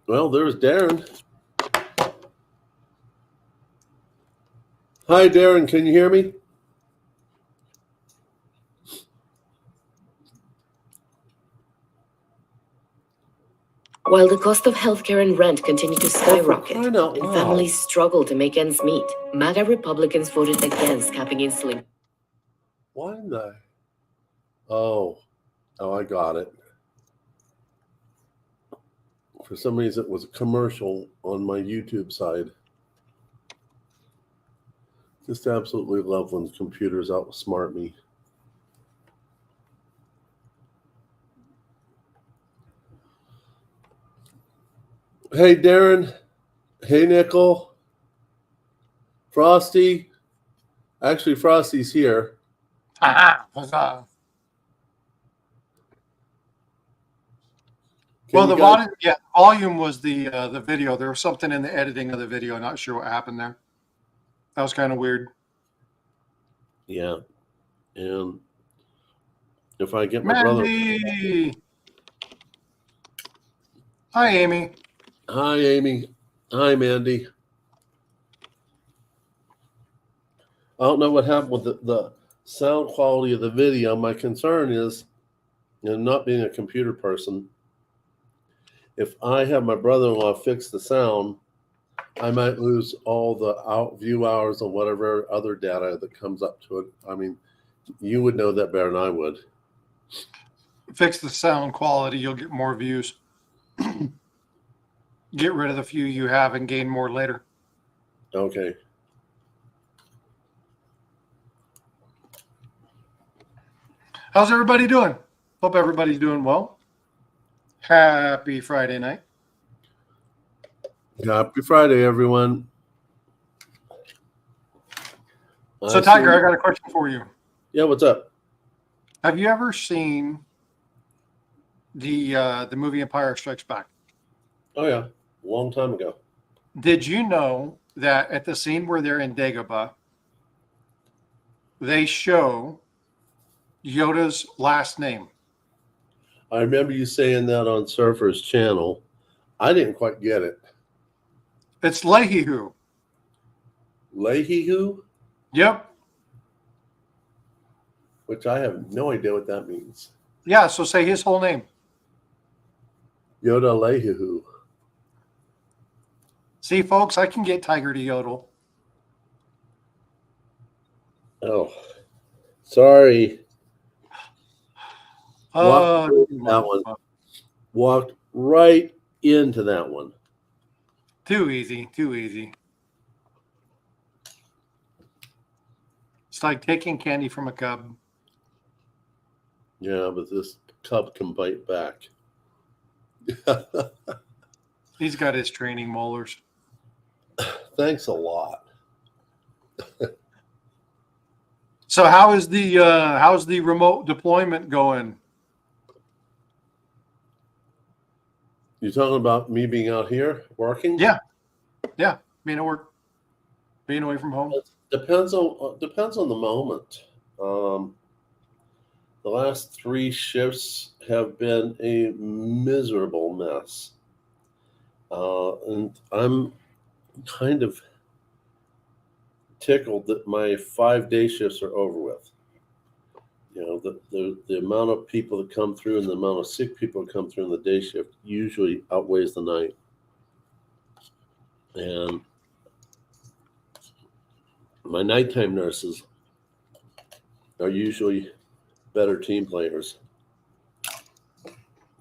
Well, there's Darren. Hi, Darren. Can you hear me? While the cost of healthcare and rent continue to skyrocket, and families struggle to make ends meet, MAGA Republicans voted against capping insulin. Why in the... Oh, I got it. For some reason, it was a commercial on my YouTube side. Just absolutely love when computers outsmart me. Hey, Darren. Hey, Nickel. Frosty. Actually, Frosty's here. Well, the volume was the video. There was something in the editing of the video. Not sure what happened there. That was kind of weird. Yeah. And if I get my brother... Hi, Amy. Hi, Amy. Hi, Mandy. I don't know what happened with the sound quality of the video. My concern is, not being a computer person, if I have my brother-in-law fix the sound, I might lose all the view hours and whatever other data that comes up to it. I mean, you would know that better than I would. Fix the sound quality, you'll get more views. Get rid of the few you have and gain more later. Okay. How's everybody doing? Hope everybody's doing well. Happy Friday night. Happy Friday, everyone. So, Tiger, I got a question for you. Yeah, what's up? Have you ever seen the movie Empire Strikes Back? Oh, yeah. A long time ago. Did you know that at the scene where they're in Dagobah, they show Yoda's last name? I remember you saying that on Surfer's channel. I didn't quite get it. It's Lehihu. Lehihu? Yep. Which I have no idea what that means. Yeah, so say his whole name. Yoda Lehihu. See, folks, I can get Tiger to yodel. Oh, sorry. That one. Walked right into that one. Too easy. Too easy. It's like taking candy from a cub. Yeah, but this cub can bite back. He's got his training molars. Thanks a lot. So how's the remote deployment going? You talking about me being out here working? Yeah, being at work, being away from home. Depends on the moment. The last 3 shifts have been a miserable mess, and I'm kind of tickled that my 5-day shifts are over with. You know, the amount of people that come through and the amount of sick people that come through in the day shift usually outweighs the night. And my nighttime nurses are usually better team players.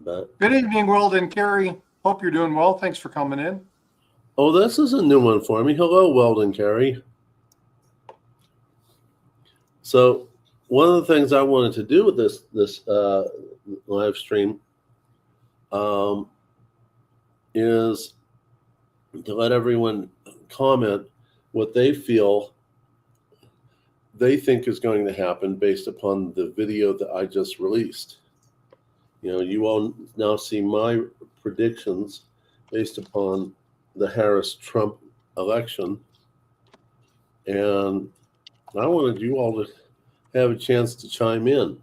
But good evening, World and Carrie. Hope you're doing well. Thanks for coming in. Oh, this is a new one for me. Hello, Weldon Carey. So one of the things I wanted to do with this live stream is to let everyone comment what they feel they think is going to happen based upon the video that I just released. You know, you all now see my predictions based upon the Harris-Trump election. And I wanted you all to have a chance to chime in.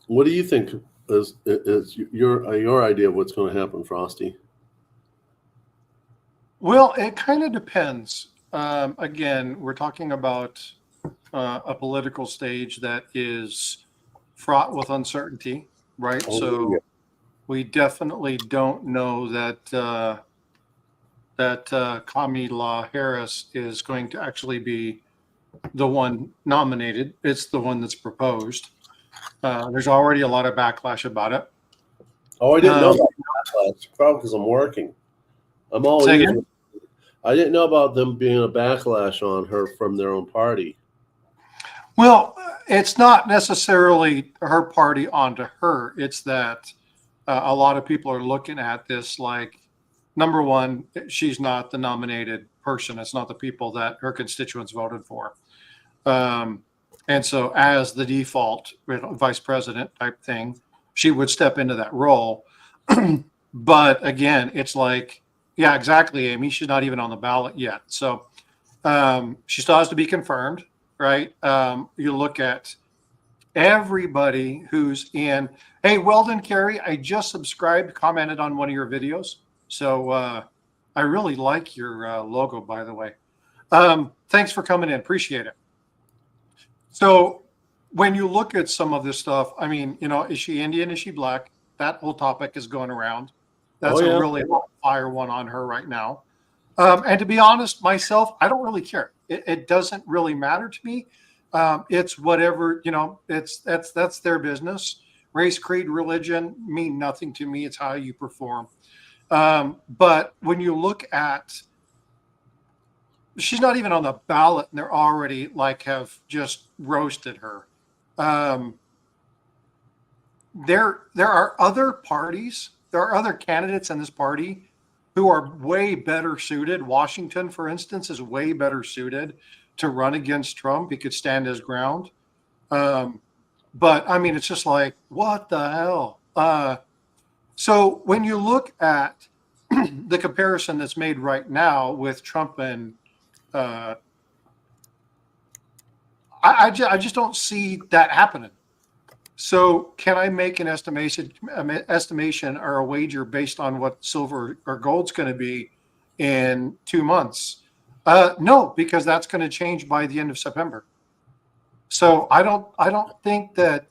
What do you think is your idea of what's going to happen, Frosty? Well, it kind of depends. Again, we're talking about a political stage that is fraught with uncertainty, right? Oh, So yeah. we definitely don't know that Kamala Harris is going to actually be the one nominated. It's the one that's proposed. There's already a lot of backlash about it. Oh, I didn't know about backlash. Probably because I'm working. I'm all Say ears. again? I didn't know about them being a backlash on her from their own party. Well, it's not necessarily her party onto her. It's that a lot of people are looking at this like, number one, she's not the nominated person. It's not the people that her constituents voted for. And so, as the default vice president type thing, she would step into that role. But again, it's like, yeah, exactly, Amy. She's not even on the ballot yet. So she still has to be confirmed, right? You look at everybody who's in. Hey, Weldon Carey, I just subscribed, commented on one of your videos. So I really like your logo, by the way. Thanks for coming in. Appreciate it. So when you look at some of this stuff, I mean, is she Indian? Is she black? That whole topic is going around. That's a really hot fire one on her right now. And to be honest, myself, I don't really care. It doesn't really matter to me. It's whatever, that's their business. Race, creed, religion mean nothing to me. It's how you perform. But when you look at, she's not even on the ballot and they're already have just roasted her. There are other parties, there are other candidates in this party who are way better suited. Washington, for instance, is way better suited to run against Trump. He could stand his ground. But I mean, it's just like, what the hell? So when you look at the comparison that's made right now with Trump and I just don't see that happening. So can I make an estimation or a wager based on what silver or gold's going to be in 2 months? No, because that's going to change by the end of September. So I don't think that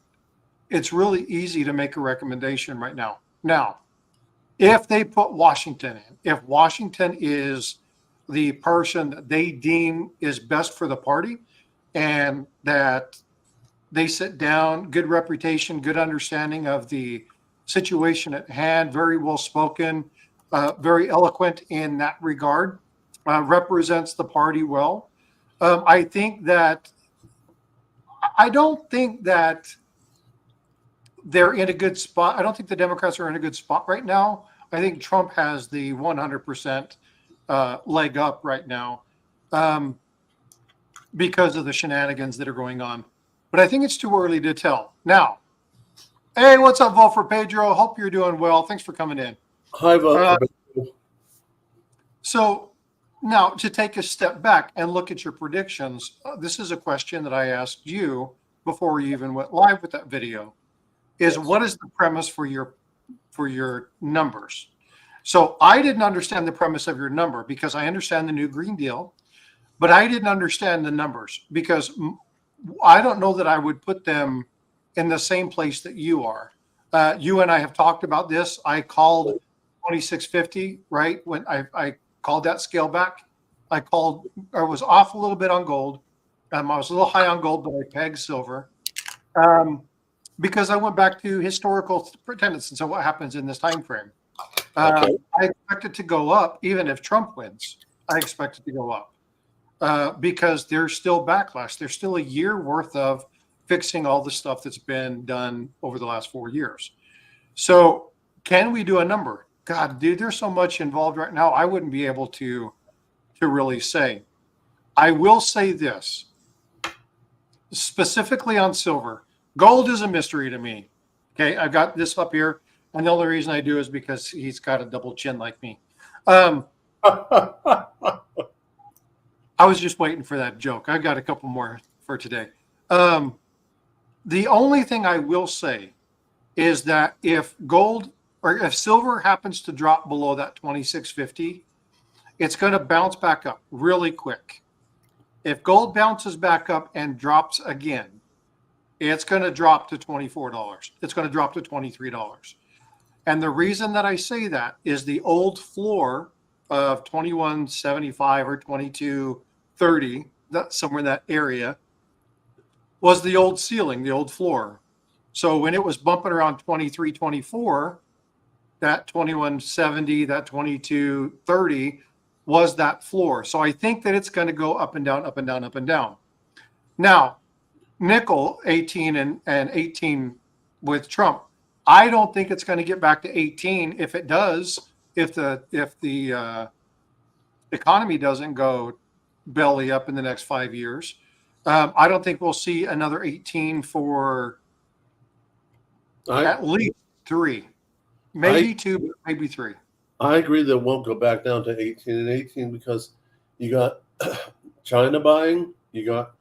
it's really easy to make a recommendation right now. Now, if they put Washington in, if Washington is the person that they deem is best for the party, and that they sit down, good reputation, good understanding of the situation at hand, very well spoken, very eloquent in that regard, represents the party well. I don't think that they're in a good spot. I don't think the Democrats are in a good spot right now. I think Trump has the 100% leg up right now because of the shenanigans that are going on. But I think it's too early to tell. Now, hey, what's up, Vote for Pedro? Hope you're doing well. Thanks for coming in. Hi, Vote for Pedro. So now to take a step back and look at your predictions, this is a question that I asked you before we even went live with that video, is what is the premise for your numbers? So I didn't understand the premise of your number because I understand the new Green Deal, but I didn't understand the numbers because I don't know that I would put them in the same place that you are. You and I have talked about this. I called 2650, right? When I called that scale back, I was off a little bit on gold. I was a little high on gold, but I pegged silver because I went back to historical tendencies and so what happens in this time frame. I expect it to go up, even if Trump wins. I expect it to go up. Because there's still backlash. There's still a year worth of fixing all the stuff that's been done over the last 4 years. So can we do a number? God, dude, there's so much involved right now. I wouldn't be able to really say. I will say this, specifically on silver. Gold is a mystery to me. Okay, I've got this up here. And the only reason I do is because he's got a double chin like me. I was just waiting for that joke. I've got a couple more for today. The only thing I will say is that if gold or if silver happens to drop below that 2650, it's going to bounce back up really quick. If gold bounces back up and drops again, it's going to drop to $24. It's going to drop to $23. And the reason that I say that is the old floor of 2175 or 2230, that's somewhere in that area, was the old ceiling, the old floor. So when it was bumping around 23, 24, that 2170, that 2230 was that floor. So I think that it's going to go up and down, up and down, up and down. Now, nickel 18 and 18 with Trump, I don't think it's going to get back to 18. If it does, if the economy doesn't go belly up in the next 5 years, I don't think we'll see another 18 for at least 3, maybe 2, maybe 3. I agree that it won't go back down to 18 and 18 because you got China buying, you got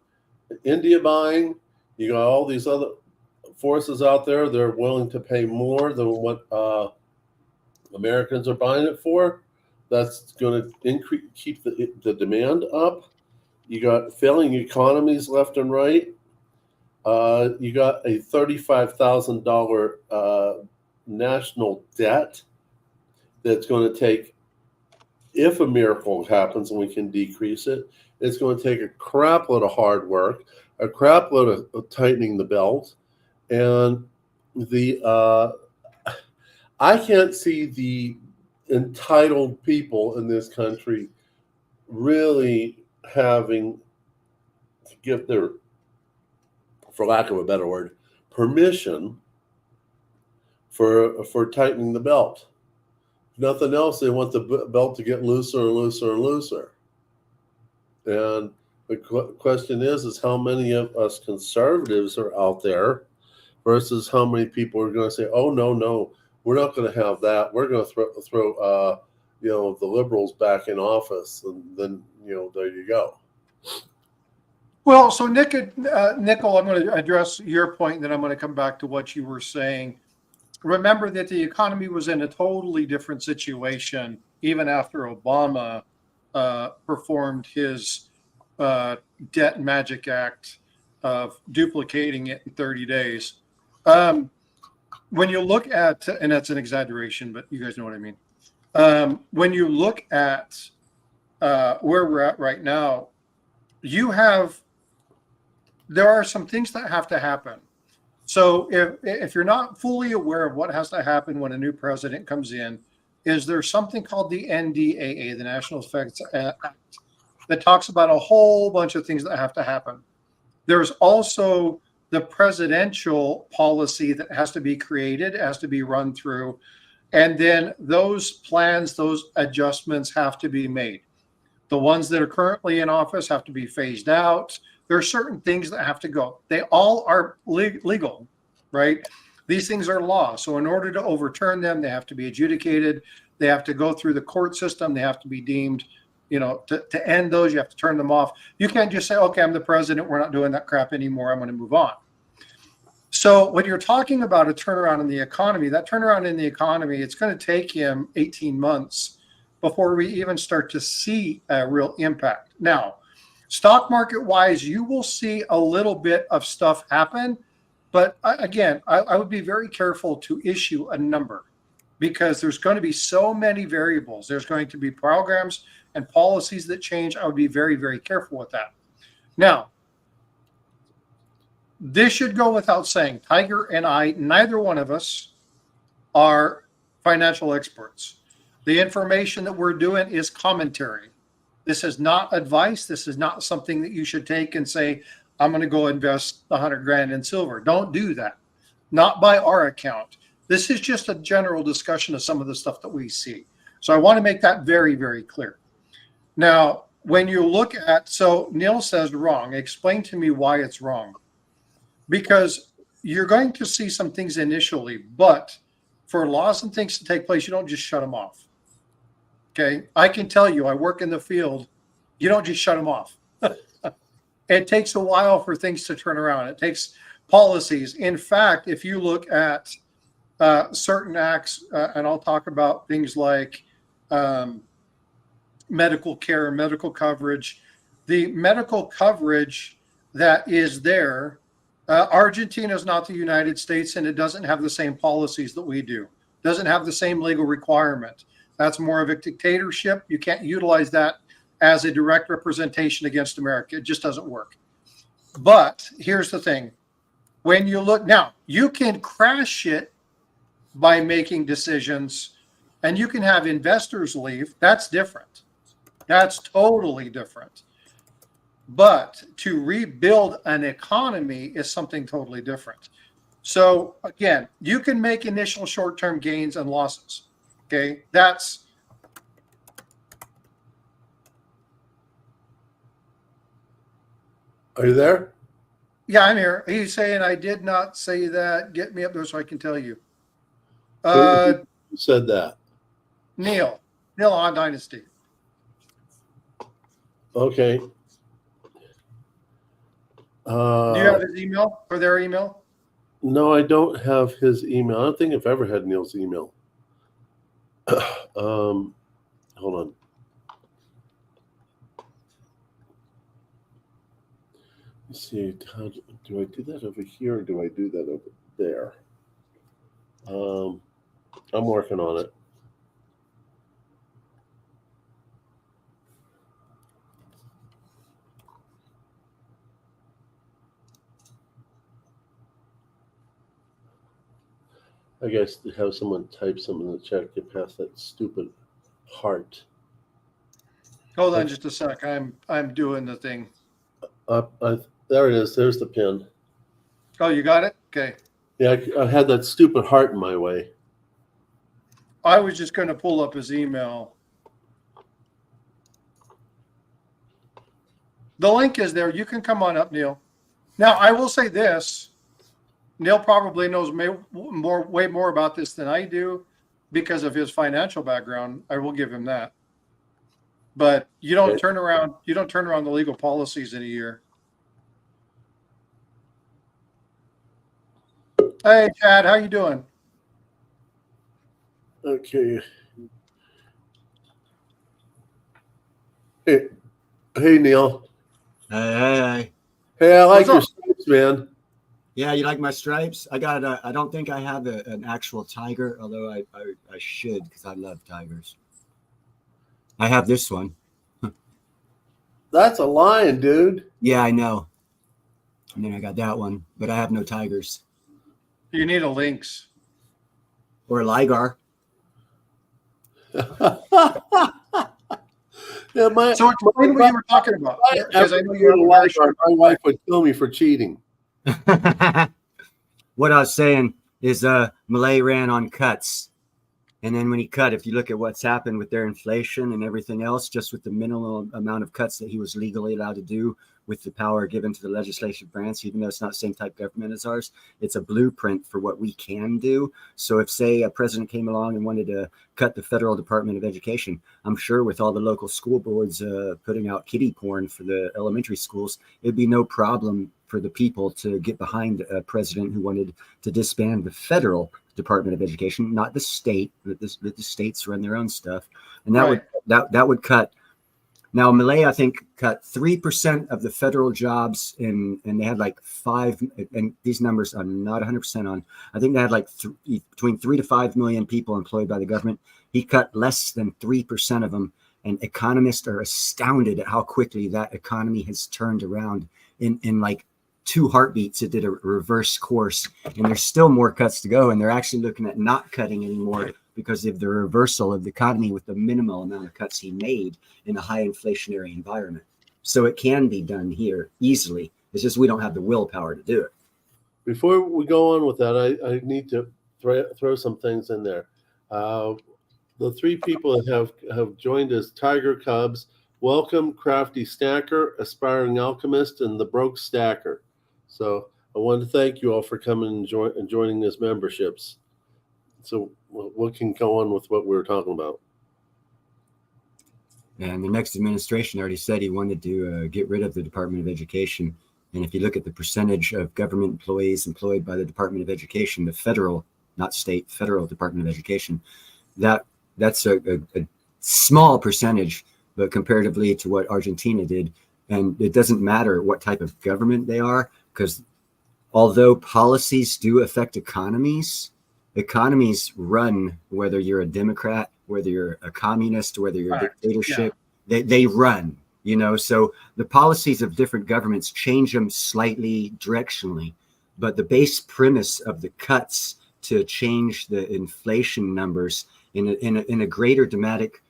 India buying, you got all these other forces out there. They're willing to pay more than what Americans are buying it for. That's going to keep the demand up. You got failing economies left and right. You got a $35,000 national debt that's going to take, if a miracle happens and we can decrease it, it's going to take a crap load of hard work, a crap load of tightening the belt, and I can't see the entitled people in this country really having to give their, for lack of a better word, permission for tightening the belt. If nothing else, they want the belt to get looser and looser and looser. And the question is how many of us conservatives are out there versus how many people are going to say, oh, no, we're not going to have that. We're going to throw the liberals back in office, and then, there you go. Well, so Nickel, I'm going to address your point, and then I'm going to come back to what you were saying. Remember that the economy was in a totally different situation even after Obama performed his debt magic act of duplicating it in 30 days. When you look at, and that's an exaggeration, but you guys know what I mean. When you look at where we're at right now, there are some things that have to happen. So if you're not fully aware of what has to happen when a new president comes in, is there something called the NDAA, the National Defense Act, that talks about a whole bunch of things that have to happen. There's also the presidential policy that has to be created, has to be run through, and then those plans, those adjustments have to be made. The ones that are currently in office have to be phased out. There are certain things that have to go. They all are legal, right? These things are law. So in order to overturn them, they have to be adjudicated. They have to go through the court system. They have to be deemed, to end those. You have to turn them off. You can't just say, okay, I'm the president. We're not doing that crap anymore. I'm going to move on. So when you're talking about a turnaround in the economy, that turnaround in the economy, it's going to take him 18 months before we even start to see a real impact. Now, stock market wise, you will see a little bit of stuff happen. But again, I would be very careful to issue a number because there's going to be so many variables. There's going to be programs and policies that change. I would be very, very careful with that. Now, this should go without saying. Tiger and I, neither one of us are financial experts. The information that we're doing is commentary. This is not advice. This is not something that you should take and say, I'm going to go invest $100,000 in silver. Don't do that. Not by our account. This is just a general discussion of some of the stuff that we see. So I want to make that very, very clear. Now, when you look at, so Neil says wrong. Explain to me why it's wrong. Because you're going to see some things initially, but for laws and things to take place, you don't just shut them off. Okay, I can tell you, I work in the field. You don't just shut them off. It takes a while for things to turn around. It takes policies. In fact, if you look at certain acts, and I'll talk about things like medical care, medical coverage. The medical coverage that is there, Argentina is not the United States, and it doesn't have the same policies that we do. Doesn't have the same legal requirement. That's more of a dictatorship. You can't utilize that as a direct representation against America. It just doesn't work. But here's the thing. When you look now, you can crash it by making decisions, and you can have investors leave. That's different. That's totally different. But to rebuild an economy is something totally different. So again, you can make initial short-term gains and losses. Okay, that's. Are you there? Yeah, I'm here. He's saying I did not say that. Get me up there so I can tell you. Who said that? Neil on Dynasty. Okay. Do you have his email or their email? No, I don't have his email. I don't think I've ever had Neil's email. Hold on. Let's see. How do I do that over here, or do I do that over there? I'm working on it. I guess to have someone type something in the chat, get past that stupid heart. Hold on just a sec. I'm doing the thing. There it is. There's the pin. Oh, you got it? Okay. Yeah, I had that stupid heart in my way. I was just going to pull up his email. The link is there. You can come on up, Neil. Now, I will say this. Neil probably knows way more about this than I do because of his financial background. I will give him that. But you don't turn around the legal policies in a year. Hey, Chad, how you doing? Okay. Hey, Neil. Hey. Hey, I like your stripes, man. Yeah, you like my stripes? I don't think I have an actual tiger, although I should because I love tigers. I have this one. That's a lion, dude. Yeah, I know. And then I got that one, but I have no tigers. You need a lynx. Or a ligar. Yeah, so explain what you were talking about. Because I know you have a ligar. My wife would kill me for cheating. What I was saying is Malay ran on cuts. And then when he cut, if you look at what's happened with their inflation and everything else, just with the minimal amount of cuts that he was legally allowed to do with the power given to the legislative branch, even though it's not the same type of government as ours, it's a blueprint for what we can do. So if, say, a president came along and wanted to cut the federal Department of Education, I'm sure with all the local school boards putting out kiddie porn for the elementary schools, it'd be no problem for the people to get behind a president who wanted to disband the federal Department of Education, not the state. That the states run their own stuff, and that would cut. Now, Malay, I think, cut 3% of the federal jobs, and they had like 5. And these numbers I'm not 100% on. I think they had like between 3 to 5 million people employed by the government. He cut less than 3% of them, and economists are astounded at how quickly that economy has turned around in like 2 heartbeats. It did a reverse course, and there's still more cuts to go, and they're actually looking at not cutting anymore because of the reversal of the economy with the minimal amount of cuts he made in a high inflationary environment. So it can be done here easily. It's just we don't have the willpower to do it. Before we go on with that, I need to throw some things in there. The 3 people that have joined us: Tiger Cubs, Welcome, Crafty Stacker, Aspiring Alchemist, and the Broke Stacker. So I want to thank you all for coming and joining as memberships. So we can go on with what we were talking about. And the next administration already said he wanted to get rid of the Department of Education. And if you look at the percentage of government employees employed by the Department of Education, the federal not state, federal Department of Education. That's a small percentage, but comparatively to what Argentina did. And it doesn't matter what type of government they are, because although policies do affect economies run, whether you're a Democrat, whether you're a communist, whether you're a dictatorship, they run, so the policies of different governments change them slightly directionally, but the base premise of the cuts to change the inflation numbers in a greater dramatic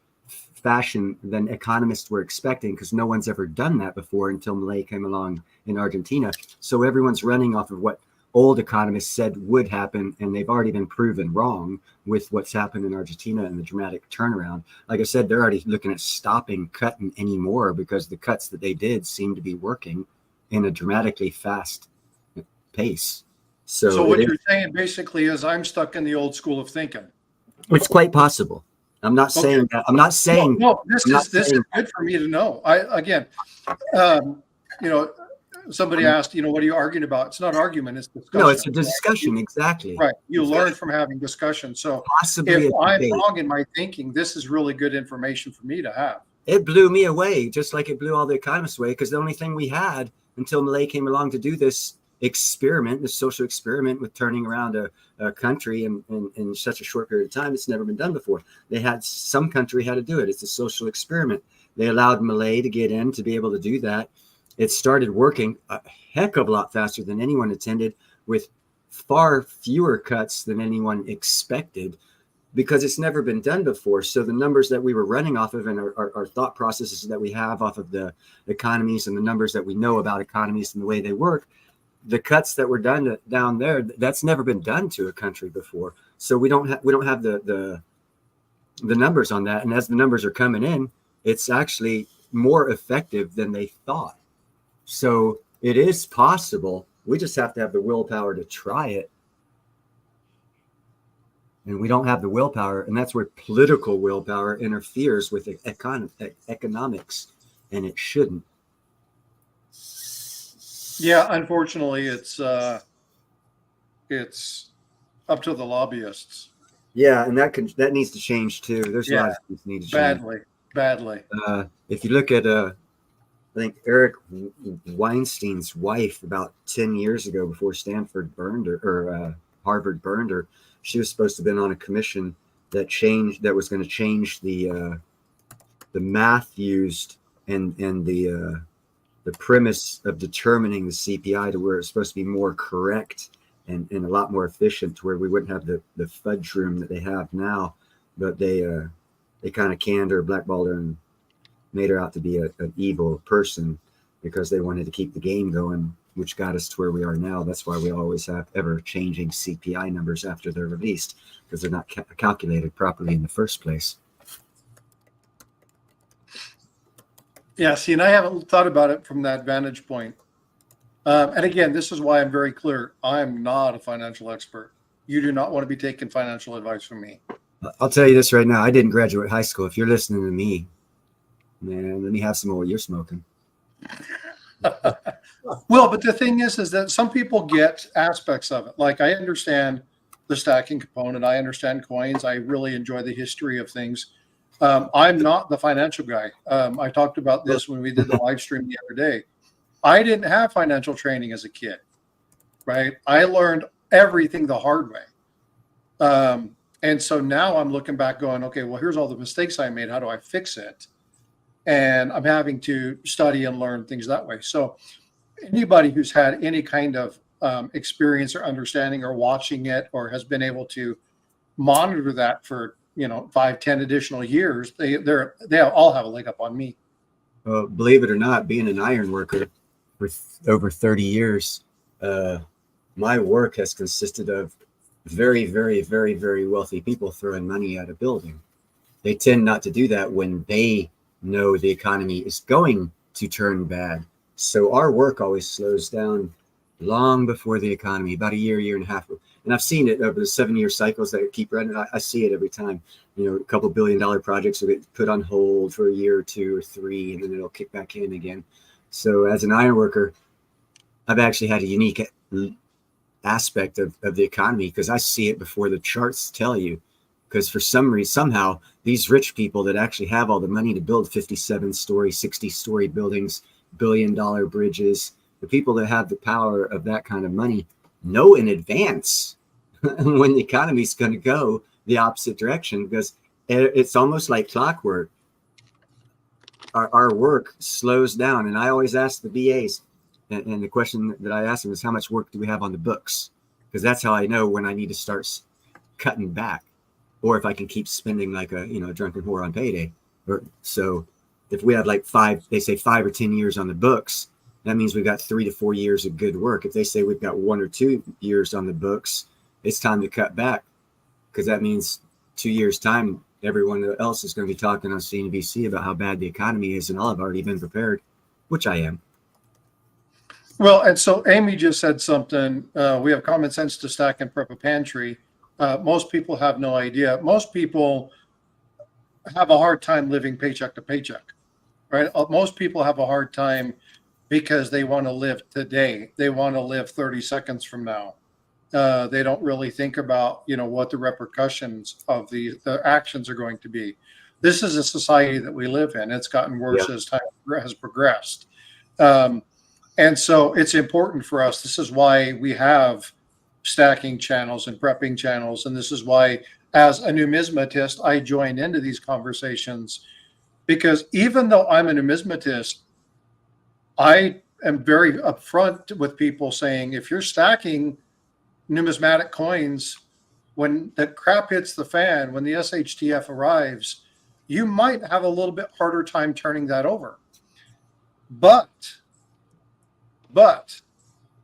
fashion than economists were expecting, because no one's ever done that before until Milei came along in Argentina. So everyone's running off of what old economists said would happen, and they've already been proven wrong with what's happened in Argentina and the dramatic turnaround. Like I said, they're already looking at stopping cutting anymore because the cuts that they did seem to be working in a dramatically fast pace. So what you're saying basically is I'm stuck in the old school of thinking. It's quite possible. I'm not saying that. I'm not saying. No, this is good for me to know. Somebody asked, what are you arguing about? It's not argument, it's discussion. No, it's a discussion, exactly. Right. You learn from having discussion. So possibly if I'm wrong in my thinking, this is really good information for me to have. It blew me away, just like it blew all the economists away, because the only thing we had until Milei came along to do this experiment, this social experiment with turning around a country in such a short period of time, it's never been done before. Some country had to do it. It's a social experiment. They allowed Milei to get in to be able to do that. It started working a heck of a lot faster than anyone intended, with far fewer cuts than anyone expected, because it's never been done before. So the numbers that we were running off of and our thought processes that we have off of the economies and the numbers that we know about economies and the way they work, the cuts that were done down there, that's never been done to a country before. So we don't have the numbers on that. And as the numbers are coming in, it's actually more effective than they thought. So it is possible. We just have to have the willpower to try it. And we don't have the willpower. And that's where political willpower interferes with economics. And it shouldn't. Yeah, unfortunately, it's up to the lobbyists. Yeah, and that needs to change too. There's a lot of things that need to change. Badly. If you look at I think Eric Weinstein's wife, about 10 years ago, before Stanford burned her, or Harvard burned her, she was supposed to have been on a commission that was going to change the math used and the premise of determining the CPI to where it's supposed to be more correct and a lot more efficient, to where we wouldn't have the fudge room that they have now. But they kind of canned her, blackballed her, and made her out to be an evil person because they wanted to keep the game going, which got us to where we are now. That's why we always have ever changing CPI numbers after they're released, because they're not calculated properly in the first place. Yeah, see, and I haven't thought about it from that vantage point. And again, this is why I'm very clear. I'm not a financial expert. You do not want to be taking financial advice from me. I'll tell you this right now. I didn't graduate high school. If you're listening to me, man, let me have some of what you're smoking. Well, but the thing is that some people get aspects of it. Like, I understand the stacking component. I understand coins. I really enjoy the history of things. I'm not the financial guy. I talked about this when we did the live stream the other day. I didn't have financial training as a kid, right? I learned everything the hard way. And so now I'm looking back going, okay, well, here's all the mistakes I made. How do I fix it? And I'm having to study and learn things that way. So anybody who's had any kind of experience or understanding or watching it, or has been able to monitor that for 5-10 additional years, they all have a leg up on me. Well, believe it or not, being an iron worker for over 30 years, my work has consisted of very, very, very, very wealthy people throwing money at a building. They tend not to do that when they know the economy is going to turn bad. So our work always slows down long before the economy, about a year and a half. And I've seen it over the 7-year cycles that keep running. I see it every time. A couple $1 billion projects will get put on hold for a year or 2 or 3, and then it'll kick back in again. So as an iron worker, I've actually had a unique aspect of the economy, because I see it before the charts tell you. Because for some reason, somehow, these rich people that actually have all the money to build 57-story, 60-story buildings, billion-dollar bridges, the people that have the power of that kind of money know in advance when the economy is going to go the opposite direction, because it's almost like clockwork. Our work slows down. And I always ask the VAs, and the question that I ask them is, how much work do we have on the books? Because that's how I know when I need to start cutting back, or if I can keep spending like a drunken whore on payday. So if we have like 5 or 10 years on the books, that means we've got 3 to 4 years of good work. If they say we've got 1 or 2 years on the books, it's time to cut back, because that means 2 years' time, everyone else is going to be talking on CNBC about how bad the economy is, and I've already been prepared, which I am. Well, and so Amy just said something. We have common sense to stack and prep a pantry. Most people have no idea. Most people have a hard time living paycheck to paycheck, right? Most people have a hard time because they want to live today. They want to live 30 seconds from now. They don't really think about, what the repercussions of the actions are going to be. This is a society that we live in. It's gotten worse as time has progressed. And so it's important for us. This is why we have stacking channels and prepping channels. And this is why, as a numismatist, I join into these conversations, because even though I'm a numismatist, I am very upfront with people saying, if you're stacking numismatic coins, when the crap hits the fan, when the SHTF arrives, you might have a little bit harder time turning that over. But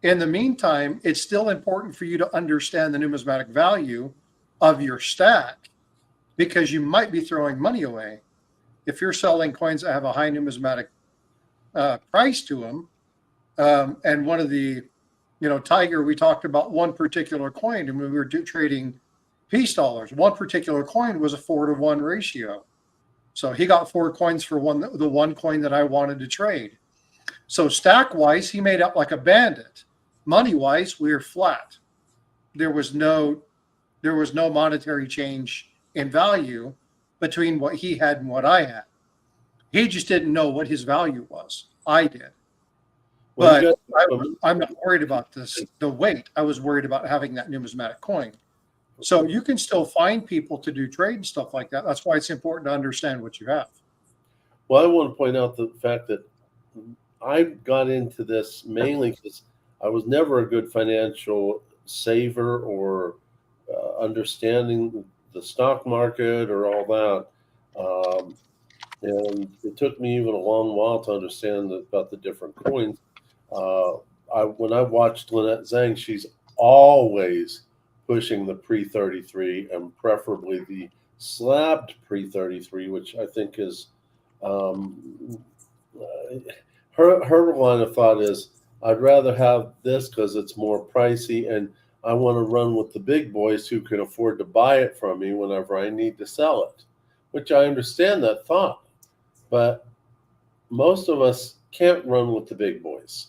in the meantime, it's still important for you to understand the numismatic value of your stack, because you might be throwing money away. If you're selling coins that have a high numismatic price to them, and one of the, Tiger, we talked about one particular coin, and when we were trading peace dollars, one particular coin was a 4-to-1 ratio. So he got 4 coins for the one coin that I wanted to trade. So stack wise, he made out like a bandit. Money wise, we were flat. There was no monetary change in value between what he had and what I had. He just didn't know what his value was. I did. But I'm not worried about the weight. I was worried about having that numismatic coin. So you can still find people to do trade and stuff like that. That's why it's important to understand what you have. Well, I want to point out the fact that I got into this mainly because I was never a good financial saver or understanding the stock market or all that. And it took me even a long while to understand about the different coins. When I watched Lynette Zhang, she's always pushing the pre-33 and preferably the slabbed pre-33, which I think is her line of thought is, I'd rather have this because it's more pricey, and I want to run with the big boys who can afford to buy it from me whenever I need to sell it, which I understand that thought. But most of us can't run with the big boys.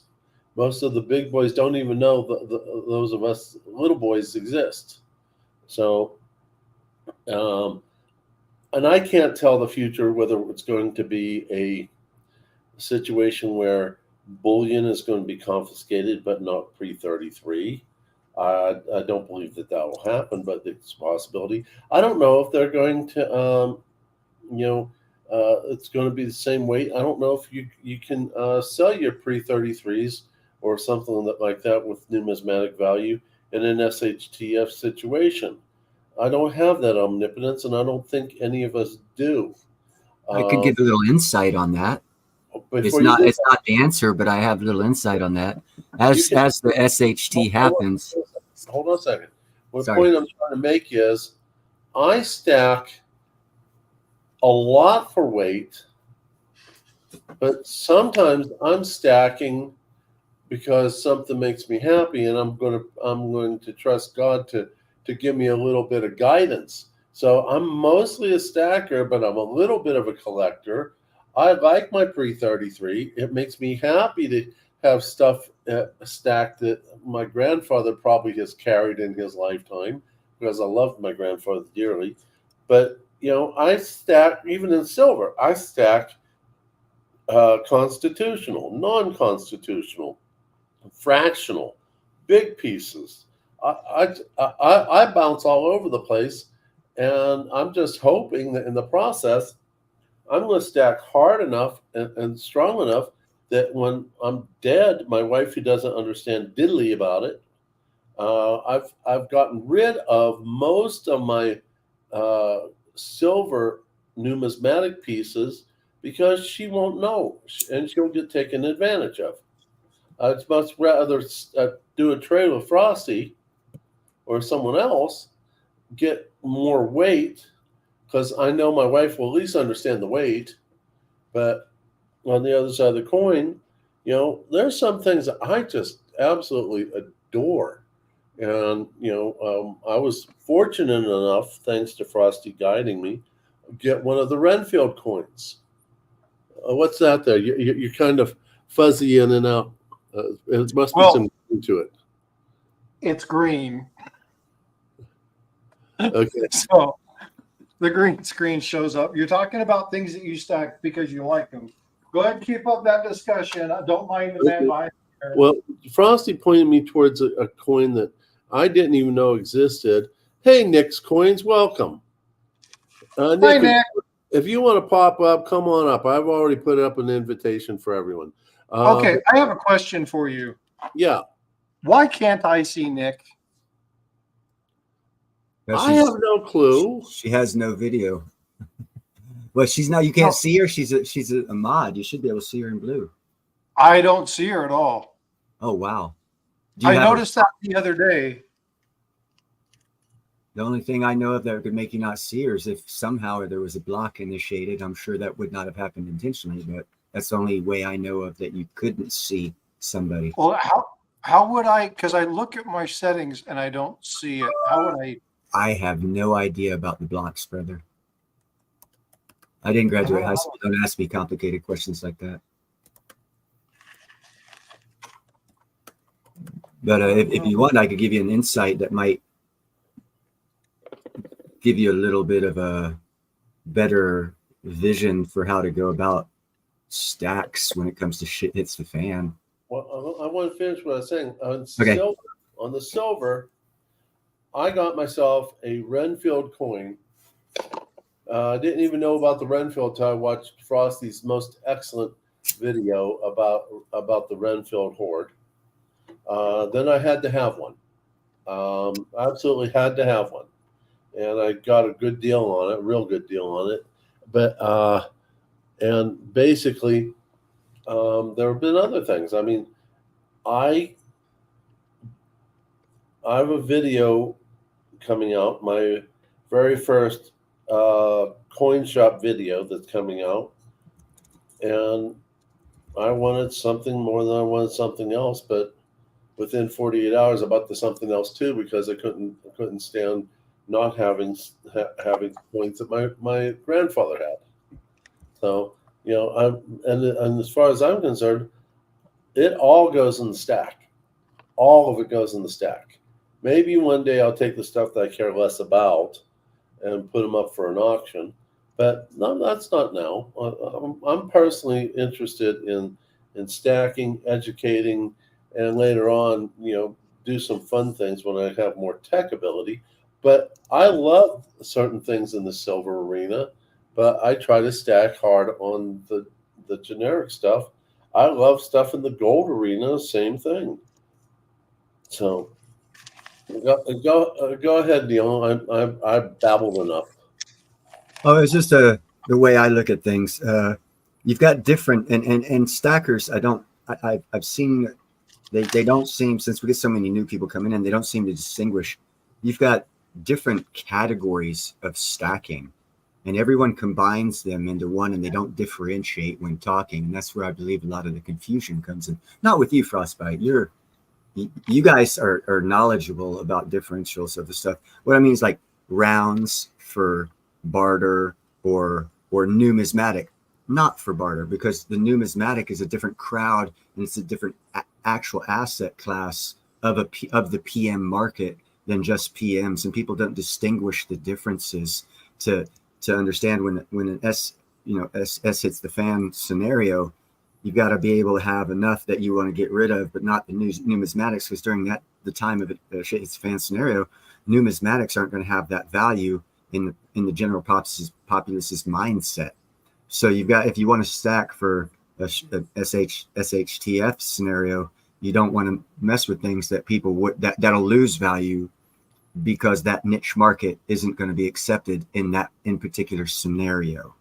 Most of the big boys don't even know those of us little boys exist. So, and I can't tell the future whether it's going to be a situation where bullion is going to be confiscated, but not pre-33. I don't believe that will happen, but it's a possibility. I don't know if they're going to, it's going to be the same weight. I don't know if you can sell your pre-33s or something like that with numismatic value in an SHTF situation. I don't have that omnipotence, and I don't think any of us do. I could give a little insight on that. It's not the answer, but I have a little insight on that. As the SHT happens. Hold on a second. What point I'm trying to make is I stack a lot for weight, but sometimes I'm stacking because something makes me happy, and I'm going to trust God to give me a little bit of guidance. So I'm mostly a stacker, but I'm a little bit of a collector. I like my pre-33. It makes me happy to have stuff a stack that my grandfather probably has carried in his lifetime, because I loved my grandfather dearly. But I stack, even in silver, I stack constitutional, non-constitutional, fractional, big pieces. I bounce all over the place, and I'm just hoping that in the process, I'm going to stack hard enough and strong enough that when I'm dead, my wife, who doesn't understand diddly about it, I've gotten rid of most of my silver numismatic pieces, because she won't know, and she'll get taken advantage of. I'd much rather do a trade with Frosty or someone else, get more weight, because I know my wife will at least understand the weight. But on the other side of the coin, there's some things that I just absolutely adore. And, I was fortunate enough, thanks to Frosty guiding me, get one of the Renfield coins. What's that there? You're kind of fuzzy in and out. It must be some to it. It's green. Okay. So the green screen shows up. You're talking about things that you stack because you like them. Go ahead and keep up that discussion. I don't mind the man behind there. Well, Frosty pointed me towards a coin that I didn't even know existed. Hey, Nick's Coins, welcome. Nick, Hi, Nick. If you want to pop up, come on up. I've already put up an invitation for everyone. Okay, I have a question for you. Yeah. Why can't I see Nick? I have no clue. She has no video. Well, she's not. You can't see her. She's a mod. You should be able to see her in blue. I don't see her at all. Oh wow! I noticed that the other day. The only thing I know of that could make you not see her is if somehow there was a block initiated. I'm sure that would not have happened intentionally, but that's the only way I know of that you couldn't see somebody. Well, how would I? Because I look at my settings and I don't see it. How would I? I have no idea about the blocks, brother. I didn't graduate high school. Don't ask me complicated questions like that. But if you want, I could give you an insight that might give you a little bit of a better vision for how to go about stacks when it comes to shit hits the fan. Well, I want to finish what I was saying. Okay. On the silver, I got myself a Renfield coin. I didn't even know about the Renfield until I watched Frosty's most excellent video about the Renfield hoard. Then I had to have one. Absolutely had to have one. And I got a good deal on it, a real good deal on it. But and basically, there have been other things. I mean, I have a video coming out, my very first coin shop video that's coming out, and I wanted something more than I wanted something else. But within 48 hours, I bought the something else too, because I couldn't stand not having coins that my grandfather had. So and as far as I'm concerned, it all goes in the stack. All of it goes in the stack. Maybe one day I'll take the stuff that I care less about and put them up for an auction, but no, that's not now. I'm personally interested in stacking, educating, and later on, do some fun things when I have more tech ability. But I love certain things in the silver arena, but I try to stack hard on the generic stuff. I love stuff in the gold arena, same thing. So go ahead, Neil. I babbled enough. Oh, it's just the way I look at things. You've got different and stackers. I've seen they don't seem, since we get so many new people coming in, they don't seem to distinguish. You've got different categories of stacking, and everyone combines them into one, and they don't differentiate when talking. And that's where I believe a lot of the confusion comes in. Not with you, Frostbite. You guys are knowledgeable about differentials of the stuff. What I mean is like rounds for barter or numismatic, not for barter, because the numismatic is a different crowd and it's a different actual asset class of the PM market than just PMs, and people don't distinguish the differences to understand when an S hits the fan scenario. You've got to be able to have enough that you want to get rid of, but not the numismatics, because during the time of a shit hits the fan scenario, numismatics aren't going to have that value in the general populace's mindset. So if you want to stack for a SHTF scenario, you don't want to mess with things that that'll lose value because that niche market isn't going to be accepted in particular scenario.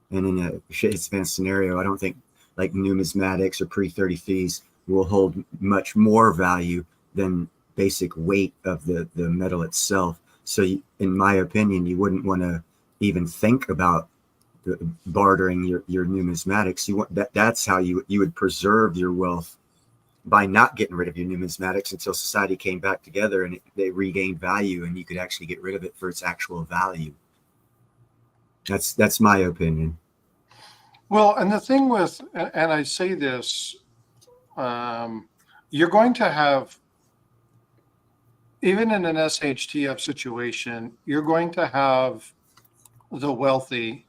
And in a shit hits the fan scenario, I don't think like numismatics or pre-30 fees will hold much more value than basic weight of the metal itself. So in my opinion, you wouldn't want to even think about bartering your numismatics. That's how you would preserve your wealth, by not getting rid of your numismatics until society came back together and they regained value, and you could actually get rid of it for its actual value. That's my opinion. Well, and the thing with, and I say this, you're going to have, even in an SHTF situation, you're going to have the wealthy,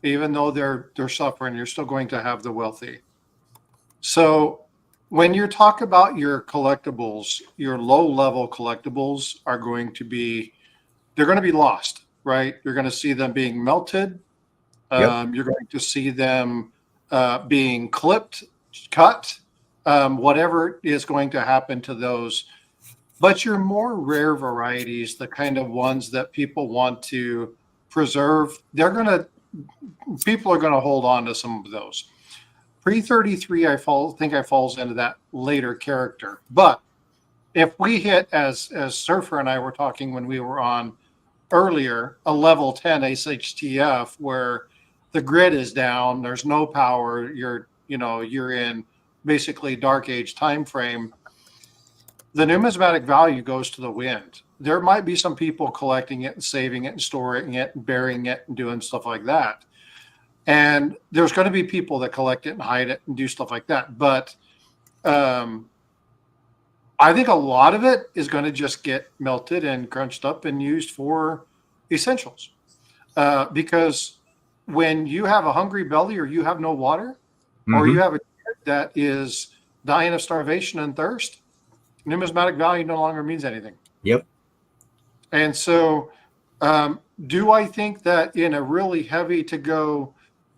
even though they're suffering, you're still going to have the wealthy. So when you talk about your collectibles, your low-level collectibles are going to be, they're going to be lost, right? You're going to see them being melted. Yep. You're going to see them being clipped, cut, whatever is going to happen to those. But your more rare varieties, the kind of ones that people want to preserve, people are going to hold on to some of those. Pre-33, I falls into that later character. But if we hit, as Surfer and I were talking when we were on earlier, a level 10 SHTF where the grid is down, there's no power, you're in basically dark age time frame, the numismatic value goes to the wind. There might be some people collecting it and saving it and storing it and burying it and doing stuff like that. And there's going to be people that collect it and hide it and do stuff like that. But I think a lot of it is going to just get melted and crunched up and used for essentials. Because when you have a hungry belly, or you have no water, or you have a kid that is dying of starvation and thirst, numismatic value no longer means anything. Yep. And so do I think that in a really heavy to go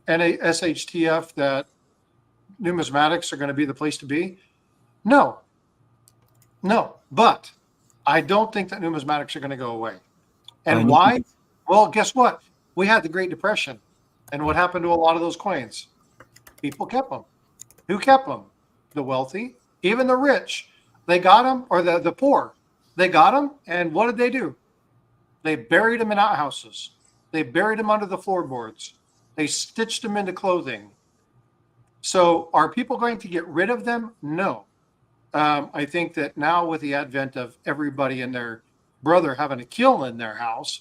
SHTF that numismatics are going to be the place to be? No. But I don't think that numismatics are going to go away. And why? Well, guess what? We had the Great Depression. And what happened to a lot of those coins? People kept them. Who kept them? The wealthy, even the rich. They got them, or the poor. They got them, and what did they do? They buried them in outhouses. They buried them under the floorboards. They stitched them into clothing. So are people going to get rid of them? No. I think that now with the advent of everybody and their brother having a kiln in their house,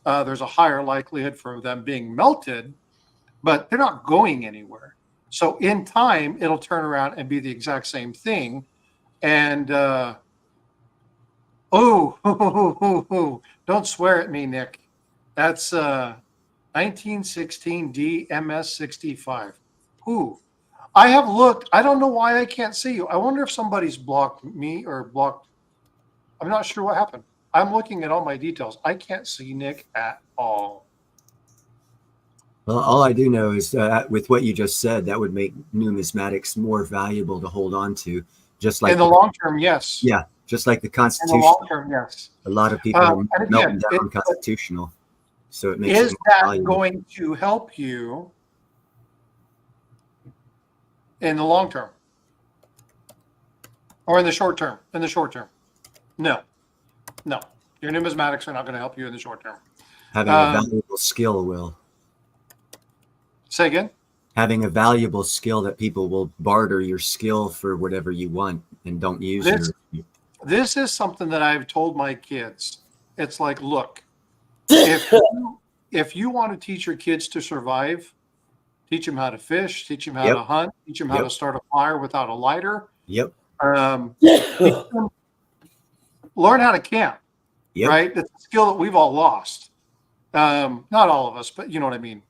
there's a higher likelihood for them being melted, but they're not going anywhere. So in time, it'll turn around and be the exact same thing. And, don't swear at me, Nick. That's 1916 DMS65. Ooh. I have looked. I don't know why I can't see you. I wonder if somebody's blocked me or blocked. I'm not sure what happened. I'm looking at all my details. I can't see Nick at all. Well, all I do know is with what you just said, that would make numismatics more valuable to hold on to. Just like in the long term, yes. Yeah, just like the Constitution. In the long term, yes. A lot of people are melting down constitutional. So it makes is that going to help you in the long term? Or in the short term? In the short term. No. Your numismatics are not going to help you in the short term. Having a valuable skill will. Say again? Having a valuable skill that people will barter your skill for whatever you want and don't use This is something that I've told my kids. It's like, look, if you want to teach your kids to survive, teach them how to fish, teach them how to hunt, teach them how to start a fire without a lighter, Yep. Learn how to camp. Yep. Right? It's a skill that we've all lost. Not all of us, but you know what I mean.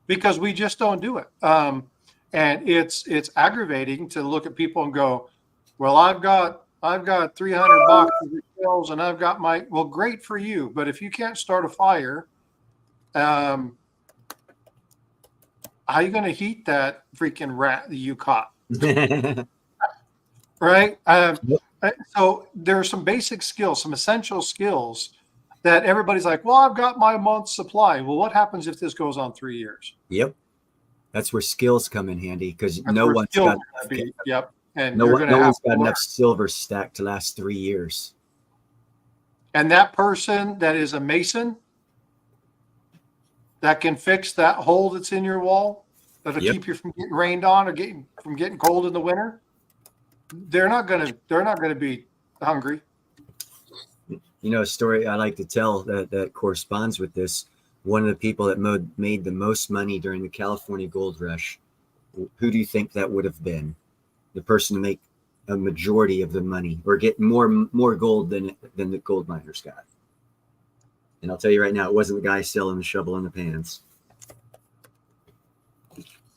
Because we just don't do it. And it's aggravating to look at people and go, well, I've got 300 boxes of shells and I've got well, great for you. But if you can't start a fire, how are you going to heat that freaking rat that you caught? Right? So there are some basic skills, some essential skills that everybody's like, well, I've got my month's supply. Well, what happens if this goes on 3 years? Yep. That's where skills come in handy, because no one's got yep. And no one's got enough silver stacked to last 3 years. And that person that is a mason that can fix that hole that's in your wall, that'll keep you from getting rained on or from getting cold in the winter, they're not gonna be hungry. You know, a story I like to tell that corresponds with this. One of the people that made the most money during the California gold rush, who do you think that would have been? The person to make a majority of the money or get more gold than the gold miners got. And I'll tell you right now, it wasn't the guy selling the shovel and the pans.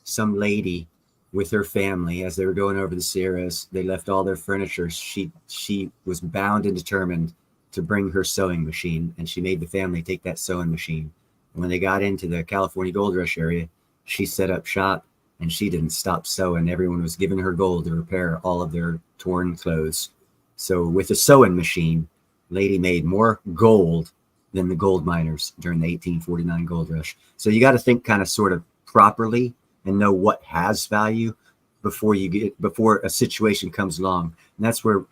Some lady with her family, as they were going over the Sierras, they left all their furniture. She was bound and determined to bring her sewing machine, and she made the family take that sewing machine. When they got into the California Gold Rush area, she set up shop and she didn't stop sewing. Everyone was giving her gold to repair all of their torn clothes. So with a sewing machine, lady made more gold than the gold miners during the 1849 gold rush. So you got to think kind of sort of properly and know what has value before a situation comes along. And that's where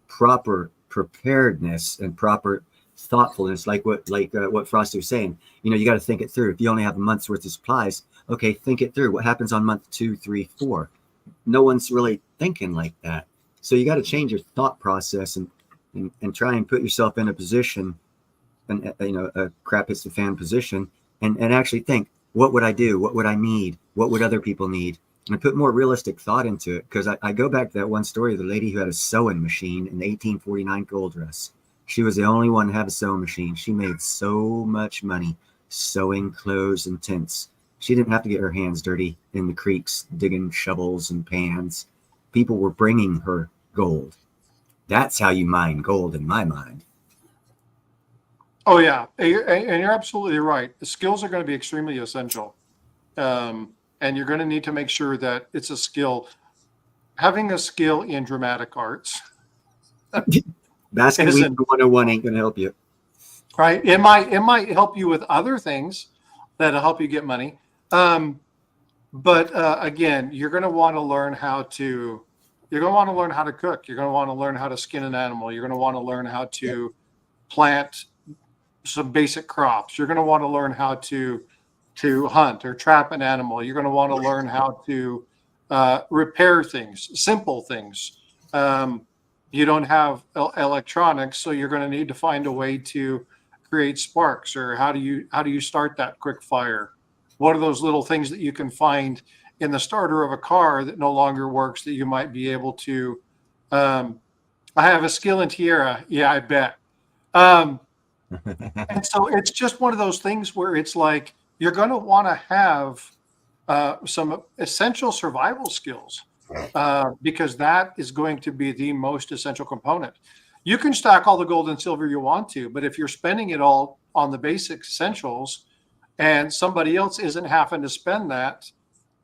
proper preparedness and proper thoughtfulness, like what Frosty was saying, you got to think it through. If you only have a month's worth of supplies, okay, think it through. What happens on month 2, 3, 4? No one's really thinking like that. So you got to change your thought process and try and put yourself in a position, and a crap hits the fan position, and actually think, what would I do? What would I need? What would other people need? And I put more realistic thought into it, because I go back to that one story of the lady who had a sewing machine in the 1849 gold rush. She was the only one to have a sewing machine. She made so much money sewing clothes and tents. She didn't have to get her hands dirty in the creeks digging shovels and pans. People were bringing her gold. That's how you mine gold in my mind. Oh, yeah. And you're absolutely right. The skills are going to be extremely essential. And you're going to need to make sure that it's a skill. Having a skill in dramatic arts. Basket weaving 101 ain't going to help you. Right. It might help you with other things that'll help you get money. But again, you're going to want to learn how to cook. You're going to want to learn how to skin an animal. You're going to want to learn how to plant some basic crops. You're going to want to learn how to hunt or trap an animal. You're going to want to learn how to repair things, simple things. You don't have electronics, so you're going to need to find a way to create sparks, or how do you start that quick fire? What are those little things that you can find in the starter of a car that no longer works that you might be able to? I have a skill in Tierra. Yeah, I bet. And so it's just one of those things where it's like you're going to want to have some essential survival skills, because that is going to be the most essential component. You can stack all the gold and silver you want to, but if you're spending it all on the basic essentials and somebody else isn't having to spend that,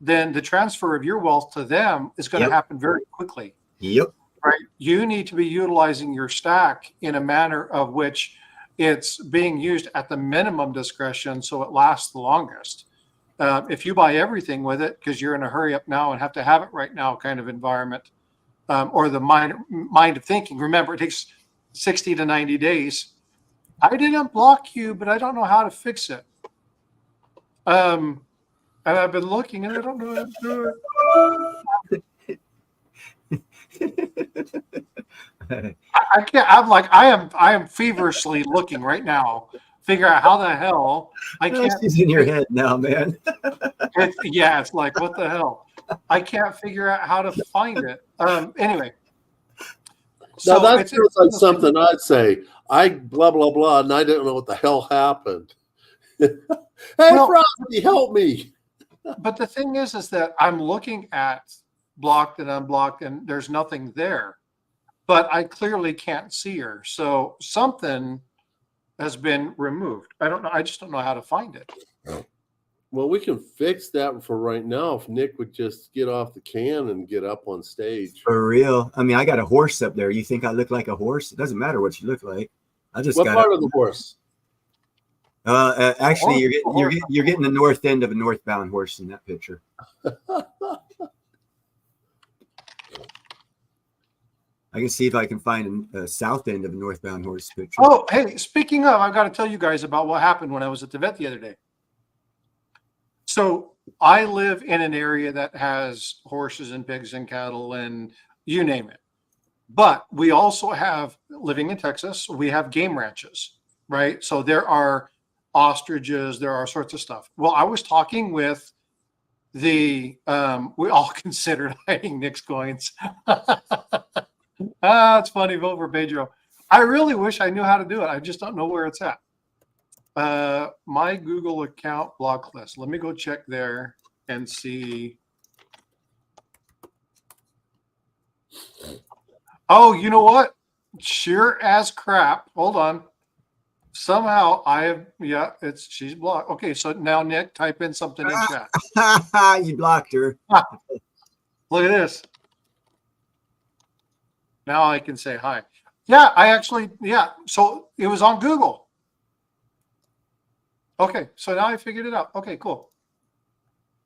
then the transfer of your wealth to them is going to happen very quickly. Yep. Right. You need to be utilizing your stack in a manner of which it's being used at the minimum discretion, so it lasts the longest. If you buy everything with it because you're in a hurry up now and have to have it right now kind of environment, or the mind of thinking. Remember, it takes 60 to 90 days. I didn't block you, but I don't know how to fix it. And I've been looking and I don't know how to do it. I can't. I am feverishly looking right now, figure out how the hell I can't. She's in your head now, man. It's like, what the hell? I can't figure out how to find it. Anyway. Now that sounds like something I'd say. I blah, blah, blah, and I didn't know what the hell happened. Hey, Frosty, help me. But the thing is that I'm looking at blocked and unblocked, and there's nothing there. But I clearly can't see her. So something has been removed. I don't know. I just don't know how to find it. Well, we can fix that for right now if Nick would just get off the can and get up on stage. For real. I mean, I got a horse up there. You think I look like a horse? It doesn't matter what you look like. I just What part of the horse? Actually, you're getting the north end of a northbound horse in that picture. I can see if I can find a south end of a northbound horse picture. Oh, hey, speaking of, I've got to tell you guys about what happened when I was at the vet the other day. So I live in an area that has horses and pigs and cattle and you name it. But we also have, living in Texas, we have game ranches, right? So there are ostriches, there are sorts of stuff. Well, I was talking with we all considered hiding Nick's coins. It's funny, vote for Pedro. I really wish I knew how to do it. I just don't know where it's at. My Google account block list. Let me go check there and see. Oh, you know what? Sure as crap. Hold on. Somehow she's blocked. Okay, so now Nick, type in something in chat. You blocked her. Look at this. Now I can say hi. Yeah, so it was on Google. Okay, so now I figured it out. Okay, cool.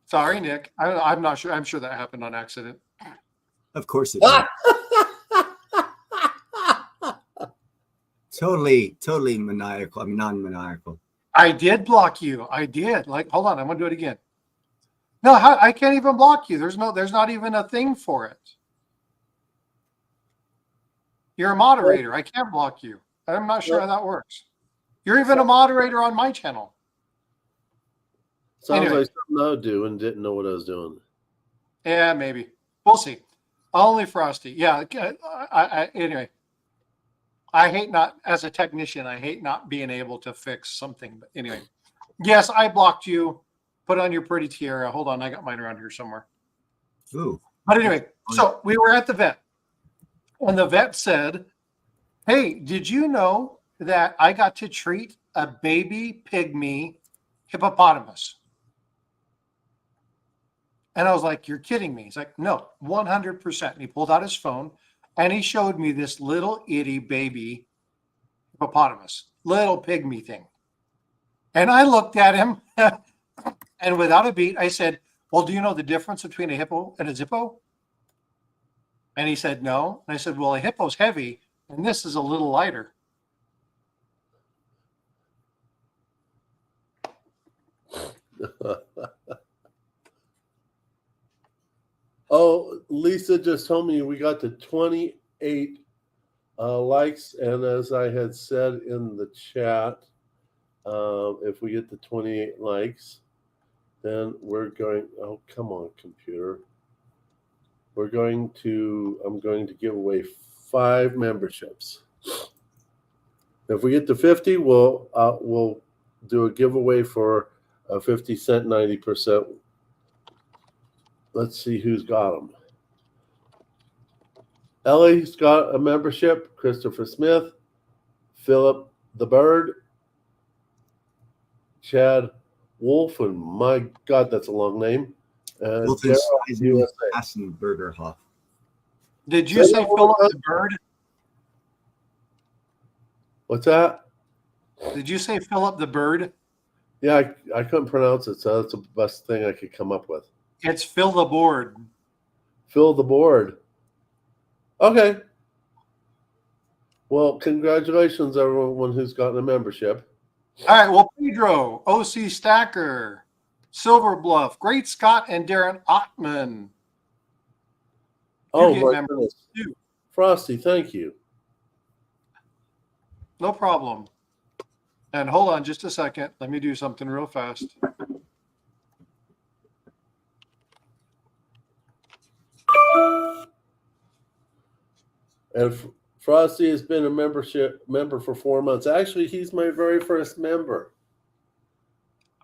Sorry, Nick. I'm not sure. I'm sure that happened on accident. Of course it did. Totally maniacal. I mean, non-maniacal. I did block you. I did. Hold on. I'm going to do it again. No, I can't even block you. There's not even a thing for it. You're a moderator. I can't block you. I'm not sure how that works. You're even a moderator on my channel. Sounds like something I would do and didn't know what I was doing. Yeah, maybe. We'll see. Only Frosty. Yeah. Anyway, I hate as a technician, I hate not being able to fix something. But anyway, yes, I blocked you. Put on your pretty tiara. Hold on. I got mine around here somewhere. Ooh. But anyway, so we were at the vet. And the vet said, hey, did you know that I got to treat a baby pygmy hippopotamus? And I was like, you're kidding me. He's like, no, 100%. And he pulled out his phone and he showed me this little itty baby hippopotamus, little pygmy thing. And I looked at him and without a beat, I said, well, do you know the difference between a hippo and a zippo? And he said, no. And I said, well, a hippo's heavy and this is a little lighter. Oh, Lisa just told me we got to 28 likes. And as I had said in the chat, if we get to 28 likes, then we're going, oh, come on, computer. I'm going to give away 5 memberships. If we get to 50, we'll do a giveaway for a 50-cent 90%. Let's see who's got them. Ellie's got a membership. Christopher Smith, Philip the Bird, Chad Wolf, and my God, that's a long name. Assenbergerhoff. Did you say Philip the Bird? What's that? Did you say Philip the Bird? Yeah, I couldn't pronounce it, so that's the best thing I could come up with. It's Fill the Board. Fill the board. Okay. Well, congratulations, everyone who's gotten a membership. All right. Well, Pedro, OC Stacker, Silver Bluff, Great Scott, and Darren Ottman. Oh, my goodness. Frosty, thank you. No problem. And hold on just a second. Let me do something real fast. And Frosty has been a member for 4 months. Actually, he's my very first member.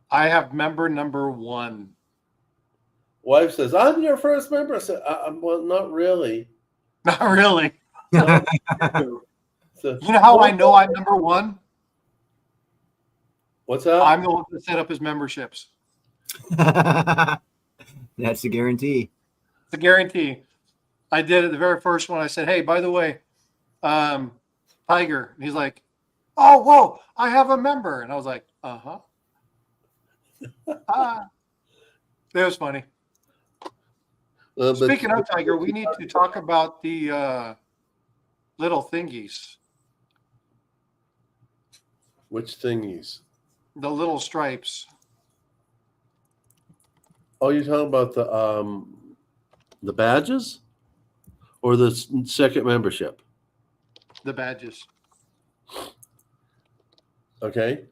I have member number 1. Wife says, I'm your first member. I said, well, not really. Not really. So, you know how I know I'm number 1? What's that? I'm the one that set up his memberships. That's a guarantee. It's a guarantee. I did it the very first one. I said, hey, by the way, Tiger. And he's like, oh, whoa, I have a member. And I was like, uh-huh. It was funny. Speaking of Tiger, we need to talk about the little thingies. Which thingies? The little stripes. Oh, you're talking about the badges or the second membership? The badges. Okay.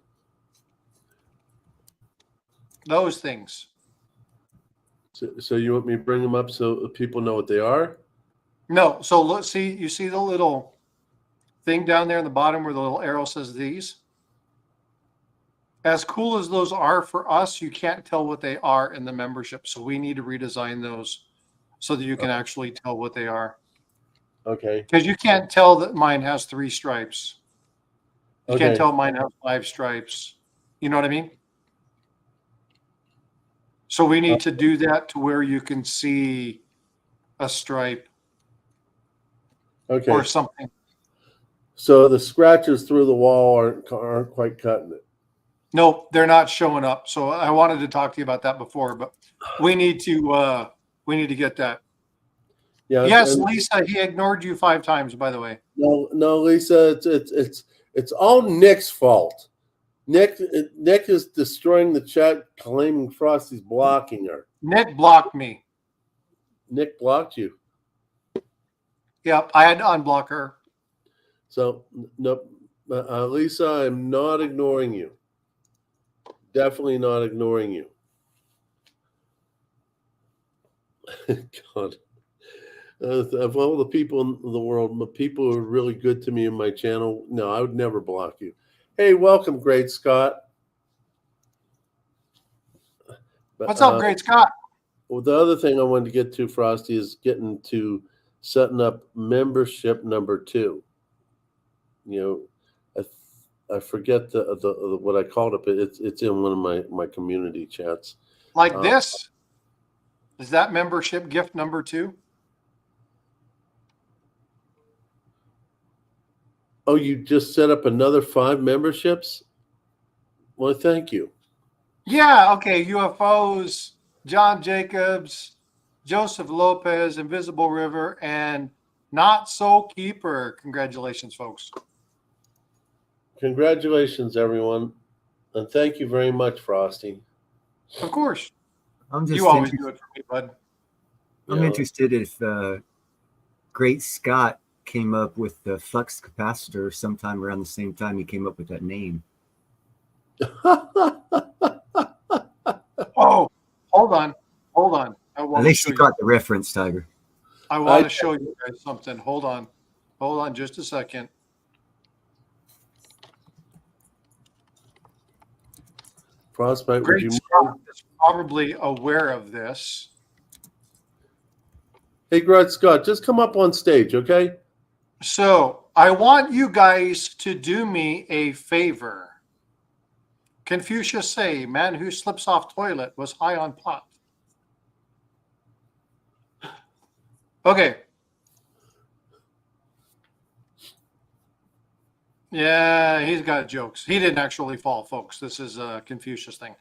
Those things. So you want me to bring them up so people know what they are? No. So let's see. You see the little thing down there in the bottom where the little arrow says these? As cool as those are for us, you can't tell what they are in the membership. So we need to redesign those so that you can actually tell what they are. Okay. Because you can't tell that mine has 3 stripes. You can't tell mine has 5 stripes. You know what I mean? So we need to do that to where you can see a stripe or something. So the scratches through the wall aren't quite cutting it. No, they're not showing up. So I wanted to talk to you about that before, but we need to get that. Yeah. Yes, Lisa, he ignored you 5 times, by the way. No, Lisa, it's all Nick's fault. Nick is destroying the chat, claiming Frosty's blocking her. Nick blocked me. Nick blocked you. Yep, I had to unblock her. So, no, Lisa, I'm not ignoring you. Definitely not ignoring you. God. Of all the people in the world, the people who are really good to me in my channel, no, I would never block you. Hey, welcome, Great Scott. What's up, Great Scott? Well, the other thing I wanted to get to, Frosty, is getting to setting up membership number 2. You know, I forget the what I called it, but it's in one of my community chats. Like this? Is that membership gift number 2? Oh, you just set up another 5 memberships? Well, thank you. Yeah, okay. UFOs, John Jacobs, Joseph Lopez, Invisible River, and Not So Keeper. Congratulations, folks. Congratulations, everyone. And thank you very much, Frosty. Of course. You always do it for me, bud. I'm interested if Great Scott came up with the flux capacitor sometime around the same time he came up with that name. Oh, hold on. At least you got the reference, Tiger. I want to show you guys something. Hold on just a second. Frostbite, Great Scott is probably aware of this. Hey, Great Scott, just come up on stage, okay? So I want you guys to do me a favor. Confucius say, man who slips off toilet was high on pot. Okay. Yeah, he's got jokes. He didn't actually fall, folks. This is a Confucius thing.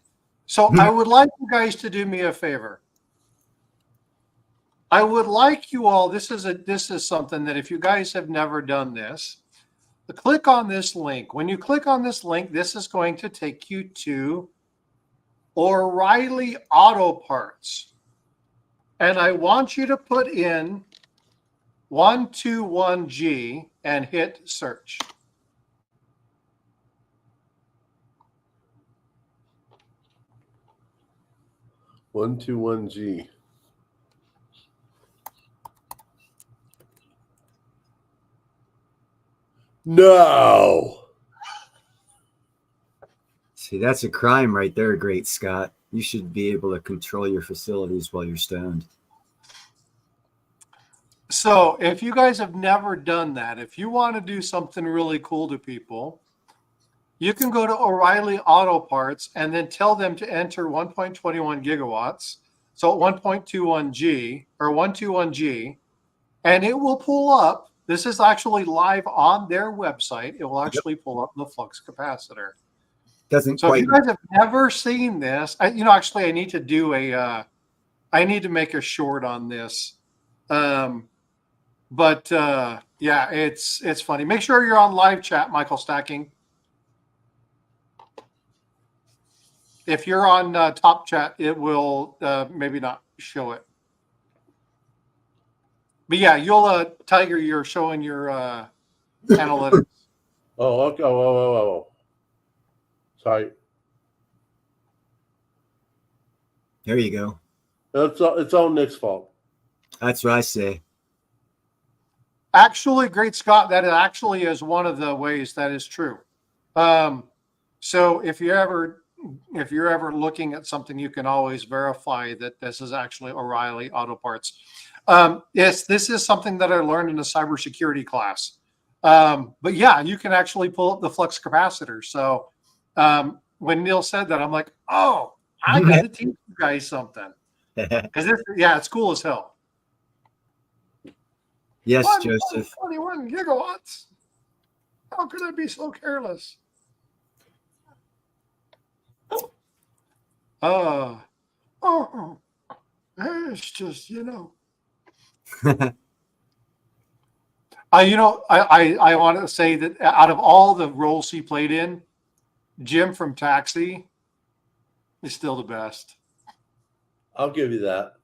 So I would like you guys to do me a favor. I would like you all, this is something that if you guys have never done this, click on this link. When you click on this link, this is going to take you to O'Reilly Auto Parts. And I want you to put in 121G and hit search. $121G. No. See, that's a crime right there, Great Scott. You should be able to control your facilities while you're stoned. So if you guys have never done that, if you want to do something really cool to people, you can go to O'Reilly Auto Parts and then tell them to enter 1.21 gigawatts, so 1.21G or 121G, and it will pull up. This is actually live on their website. It will actually pull up the flux capacitor. Doesn't So quite. if you guys have never seen this, actually, I need to do I need to make a short on this. But yeah, it's funny. Make sure you're on live chat, Michael Stacking. If you're on top chat, it will maybe not show it. But yeah, you'll Tiger, you're showing your analytics. Oh, okay. Oh. Sorry. There you go. It's all Nick's fault. That's what I say. Actually, Great Scott, that actually is one of the ways that is true. So if you're ever looking at something, you can always verify that this is actually O'Reilly Auto Parts. Yes, this is something that I learned in a cybersecurity class. But yeah, you can actually pull up the flux capacitor. So when Neil said that, I'm like, oh, I got to teach you guys something. Because it's cool as hell. Yes, Joseph. 21 gigawatts. How could I be so careless? It's just, I want to say that out of all the roles he played in, Jim from Taxi is still the best. I'll give you that.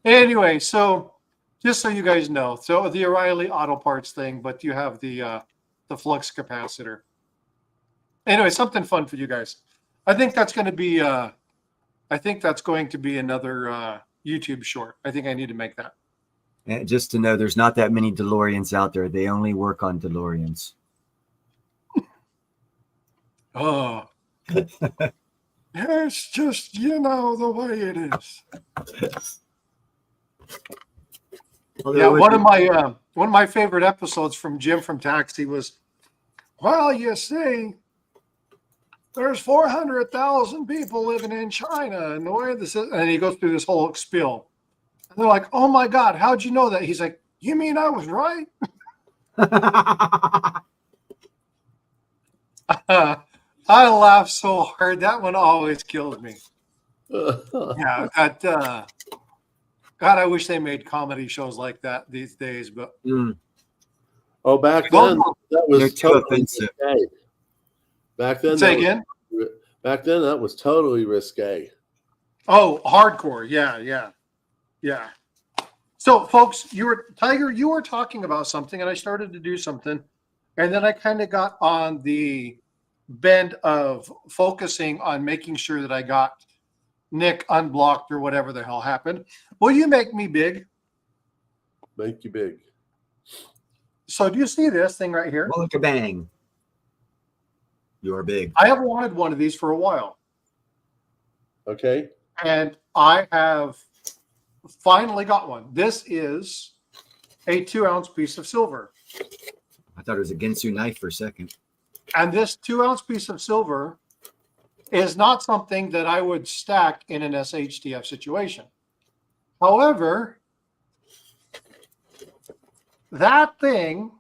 Anyway, so just so you guys know, so the O'Reilly Auto Parts thing, but you have the flux capacitor. Anyway, something fun for you guys. I think that's going to be another YouTube short. I think I need to make that. And just to know, there's not that many DeLoreans out there. They only work on DeLoreans. Oh. It's just, the way it is. Yeah, one of my favorite episodes from Jim from Taxi was, well, you see, there's 400,000 people living in China, and the way this is, and he goes through this whole spiel. And they're like, oh my God, how'd you know that? He's like, you mean I was right? I laugh so hard. That one always kills me. Yeah, God, I wish they made comedy shows like that these days. But oh, back then that was totally offensive. Risque. Back then, Back then, that was totally risque. Oh, hardcore! Yeah. So, folks, Tiger, you were talking about something, and I started to do something, and then I kind of got on the bend of focusing on making sure that I got Nick unblocked or whatever the hell happened. Will you make me big? Make you big. So do you see this thing right here? Well, bang. You're big. I have wanted one of these for a while. Okay. And I have finally got one. This is a 2-ounce piece of silver. I thought it was a Ginsu knife for a second. And this 2-ounce piece of silver is not something that I would stack in an SHTF situation. However, that thing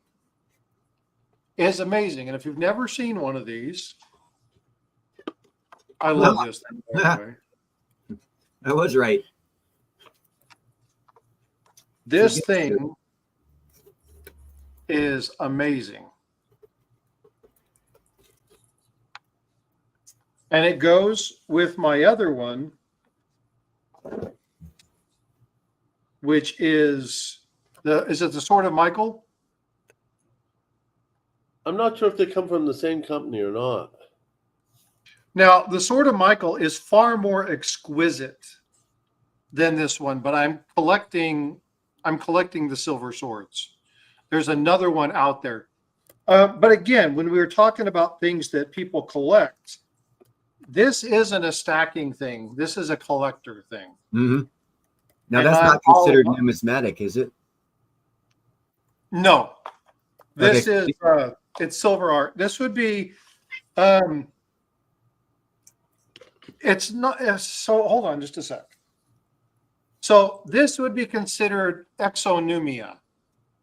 is amazing. And if you've never seen one of these, I love this thing. By the way. I was right. This thing is amazing. And it goes with my other one, which is is it the Sword of Michael? I'm not sure if they come from the same company or not. Now, the Sword of Michael is far more exquisite than this one, but I'm collecting the silver swords. There's another one out there. But again, when we were talking about things that people collect, this isn't a stacking thing. This is a collector thing. Mm-hmm. Now, And that's not not considered numismatic, is it? No. This Okay. is it's silver art. This would be it's not so hold on just a sec. So this would be considered exonumia.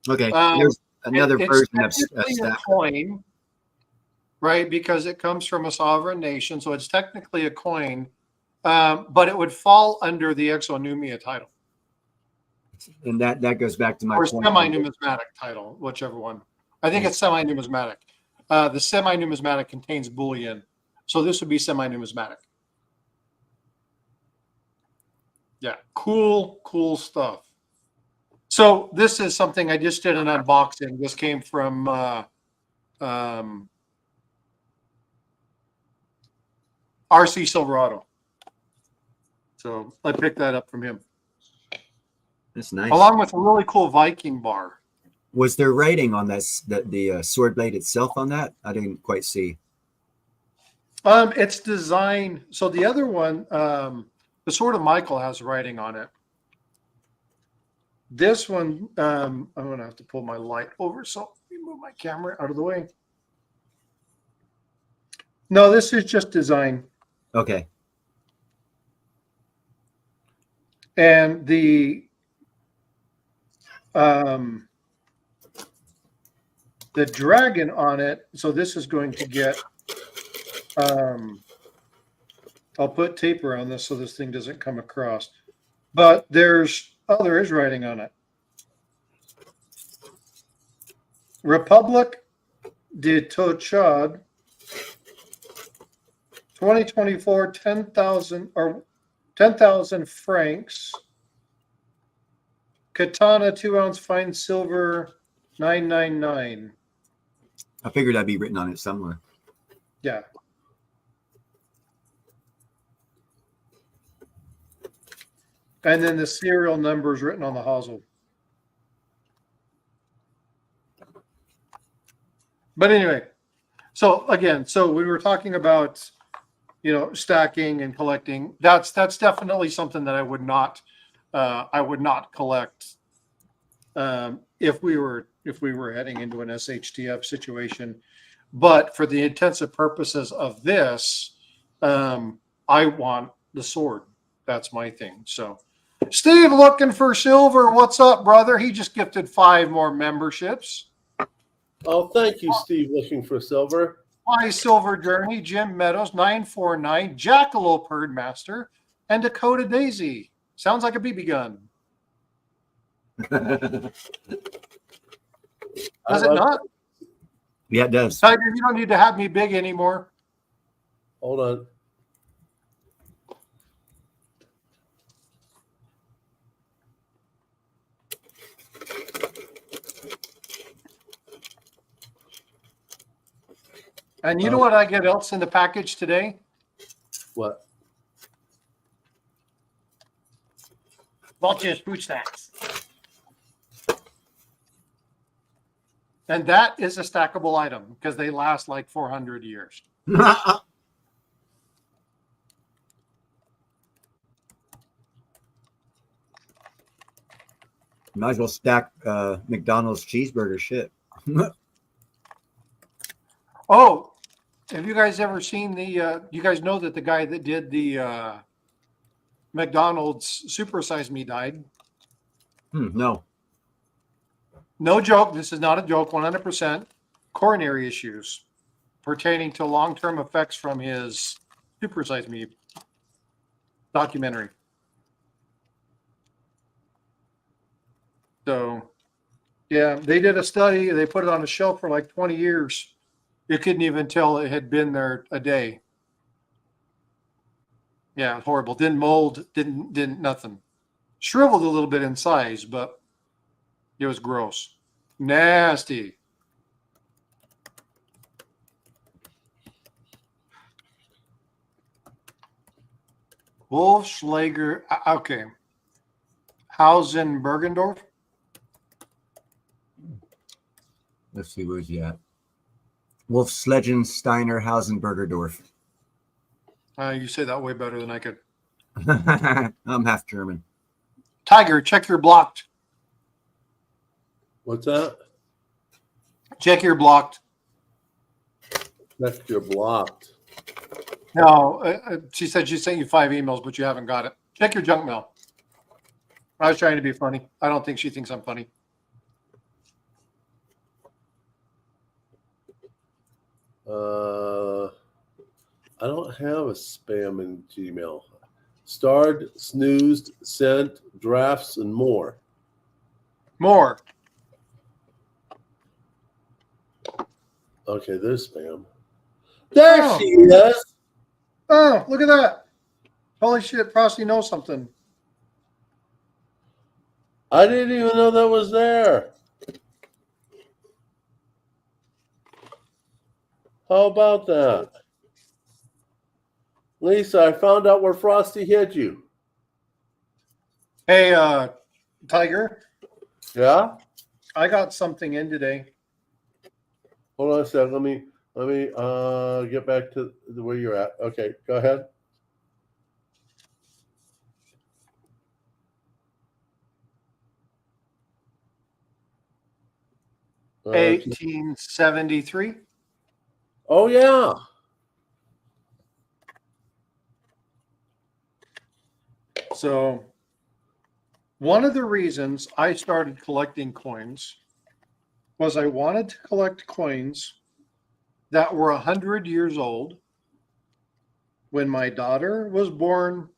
Okay. There's another version of a stack. coin, right? Because it comes from a sovereign nation, so it's technically a coin, but it would fall under the exonumia title. And that goes back to my or point. semi-numismatic title, whichever one. I think it's semi-numismatic. The semi-numismatic contains bullion, so this would be semi-numismatic. Yeah, cool stuff. So this is something I just did an unboxing. This came from RC Silverado. So I picked that up from him. That's nice. Along with a really cool Viking bar. Was there writing on this, the sword blade itself on that? I didn't quite see. It's designed. So the other one, the Sword of Michael has writing on it. This one, I'm going to have to pull my light over. So let me move my camera out of the way. No, this is just design. Okay. And the dragon on it, so this is going to get, I'll put tape around this so this thing doesn't come across. But there is writing on it. Republic de Tochad, 2024, 10,000 francs. Katana, 2-ounce fine silver, $9.99. I figured that'd be written on it somewhere. Yeah. And then the serial number is written on the hosel. But anyway, so again, so we were talking about, stacking and collecting. That's definitely something that I would not collect if we were heading into an SHTF situation. But for the intensive purposes of this, I want the sword. That's my thing. So, Steve looking for silver. What's up, brother? He just gifted 5 more memberships. Oh, thank you, Steve, looking for silver. My Silver Journey, Jim Meadows, 949, Jackalope Herdmaster, and Dakota Daisy. Sounds like a BB gun. Does it not? Yeah, it does. Tiger, you don't need to have me big anymore. Hold on. And you know what I get else in the package today? What? Vulture's fruit snacks. And that is a stackable item because they last like 400 years. Might as well stack McDonald's cheeseburger shit. Oh, have you guys ever seen you guys know that the guy that did the McDonald's Super Size Me died? No. No joke. This is not a joke. 100% coronary issues pertaining to long-term effects from his Super Size Me documentary. So, yeah, they did a study. They put it on a shelf for like 20 years. You couldn't even tell it had been there a day. Yeah, horrible. Didn't mold, didn't nothing. Shriveled a little bit in size, but it was gross. Nasty. Wolfschlager, okay. Hausen Bergendorf. Let's see, where's he at? Wolfslegend, Steiner, Hausenbergerdorf. You say that way better than I could. I'm half German. Tiger, check your blocked. What's that? Check your blocked. Check your blocked. No, she said she sent you 5 emails, but you haven't got it. Check your junk mail. I was trying to be funny. I don't think she thinks I'm funny. I don't have a spam in Gmail. Starred, snoozed, sent, drafts, and more. More. Okay, there's spam. There she is. Oh, look at that. Holy shit, Frosty knows something. I didn't even know that was there. How about that? Lisa, I found out where Frosty hid you. Hey, Tiger, Yeah? I got something in today. Hold on a second. Let me get back to where you're at. Okay, go ahead. Uh, 1873. Oh yeah. So one of the reasons I started collecting coins was I wanted to collect coins that were 100 years old when my daughter was born,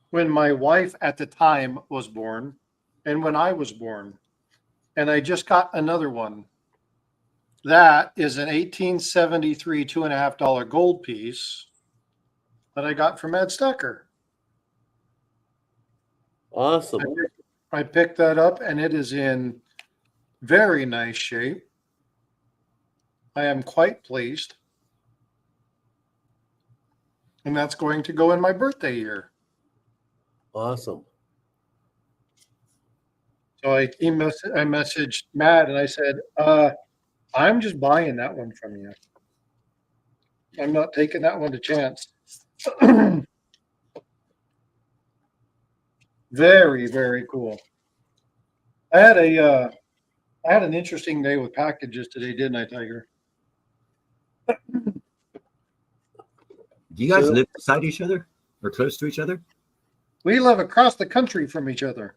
when my wife at the time was born, and when I was born. And I just got another one. That is an 1873 $2.50 gold piece that I got from Ed Stucker. Awesome. I picked that up and it is in very nice shape. I am quite pleased. And that's going to go in my birthday year. Awesome. So I messaged Matt and I said, I'm just buying that one from you. I'm not taking that one to chance. Very, very cool. I had an interesting day with packages today, didn't I, Tiger? Do you guys live beside each other or close to each other? We live across the country from each other.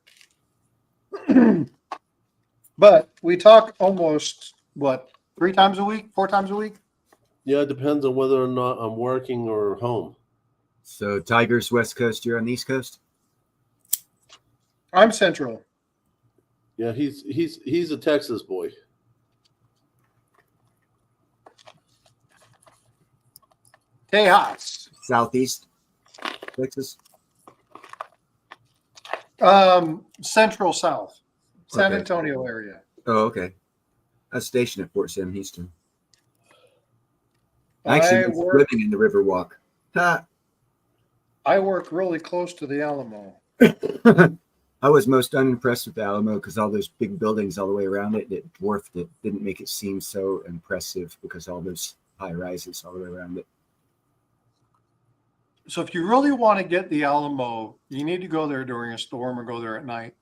But we talk almost, 3 times a week, 4 times a week? Yeah, it depends on whether or not I'm working or home. So Tiger's West Coast, you're on the East Coast? I'm Central. Yeah, he's a Texas boy. Tejas. Southeast Texas? Central South. San Okay. Antonio area. Oh, okay. I was stationed at Fort Sam Houston. I Actually, work- living in the Riverwalk. Ha. I work really close to the Alamo. I was most unimpressed with the Alamo because all those big buildings all the way around it, it dwarfed it, didn't make it seem so impressive because all those high rises all the way around it. So if you really want to get the Alamo, you need to go there during a storm or go there at night,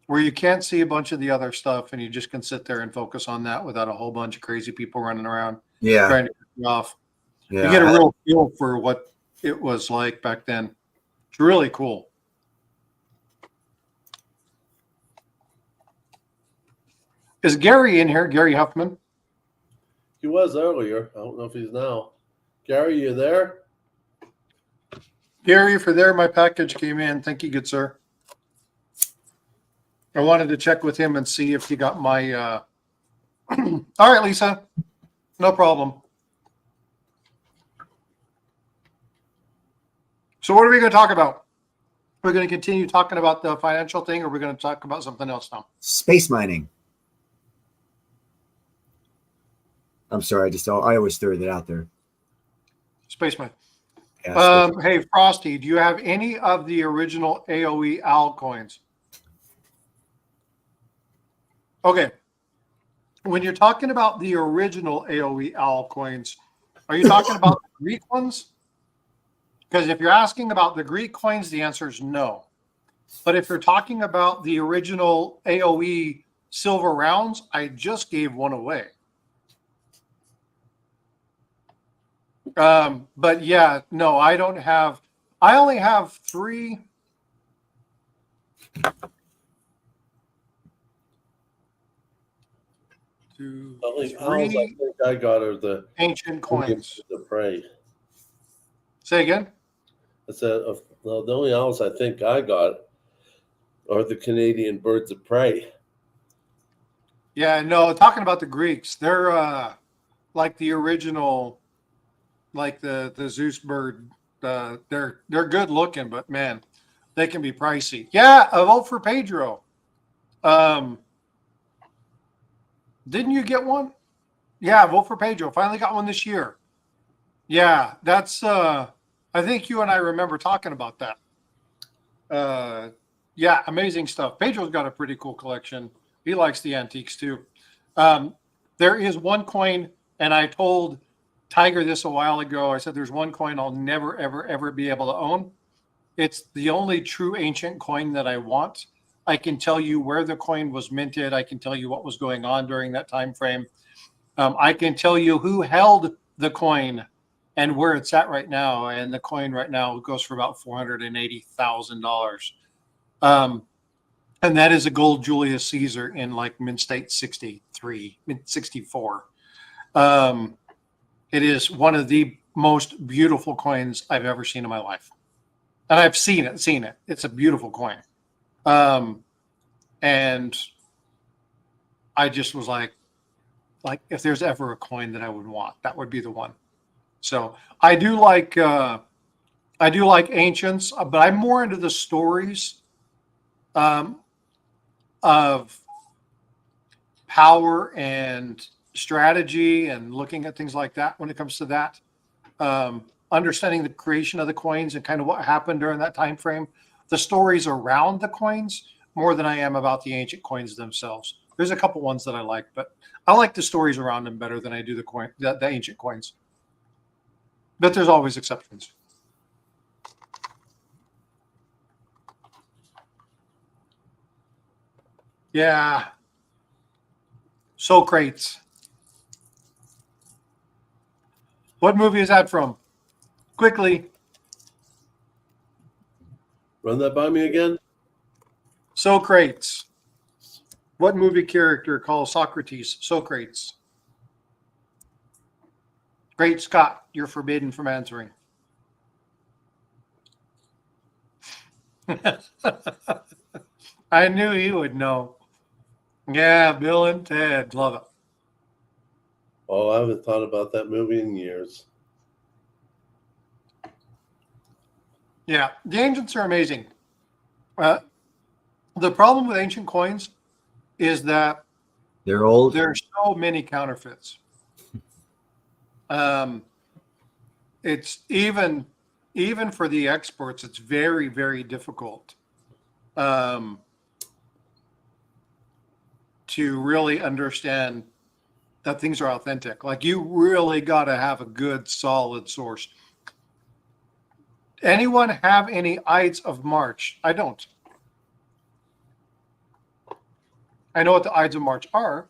where you can't see a bunch of the other stuff and you just can sit there and focus on that without a whole bunch of crazy people running around Yeah. trying to get you off. Yeah. You get a real feel for what it was like back then. It's really cool. Is Gary in here? Gary Huffman? He was earlier. I don't know if he's now. Gary, you there? Gary, if you're there, my package came in. Thank you, good sir. I wanted to check with him and see if he got my all right, Lisa. No problem. So what are we going to talk about? We're going to continue talking about the financial thing, or we're going to talk about something else now? Space mining. I'm sorry, I always throw that out there. Spaceman. Yeah, Hey, Frosty, do you have any of the original AOE OWL coins? Okay. when you're talking about the original AOE owl coins, are you talking about the Greek ones? Because if you're asking about the Greek coins, the answer is no. But if you're talking about the original AOE silver rounds, I just gave one away. But yeah, no, I don't have. I only have 3. Two, The owls I 3 think I got are the ancient coins. The prey. Say again. I said the only owls I think I got are the Canadian birds of prey. Yeah, no, talking about the Greeks, they're like the original, like the Zeus bird. They're good looking, but man, they can be pricey. Yeah, a vote for Pedro. Didn't you get one? Yeah, vote for Pedro. Finally got one this year. Yeah, that's I think you and I remember talking about that. Yeah, amazing stuff. Pedro's got a pretty cool collection. He likes the antiques too. There is one coin, and I told Tiger this a while ago. I said there's one coin I'll never, ever, ever be able to own. It's the only true ancient coin that I want. I can tell you where the coin was minted. I can tell you what was going on during that time frame. I can tell you who held the coin and where it's at right now. And the coin right now goes for about $480,000. And that is a gold Julius Caesar in like Mint State 63, Mint 64. It is one of the most beautiful coins I've ever seen in my life. And I've seen it. It's a beautiful coin. And I just was like if there's ever a coin that I would want, that would be the one. So I do like ancients, but I'm more into the stories of power and strategy and looking at things like that when it comes to that. Understanding the creation of the coins and kind of what happened during that time frame, the stories around the coins more than I am about the ancient coins themselves. There's a couple ones that I like, but I like the stories around them better than I do the ancient coins. But there's always exceptions. Yeah. Socrates. What movie is that from? Quickly. Run that by me again. Socrates. What movie character calls Socrates Socrates? Great Scott, you're forbidden from answering. I knew you would know. Yeah, Bill and Ted. Love it. Oh, I haven't thought about that movie in years. Yeah, the ancients are amazing. The problem with ancient coins is that they're old. There's so many counterfeits. It's even for the experts, it's very, very difficult to really understand that things are authentic. Like you really got to have a good, solid source. Anyone have any Ides of March? I don't. I know what the Ides of March are.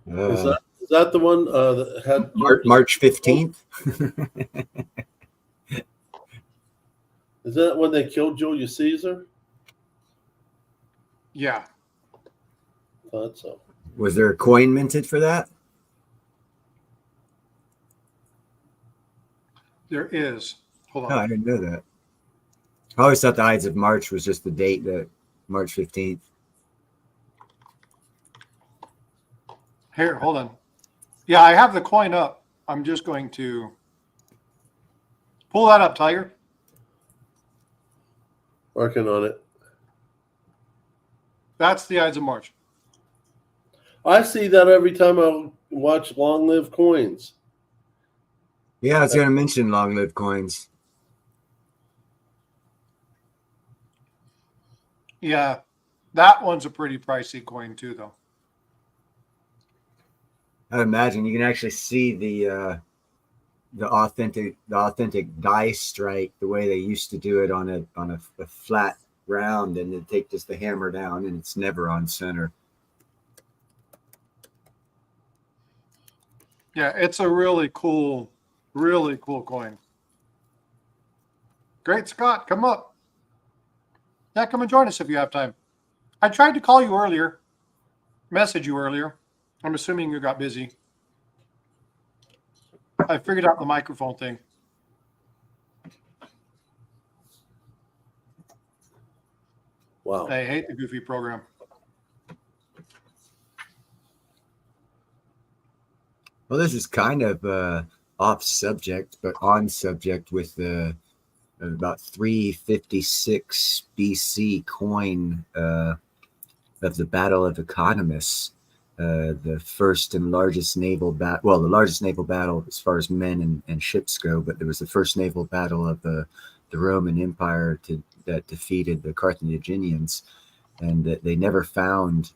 Is that the one that had March 15th? Is that when they killed Julius Caesar? Yeah. Thought so. Was there a coin minted for that? There is. Hold on. Oh, I didn't know that. I always thought the Ides of March was just the date, that March 15th. Here, hold on. Yeah, I have the coin up. I'm just going to pull that up, Tiger. Working on it. That's the Ides of March. I see that every time I watch Long Live Coins. Yeah, I was going to mention long-lived coins. Yeah, that one's a pretty pricey coin too, though. I imagine you can actually see the authentic die strike the way they used to do it on a flat round, and then take just the hammer down, and it's never on center. Yeah, it's a really cool coin. Great, Scott, come up. Yeah, come and join us if you have time. I tried to call you earlier, message you earlier. I'm assuming you got busy. I figured out the microphone thing. Wow. I hate the Goofy program. Well, this is kind of off subject, but on subject with about 356 BC coin of the Battle of Economus, the first and largest naval battle. Well, the largest naval battle as far as men and ships go, but it was the first naval battle of the Roman Empire that defeated the Carthaginians, and that they never found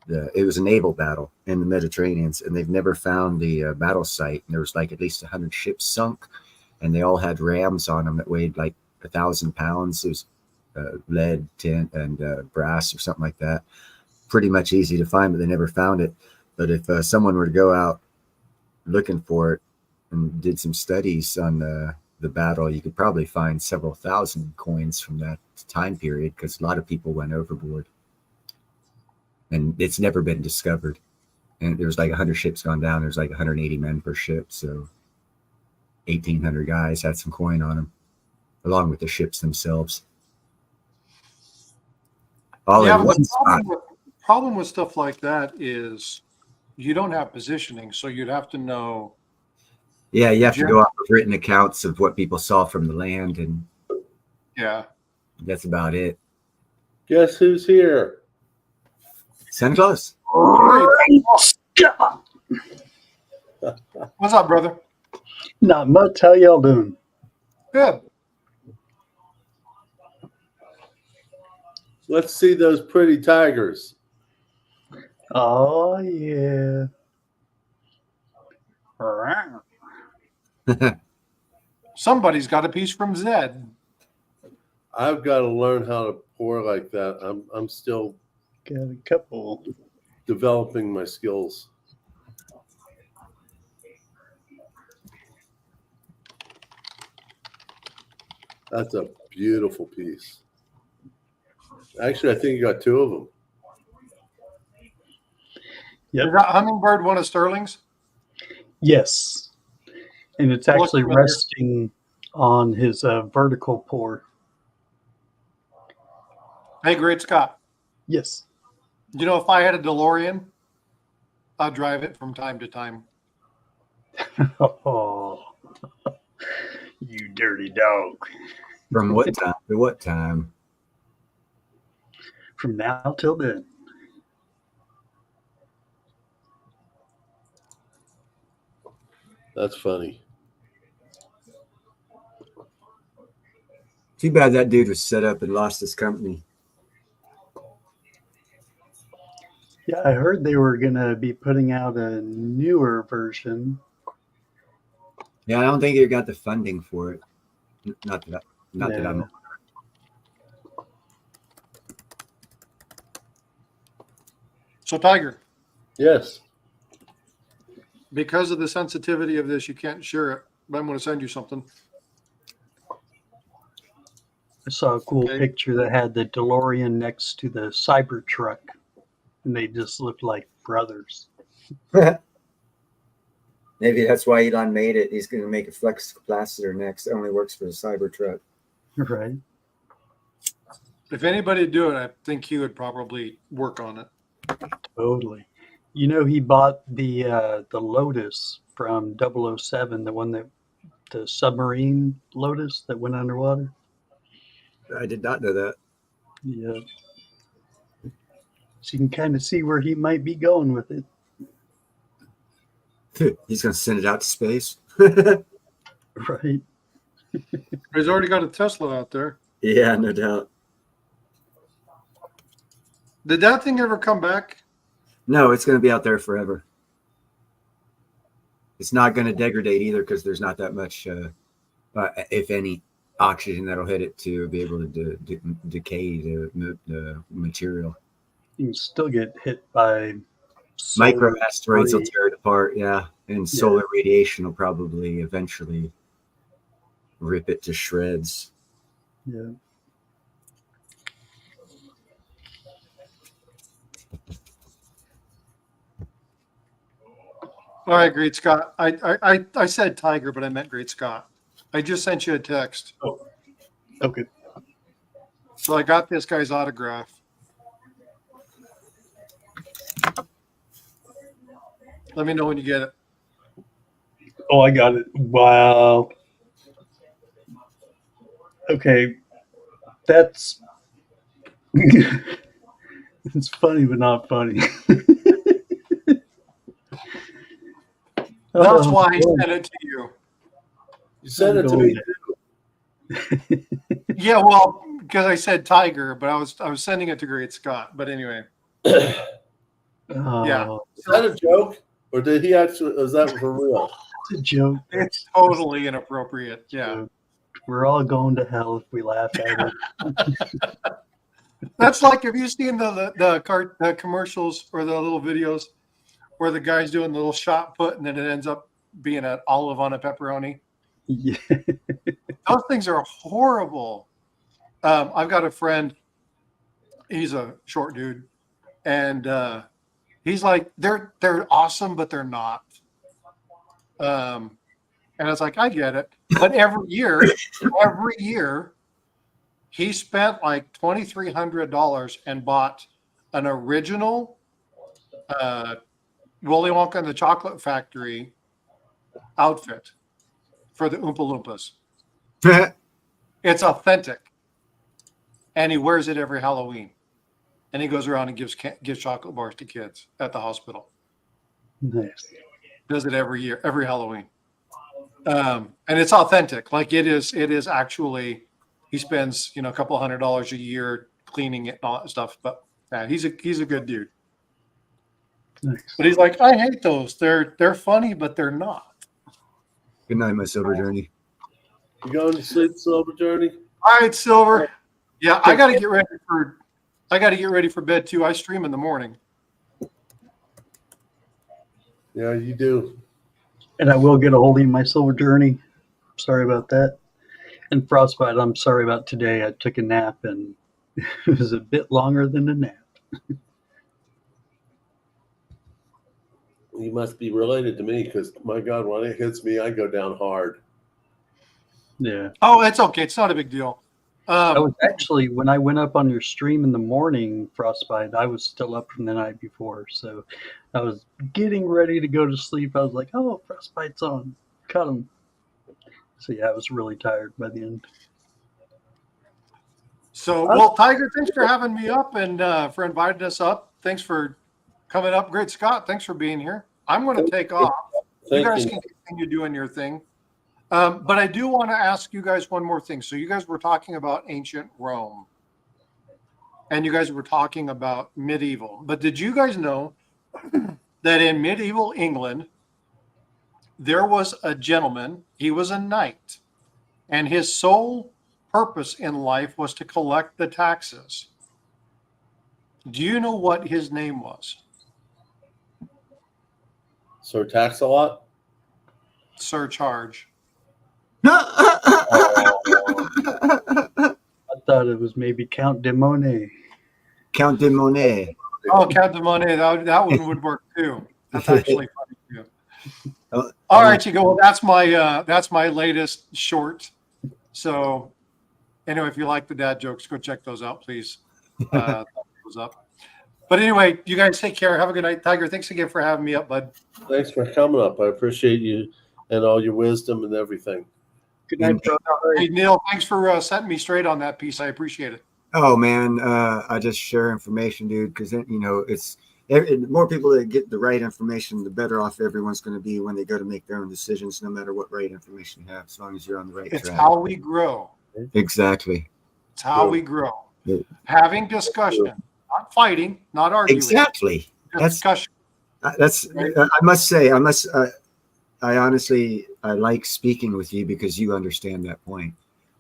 it was a naval battle in the Mediterranean, and they've never found the battle site. And there was like at least 100 ships sunk, and they all had rams on them that weighed like 1,000 pounds. It was lead, tin, and brass or something like that. Pretty much easy to find, but they never found it. But if someone were to go out looking for it and did some studies on the battle, you could probably find several thousand coins from that time period, because a lot of people went overboard. And it's never been discovered. And there was like 100 ships gone down. There's like 180 men per ship. So 1,800 guys had some coin on them, along with the ships themselves. All in one spot. Problem with stuff like that is you don't have positioning, so you'd have to know. Yeah, you have to go off of written accounts of what people saw from the land, and yeah, that's about it. Guess who's here? Santa Claus. What's up, brother? Not much. How y'all doing? Good. Let's see those pretty tigers. Oh, yeah. Somebody's got a piece from Zed. I've got to learn how to pour like that. I'm still Got a couple. developing my skills. That's a beautiful piece. Actually, I think you got two of them. Yep. Is that hummingbird one of Sterling's? Yes. And it's actually resting on his vertical pour. Hey, Great Scott. Yes. You know, if I had a DeLorean, I'd drive it from time to time. Oh, you dirty dog. From what time to what time? From now till then. That's funny. Too bad that dude was set up and lost his company. Yeah, I heard they were going to be putting out a newer version. Yeah, I don't think they got the funding for it. Not that I'm. So, Tiger. Yes. Because of the sensitivity of this, you can't share it, but I'm going to send you something. I saw a cool picture that had the DeLorean next to the Cybertruck, and they just looked like brothers. Maybe that's why Elon made it. He's going to make a flex capacitor next. It only works for the Cybertruck. Right. If anybody would do it, I think he would probably work on it. Totally. You know, he bought the Lotus from 007, the submarine Lotus that went underwater. I did not know that. Yeah. So you can kind of see where he might be going with it. He's going to send it out to space. Right. He's already got a Tesla out there. Yeah, no doubt. Did that thing ever come back? No, it's going to be out there forever. It's not going to degrade either because there's not that much, if any, oxygen that'll hit it to be able to decay the material. You can still get hit by Micro asteroids will tear it apart, yeah. And solar radiation will probably eventually rip it to shreds. Yeah. All right, Great Scott. I said Tiger, but I meant Great Scott. I just sent you a text. Oh, okay. So I got this guy's autograph. Let me know when you get it. Oh, I got it. Wow. Okay. That's it's funny but not funny. That's why I sent it to you. You sent it to me. Yeah, well, because I said Tiger, but I was sending it to Great Scott. But anyway. Yeah. Is that a joke? Or did he actually, is that for real? It's a joke. It's totally inappropriate. Yeah. We're all going to hell if we laugh at it. That's like, have you seen the commercials or the little videos where the guy's doing the little shot put and then it ends up being an olive on a pepperoni? Yeah. Those things are horrible. I've got a friend. He's a short dude, and he's like, they're awesome, but they're not. And it's like, I get it, but every year, he spent like $2,300 and bought an original Willy Wonka and the Chocolate Factory outfit for the Oompa Loompas. It's authentic. And he wears it every Halloween. And he goes around and gives chocolate bars to kids at the hospital. Nice. Does it every year, every Halloween. And it's authentic. Like it is actually, he spends, a couple $100 a year cleaning it and all that stuff. But yeah, he's a good dude. Nice. But he's like, I hate those. They're funny, but they're not. Good night, my Silver Journey. You going to sleep, Silver Journey? All right, Silver. Yeah, I gotta get ready for bed too. I stream in the morning. Yeah, you do. And I will get a hold of you, my Silver Journey. Sorry about that. And Frostbite, I'm sorry about today. I took a nap and it was a bit longer than a nap. You must be related to me because, my God, when it hits me, I go down hard. Yeah. Oh, it's okay. It's not a big deal. I was actually, when I went up on your stream in the morning, Frostbite, I was still up from the night before. So I was getting ready to go to sleep. I was like, oh, Frostbite's on. Cut him. So yeah, I was really tired by the end. So, well, Tiger, thanks for having me up and for inviting us up. Thanks for coming up. Great Scott, thanks for being here. I'm going to take off. You guys can continue doing your thing. But I do want to ask you guys one more thing. So you guys were talking about ancient Rome. And you guys were talking about medieval. But did you guys know that in medieval England, there was a gentleman, he was a knight, and his sole purpose in life was to collect the taxes. Do you know what his name was? Sir Tax-a-Lot? Sir Charge. I thought it was maybe Count de Monet. Count de Monet. Oh, Count de Monet. That one would work too. That's actually funny too. All right, you go. Well, that's my latest short. So anyway, if you like the dad jokes, go check those out, please. Those up. But anyway, you guys take care. Have a good night. Tiger, thanks again for having me up, bud. Thanks for coming up. I appreciate you and all your wisdom and everything. Good night, brother. Hey, Neil, thanks for setting me straight on that piece. I appreciate it. Oh man, I just share information, dude, because it's the more people that get the right information, the better off everyone's going to be when they go to make their own decisions, no matter what right information you have, as long as you're on the right track. It's how we grow. Exactly. It's how we grow. Having discussion not fighting, not arguing. Exactly. Discussion. That's. I must say, I honestly, I like speaking with you because you understand that point.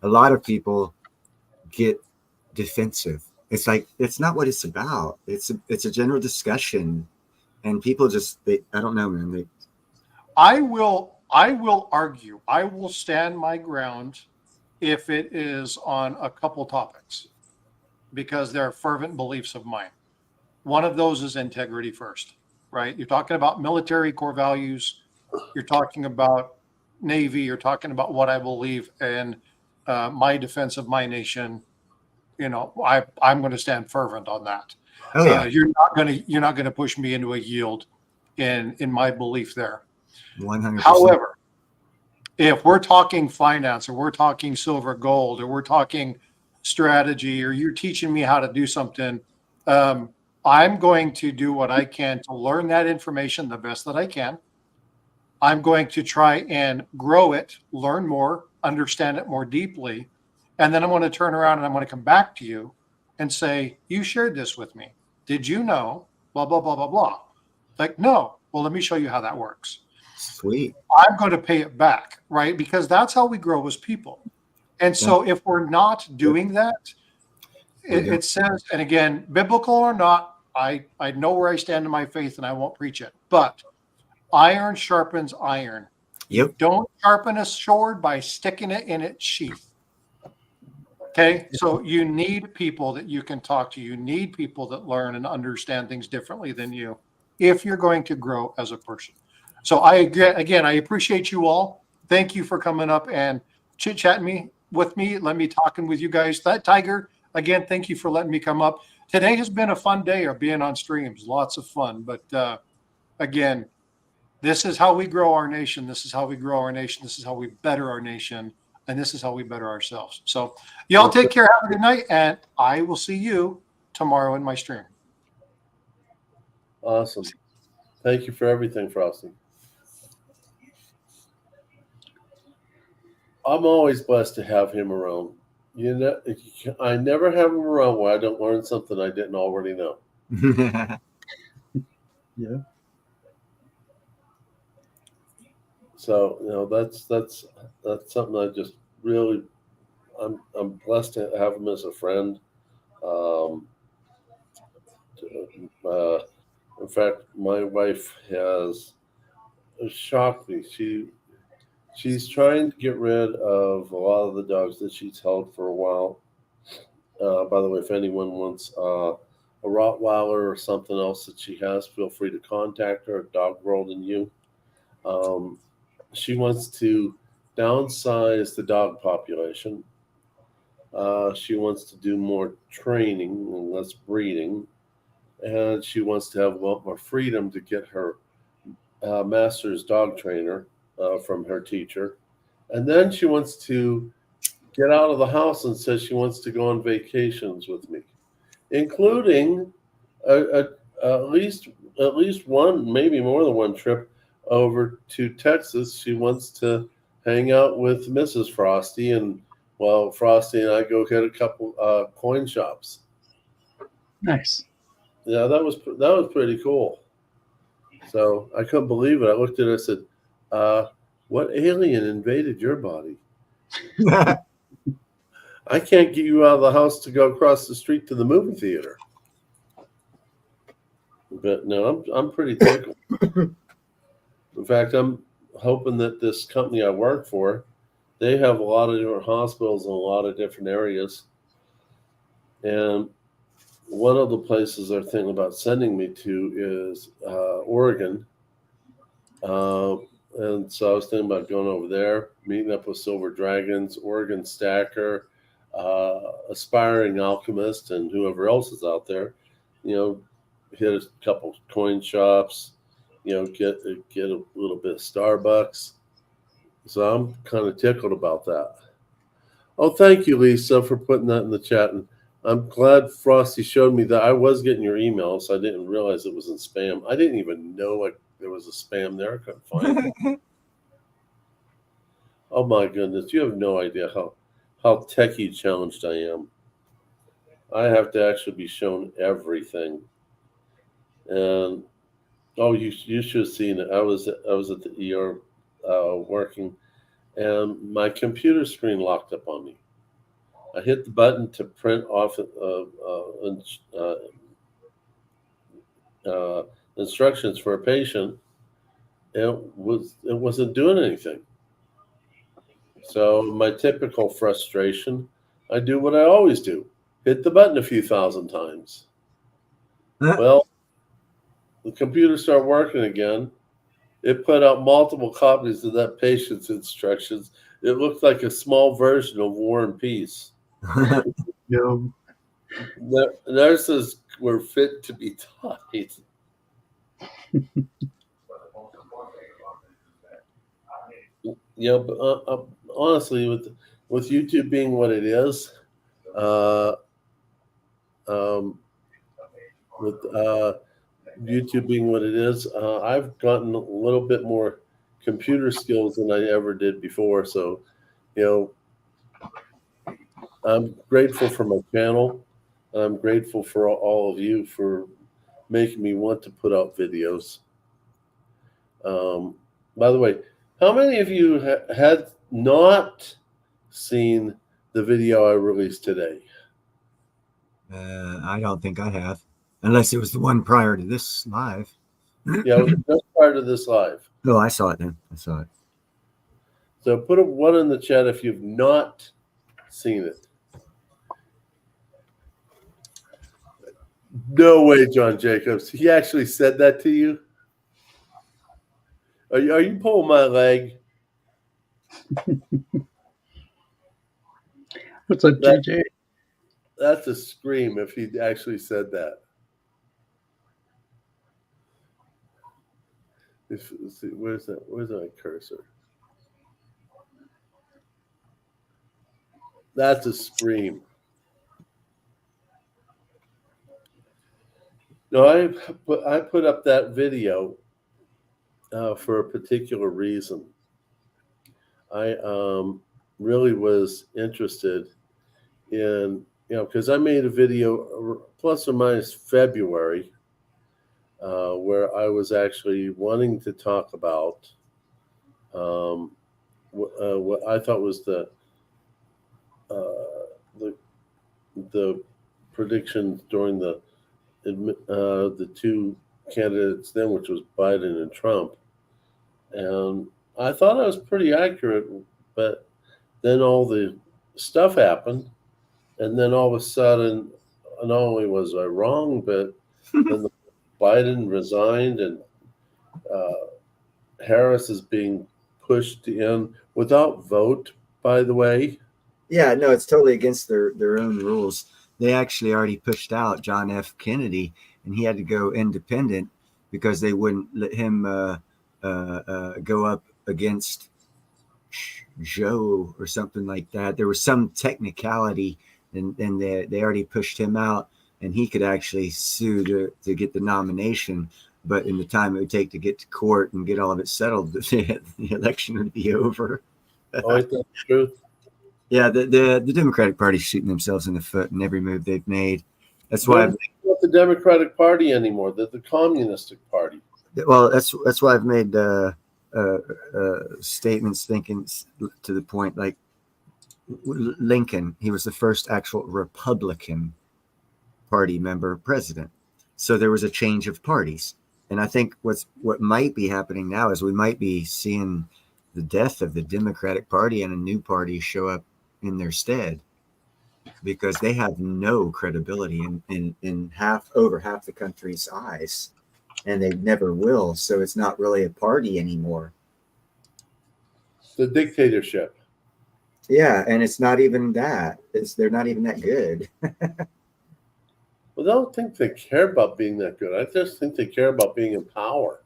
A lot of people get defensive. It's like it's not what it's about. It's a general discussion, and people just I don't know, man. I will argue. I will stand my ground if it is on a couple topics because they're fervent beliefs of mine. One of those is integrity first, right? You're talking about military core values. You're talking about Navy. You're talking about what I believe in my defense of my nation. I'm going to stand fervent on that. Oh yeah, you're not going to push me into a yield in my belief there. 100%. However, if we're talking finance or we're talking silver gold or we're talking strategy or you're teaching me how to do something, I'm going to do what I can to learn that information the best that I can. I'm going to try and grow it, learn more, understand it more deeply. And then I'm going to turn around and I'm going to come back to you and say, you shared this with me. Did you know? Blah, blah, blah, blah, blah. Like, no. Well, let me show you how that works. Sweet. I'm going to pay it back, right? Because that's how we grow as people. And so if we're not doing that, it says, and again, biblical or not, I know where I stand in my faith and I won't preach it. But iron sharpens iron. Yep. Don't sharpen a sword by sticking it in its sheath. Okay, so you need people that you can talk to. You need people that learn and understand things differently than you if you're going to grow as a person. So I appreciate you all. Thank you for coming up and chit-chatting with me. Let me talking with you guys. That Tiger, again, thank you for letting me come up. Today has been a fun day of being on streams. Lots of fun. But again, this is how we grow our nation. This is how we grow our nation. This is how we better our nation. And this is how we better ourselves. So y'all take care. Have a good night. And I will see you tomorrow in my stream. Awesome. Thank you for everything, Frosty. I'm always blessed to have him around. I never have him around where I don't learn something I didn't already know. Yeah. So that's something I just really I'm blessed to have him as a friend. In fact, my wife has shocked me. She's trying to get rid of a lot of the dogs that she's held for a while. By the way, if anyone wants a Rottweiler or something else that she has, feel free to contact her at Dog World and You. She wants to downsize the dog population. She wants to do more training and less breeding. And she wants to have a lot more freedom to get her master's dog trainer from her teacher. And then she wants to get out of the house and says she wants to go on vacations with me, including at least one, maybe more than one trip over to Texas. She wants to hang out with Mrs. Frosty, and Frosty and I go hit a couple coin shops. Nice. Yeah, that was pretty cool. So I couldn't believe it. I looked at her and said, what alien invaded your body? I can't get you out of the house to go across the street to the movie theater. But no, I'm pretty tickled. In fact, I'm hoping that this company I work for, they have a lot of different hospitals in a lot of different areas. And one of the places they're thinking about sending me to is Oregon. And so I was thinking about going over there, meeting up with Silver Dragons, Oregon Stacker, Aspiring Alchemist, and whoever else is out there. Hit a couple coin shops, get a little bit of Starbucks. So I'm kind of tickled about that. Oh, thank you, Lisa, for putting that in the chat. And I'm glad Frosty showed me that I was getting your emails. I didn't realize it was in spam. I didn't even know there was a spam there. I couldn't find it. Oh my goodness, you have no idea how techie challenged I am. I have to actually be shown everything. And you should have seen it. I was at the ER working, and my computer screen locked up on me. I hit the button to print off instructions for a patient. It wasn't doing anything. So my typical frustration, I do what I always do: hit the button a few thousand times. Well, the computer started working again. It put out multiple copies of that patient's instructions. It looked like a small version of War and Peace. Yeah. The nurses were fit to be tied. But honestly, with YouTube being what it is, uh, with YouTube being what it is, I've gotten a little bit more computer skills than I ever did before. So, you know, I'm grateful for my channel. I'm grateful for all of you for making me want to put out videos. By the way, how many of you had not seen the video I released today? I don't think I have, unless it was the one prior to this live. Yeah, it was just prior to this live. Oh, I saw it then. I saw it. So put a 1 in the chat if you've not seen it. No way, John Jacobs. He actually said that to you? Are you pulling my leg? What's up, JJ? That's a scream if he actually said that. Let's see, where's my cursor? That's a scream. No, I put up that video for a particular reason. I really was interested in, because I made a video plus or minus February where I was actually wanting to talk about what I thought was the predictions during the two candidates then, which was Biden and Trump, and I thought I was pretty accurate, but then all the stuff happened, and then all of a sudden, not only was I wrong, but then Biden resigned, and Harris is being pushed in without vote, by the way. Yeah, no, it's totally against their own rules. They actually already pushed out John F. Kennedy, and he had to go independent because they wouldn't let him go up against Joe or something like that. There was some technicality, and they already pushed him out, and he could actually sue to get the nomination. But in the time it would take to get to court and get all of it settled, the election would be over. Oh, is that the truth? Yeah, the Democratic Party's shooting themselves in the foot in every move they've made. That's why It's not the Democratic Party anymore. They're the Communistic Party. Well, that's why I've made statements thinking to the point like Lincoln. He was the first actual Republican Party member president. So there was a change of parties. And I think what might be happening now is we might be seeing the death of the Democratic Party and a new party show up in their stead, because they have no credibility in over half the country's eyes, and they never will. So it's not really a party anymore. The dictatorship. Yeah, and it's not even that. They're not even that good. Well, I don't think they care about being that good. I just think they care about being in power.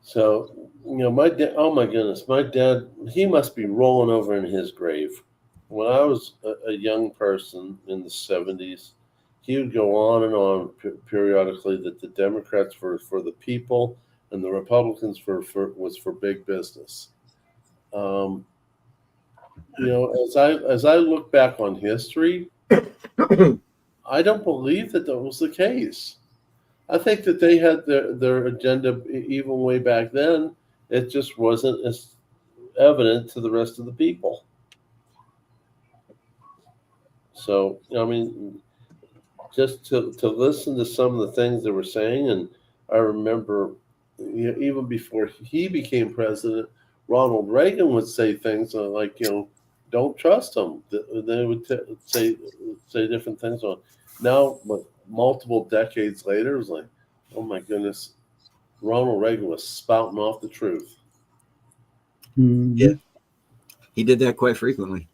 So, my dad, oh my goodness, my dad, he must be rolling over in his grave. When I was a young person in the 70s, he would go on and on periodically that the Democrats were for the people and the Republicans was for big business. as I look back on history, I don't believe that was the case. I think that they had their agenda even way back then. It just wasn't as evident to the rest of the people. So, I mean, just to listen to some of the things they were saying, and I remember even before he became president, Ronald Reagan would say things like, don't trust them. They would say different things on. Now, multiple decades later, it's like, oh my goodness, Ronald Reagan was spouting off the truth. Yeah, he did that quite frequently.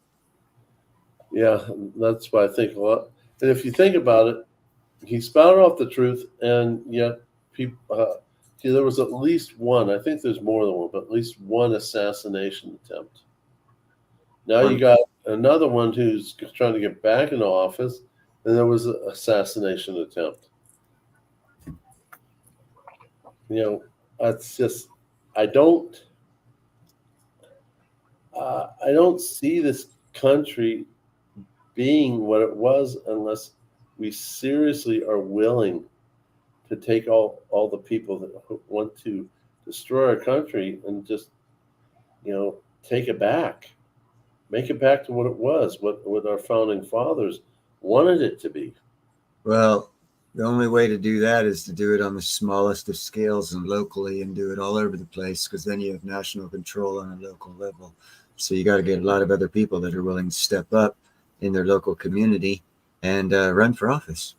Yeah, that's why I think a lot. And if you think about it, he spouted off the truth, and yet people. There was at least one. I think there's more than one, but at least one assassination attempt. Now you got another one who's trying to get back into office, and there was an assassination attempt. That's just I don't see this country being what it was unless we seriously are willing to take all the people that want to destroy our country and just take it back, make it back to what it was, what our founding fathers wanted it to be. Well, the only way to do that is to do it on the smallest of scales and locally, and do it all over the place, because then you have national control on a local level. So you got to get a lot of other people that are willing to step up in their local community and run for office.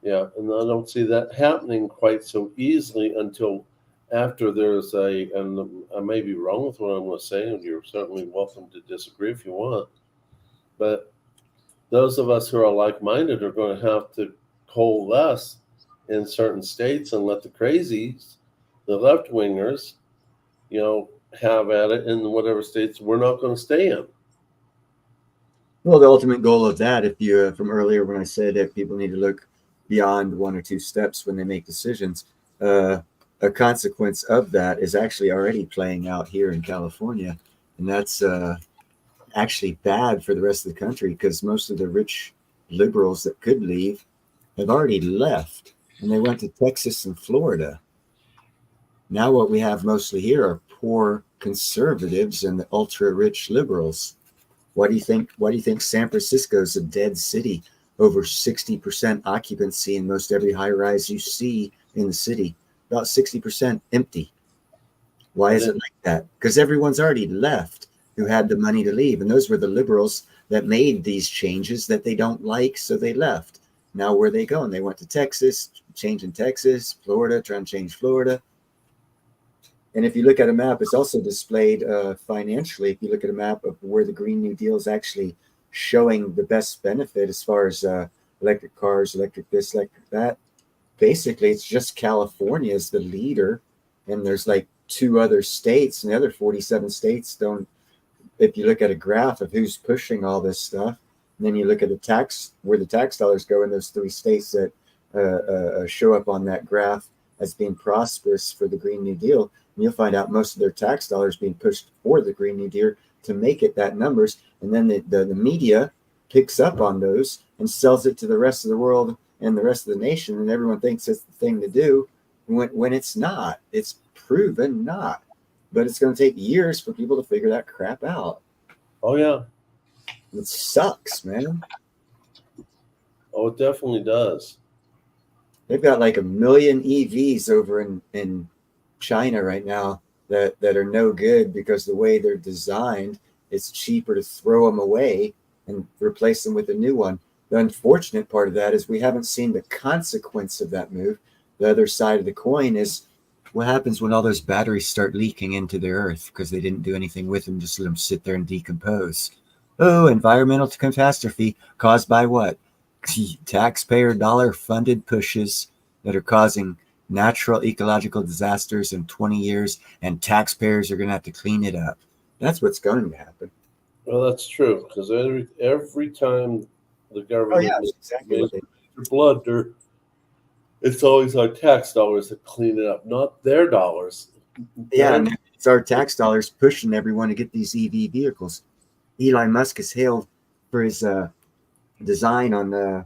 Yeah, and I don't see that happening quite so easily until after there's and I may be wrong with what I'm going to say, and you're certainly welcome to disagree if you want, but those of us who are like-minded are going to have to coalesce in certain states and let the crazies, the left-wingers, have at it in whatever states we're not going to stay in. Well, the ultimate goal of that, if you from earlier when I said that people need to look beyond one or two steps when they make decisions, a consequence of that is actually already playing out here in California, and that's actually bad for the rest of the country, because most of the rich liberals that could leave have already left, and they went to Texas and Florida. Now what we have mostly here are poor conservatives and the ultra rich liberals. Why do you think San Francisco's a dead city? Over 60% occupancy in most every high rise you see in the city. About 60% empty. Why is it like that? Because everyone's already left who had the money to leave. And those were the liberals that made these changes that they don't like, so they left. Now where are they going? They went to Texas, changing Texas, Florida, trying to change Florida. And if you look at a map, it's also displayed financially. If you look at a map of where the Green New Deal is actually showing the best benefit as far as electric cars, electric this, electric that, basically it's just California is the leader. And there's like 2 other states, and the other 47 states don't. If you look at a graph of who's pushing all this stuff, and then you look at where the tax dollars go in those 3 states that show up on that graph as being prosperous for the Green New Deal, and you'll find out most of their tax dollars being pushed for the Green New Deal to make it that numbers. And then the media picks up on those and sells it to the rest of the world and the rest of the nation, and everyone thinks it's the thing to do when it's not. It's proven not. But it's going to take years for people to figure that crap out. Oh, yeah. It sucks, man. Oh, it definitely does. They've got like 1 million EVs over in China right now that are no good, because the way they're designed, it's cheaper to throw them away and replace them with a new one. The unfortunate part of that is we haven't seen the consequence of that move. The other side of the coin is what happens when all those batteries start leaking into the earth because they didn't do anything with them, just let them sit there and decompose. Oh, environmental catastrophe caused by what? Taxpayer dollar funded pushes that are causing natural ecological disasters in 20 years, and taxpayers are going to have to clean it up. That's what's going to happen. Well, that's true, because every time the government makes a blunder, it's always our tax dollars that clean it up, not their dollars. Yeah, and it's our tax dollars pushing everyone to get these EV vehicles. Elon Musk is hailed for his design on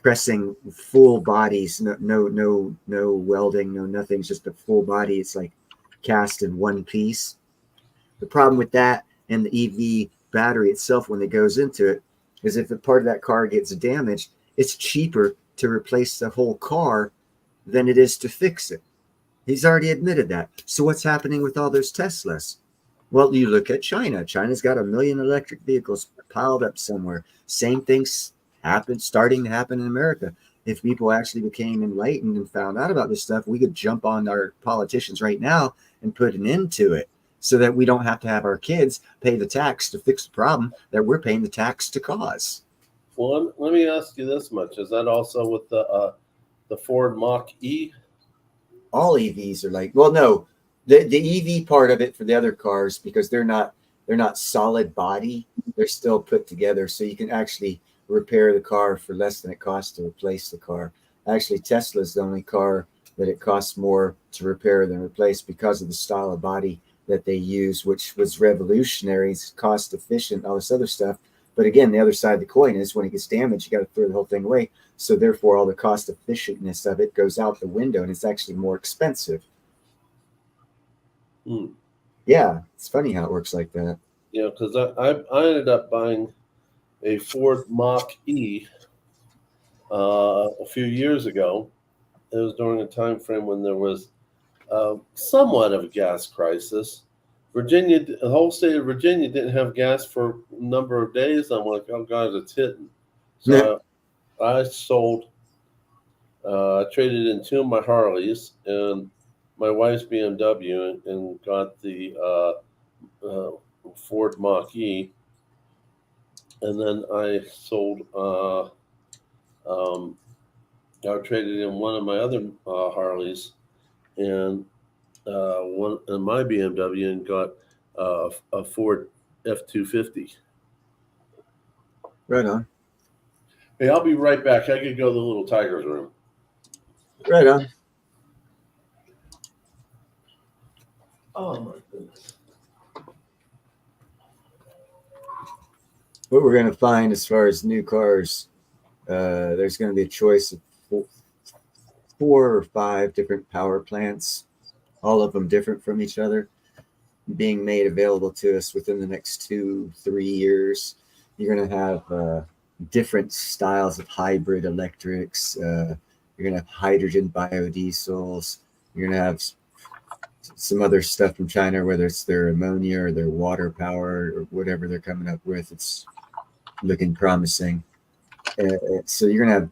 pressing full bodies, no welding, no nothing, it's just a full body. It's like cast in one piece. The problem with that and the EV battery itself, when it goes into it, is if a part of that car gets damaged, it's cheaper to replace the whole car than it is to fix it. He's already admitted that. So what's happening with all those Teslas? Well, you look at China. China's got 1 million electric vehicles piled up somewhere. Same things starting to happen in America. If people actually became enlightened and found out about this stuff, we could jump on our politicians right now and put an end to it, so that we don't have to have our kids pay the tax to fix the problem that we're paying the tax to cause. Well, let me ask you this much. Is that also with the Ford Mach-E? All EVs are like, well, no, the EV part of it for the other cars, because they're not solid body, they're still put together, so you can actually repair the car for less than it costs to replace the car. Actually, Tesla's the only car that it costs more to repair than replace, because of the style of body that they use, which was revolutionary, it's cost efficient, all this other stuff. But again, the other side of the coin is when it gets damaged, you got to throw the whole thing away. So therefore, all the cost efficientness of it goes out the window, and it's actually more expensive. Yeah, it's funny how it works like that. Yeah, because I ended up buying a Ford Mach-E a few years ago. It was during a time frame when there was somewhat of a gas crisis. The whole state of Virginia didn't have gas for a number of days. I'm like, oh God, it's hitting. So I sold, traded in 2 of my Harleys and my wife's BMW and got the Ford Mach-E. And then I sold, I traded in one of my other Harleys and one in my BMW and got a Ford F-250. Right on. Hey, I'll be right back. I could go to the little tiger's room. Right on. Oh my goodness. What we're going to find as far as new cars, there's going to be a choice of 4 or 5 different power plants, all of them different from each other, being made available to us within the next 2-3 years. You're going to have different styles of hybrid electrics. You're going to have hydrogen biodiesels. You're going to have some other stuff from China, whether it's their ammonia or their water power or whatever they're coming up with. It's looking promising. So you're going to have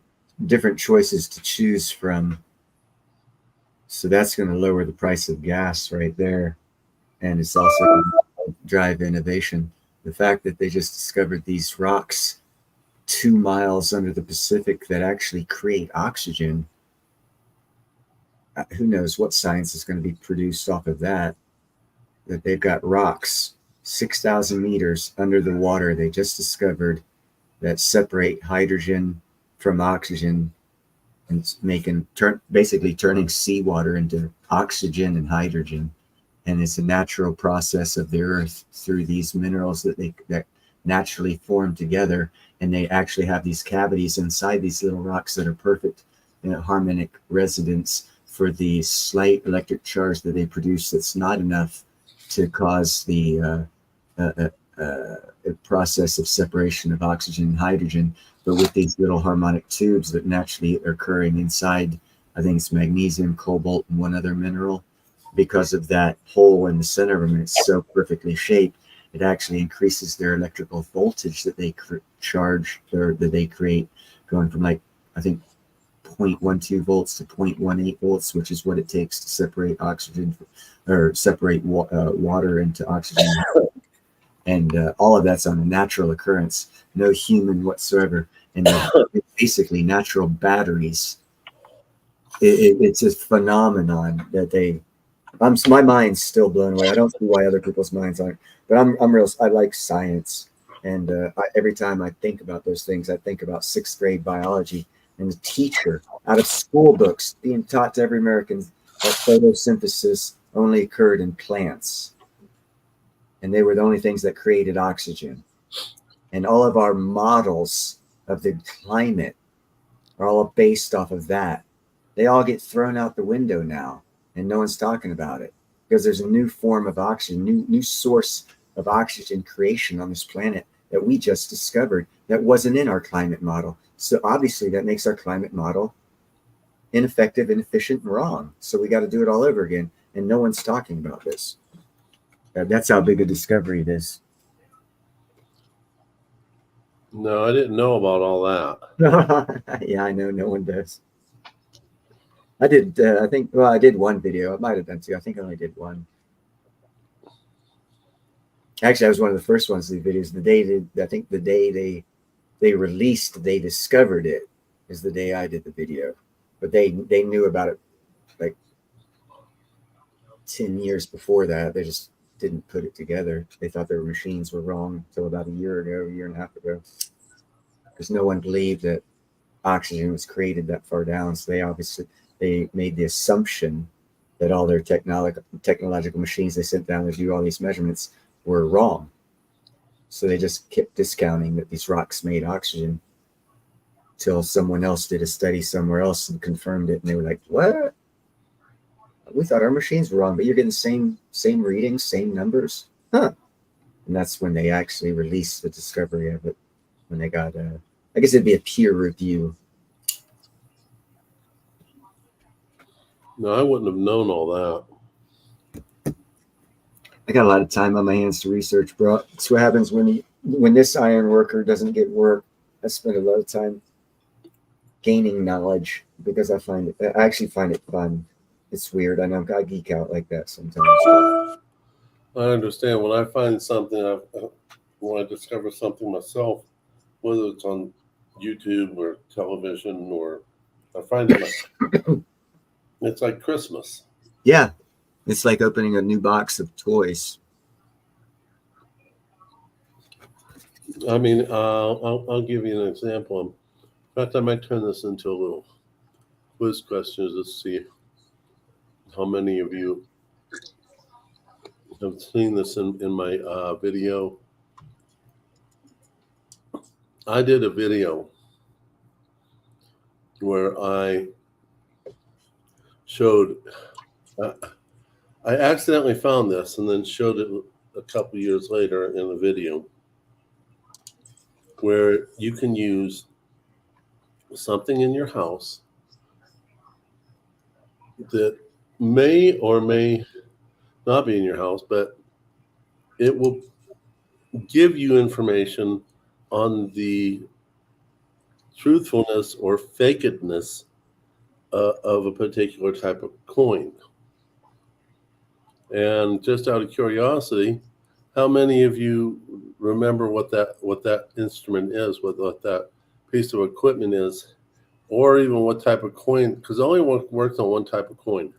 different choices to choose from. So that's going to lower the price of gas right there. And it's also going to drive innovation. The fact that they just discovered these rocks 2 miles under the Pacific that actually create oxygen. Who knows what science is going to be produced off of that? That they've got rocks 6,000 meters under the water they just discovered that separate hydrogen from oxygen and basically turning seawater into oxygen and hydrogen. And it's a natural process of the earth through these minerals that naturally form together. And they actually have these cavities inside these little rocks that are perfect harmonic resonance for the slight electric charge that they produce. That's not enough to cause the process of separation of oxygen and hydrogen, but with these little harmonic tubes that naturally are occurring inside, I think it's magnesium, cobalt, and one other mineral. Because of that hole in the center of them, it's so perfectly shaped, it actually increases their electrical voltage that they charge or that they create, going from I think 0.12 volts to 0.18 volts, which is what it takes to separate oxygen or separate water into oxygen. And all of that's on a natural occurrence, no human whatsoever. And it's basically natural batteries. It's a phenomenon that my mind's still blown away. I don't see why other people's minds aren't, but I like science. And every time I think about those things, I think about 6th grade biology and the teacher out of school books being taught to every American that photosynthesis only occurred in plants. and they were the only things that created oxygen. And all of our models of the climate are all based off of that. They all get thrown out the window now, and no one's talking about it because there's a new form of oxygen, new source of oxygen creation on this planet that we just discovered that wasn't in our climate model. So obviously that makes our climate model ineffective, inefficient, and wrong. So we got to do it all over again, and no one's talking about this. That's how big a discovery it is. No, I didn't know about all that. Yeah, I know. No one does. I did, I think, well, I did one video. I might have done two. I think I only did one. Actually, I was one of the first ones to do videos. The day I think the day they released, they discovered it is the day I did the video. But they knew about it like 10 years before that. They just didn't put it together. They thought their machines were wrong until about a year and a half ago. Because no one believed that oxygen was created that far down. So they made the assumption that all their technological machines they sent down to do all these measurements were wrong. So they just kept discounting that these rocks made oxygen till someone else did a study somewhere else and confirmed it. And they were like, what? We thought our machines were wrong, but you're getting the same readings, same numbers. Huh. And that's when they actually released the discovery of it. When they got, I guess it'd be a peer review. No, I wouldn't have known all that. I got a lot of time on my hands to research, bro. That's what happens when this iron worker doesn't get work. I spend a lot of time gaining knowledge because I actually find it fun. It's weird. I know I geek out like that sometimes. I understand. When I find something, when I discover something myself, whether it's on YouTube or television, or I find it, it's like Christmas. Yeah, it's like opening a new box of toys. I mean, I'll give you an example. In fact, I might turn this into a little quiz questions to see how many of you have seen this in my video. I did a video where I showed, I accidentally found this and then showed it a couple years later in a video where you can use something in your house that may or may not be in your house, but it will give you information on the truthfulness or fakedness of a particular type of coin. And just out of curiosity, how many of you remember what that instrument is, what that piece of equipment is, or even what type of coin? Because it only works on one type of coin.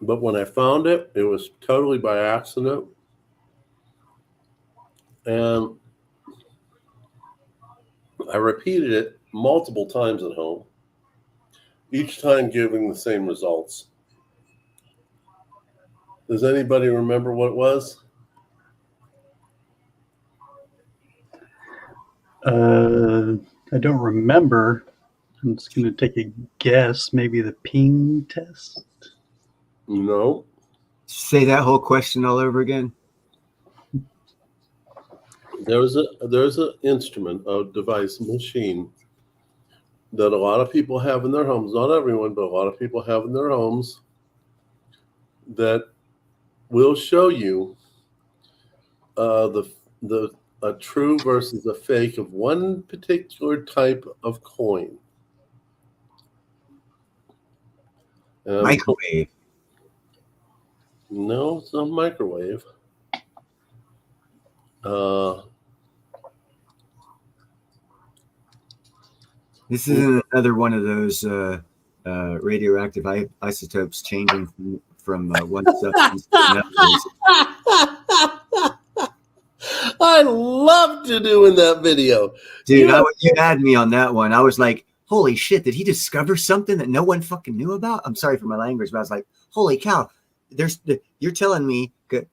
But when I found it, it was totally by accident. And I repeated it multiple times at home, each time giving the same results. Does anybody remember what it was? I don't remember. I'm just going to take a guess. Maybe the ping test? No. Say that whole question all over again. There's an instrument, a device, a machine that a lot of people have in their homes. Not everyone, but a lot of people have in their homes that will show you a true versus a fake of one particular type of coin. Microwave. No, it's not microwave. This isn't another one of those radioactive isotopes changing from one substance to another. I loved you doing that video. Dude, you had me on that one. I was like, holy shit, did he discover something that no one fucking knew about? I'm sorry for my language, but I was like, holy cow, you're telling me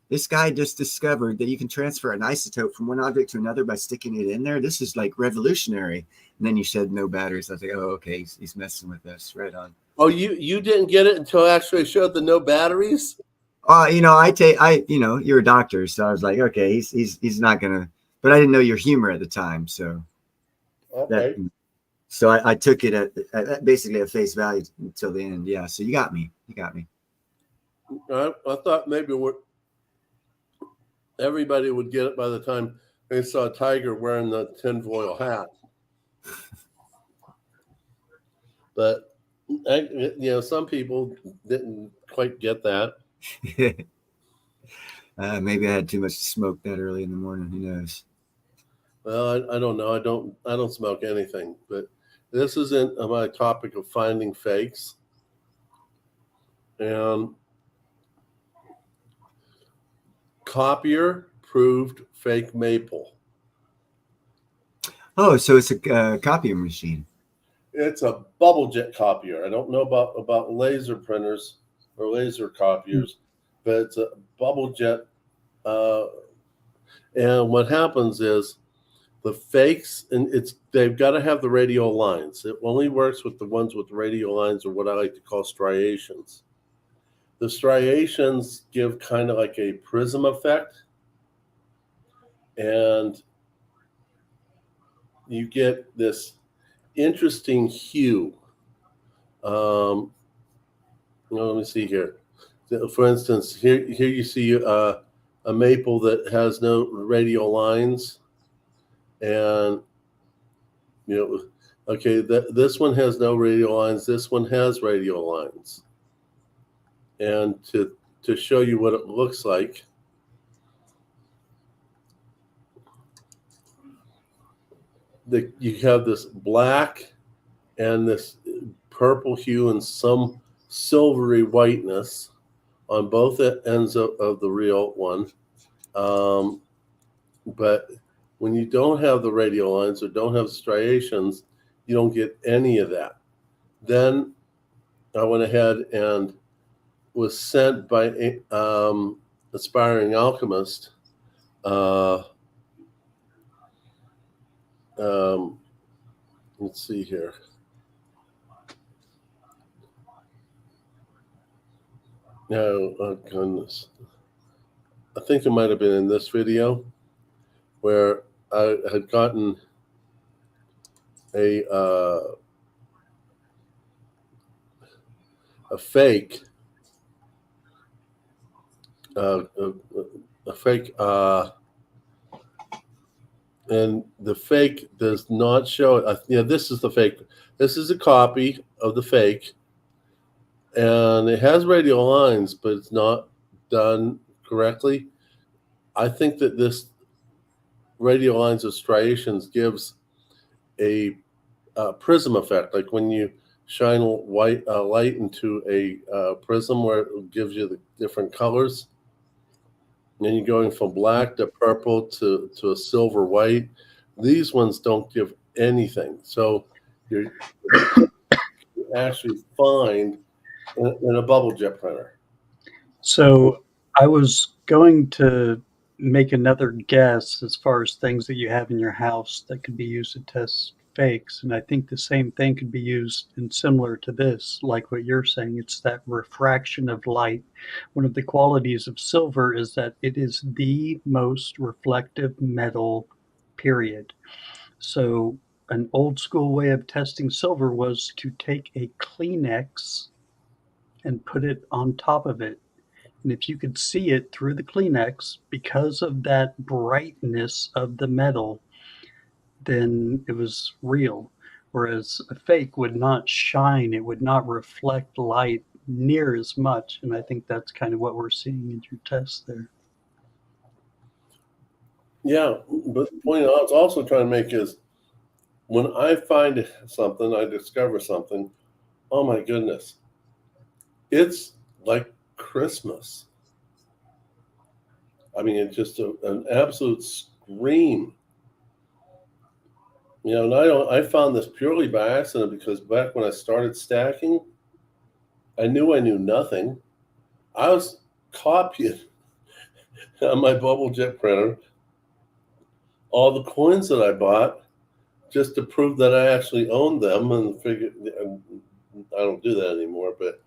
this guy just discovered that you can transfer an isotope from one object to another by sticking it in there. This is like revolutionary. And then you said no batteries. I was like, oh, okay, he's messing with us. Right on. Oh, you didn't get it until I actually showed the no batteries? You're a doctor, so I was like, okay, he's not gonna. But I didn't know your humor at the time, so okay. So I took it at basically at face value until the end. Yeah, so you got me. I thought maybe everybody would get it by the time they saw a tiger wearing the tinfoil hat. But some people didn't quite get that. Maybe I had too much to smoke that early in the morning. Who knows? Well, I don't know. I don't smoke anything. But this isn't my topic of finding fakes. And copier proved fake maple. Oh, so it's a copying machine. It's a bubble jet copier. I don't know about laser printers or laser copiers, but it's a bubble jet. And what happens is the fakes, and they've got to have the radial lines. It only works with the ones with radial lines, or what I like to call striations. The striations give kind of like a prism effect, and you get this interesting hue. Let me see here. For instance, here you see a maple that has no radial lines, and okay, this one has no radial lines. This one has radial lines, and to show you what it looks like. You have this black and this purple hue and some silvery whiteness on both ends of the real one. But when you don't have the radial lines or don't have striations, you don't get any of that. Then I went ahead and was sent by Aspiring Alchemist let's see here. No, oh goodness. I think it might have been in this video where I had gotten a fake and the fake does not show it. This is the fake. This is a copy of the fake, and it has radial lines, but it's not done correctly. I think that this radial lines of striations gives a prism effect, like when you shine white light into a prism where it gives you the different colors. And then you're going from black to purple to a silver white. These ones don't give anything. So you actually find in a bubble jet printer. So I was going to make another guess as far as things that you have in your house that could be used to test fakes. And I think the same thing could be used and similar to this, like what you're saying. It's that refraction of light. One of the qualities of silver is that it is the most reflective metal, period. So an old school way of testing silver was to take a Kleenex and put it on top of it. And if you could see it through the Kleenex, because of that brightness of the metal, then it was real. Whereas a fake would not shine, it would not reflect light near as much. And I think that's kind of what we're seeing in your test there. Yeah, but the point I was also trying to make is when I find something, I discover something, oh my goodness, it's like Christmas. I mean, it's just an absolute scream. And I found this purely by accident because back when I started stacking, I knew nothing. I was copied on my bubble jet printer all the coins that I bought just to prove that I actually owned them, and figured I don't do that anymore. But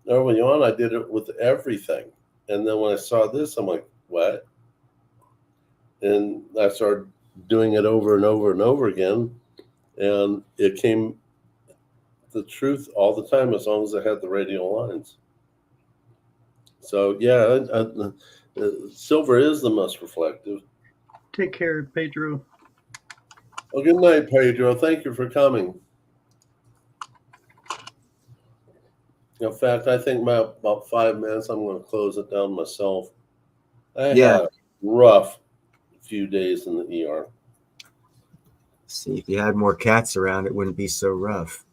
early on, I did it with everything. And then when I saw this, I'm like, what? And I started doing it over and over and over again. And it came the truth all the time, as long as I had the radial lines. So, yeah, silver is the most reflective. Take care, Pedro. Well, good night, Pedro. Thank you for coming. In fact, I think about 5 minutes, I'm going to close it down myself. I had a rough few days in the ER. See, if you had more cats around, it wouldn't be so rough.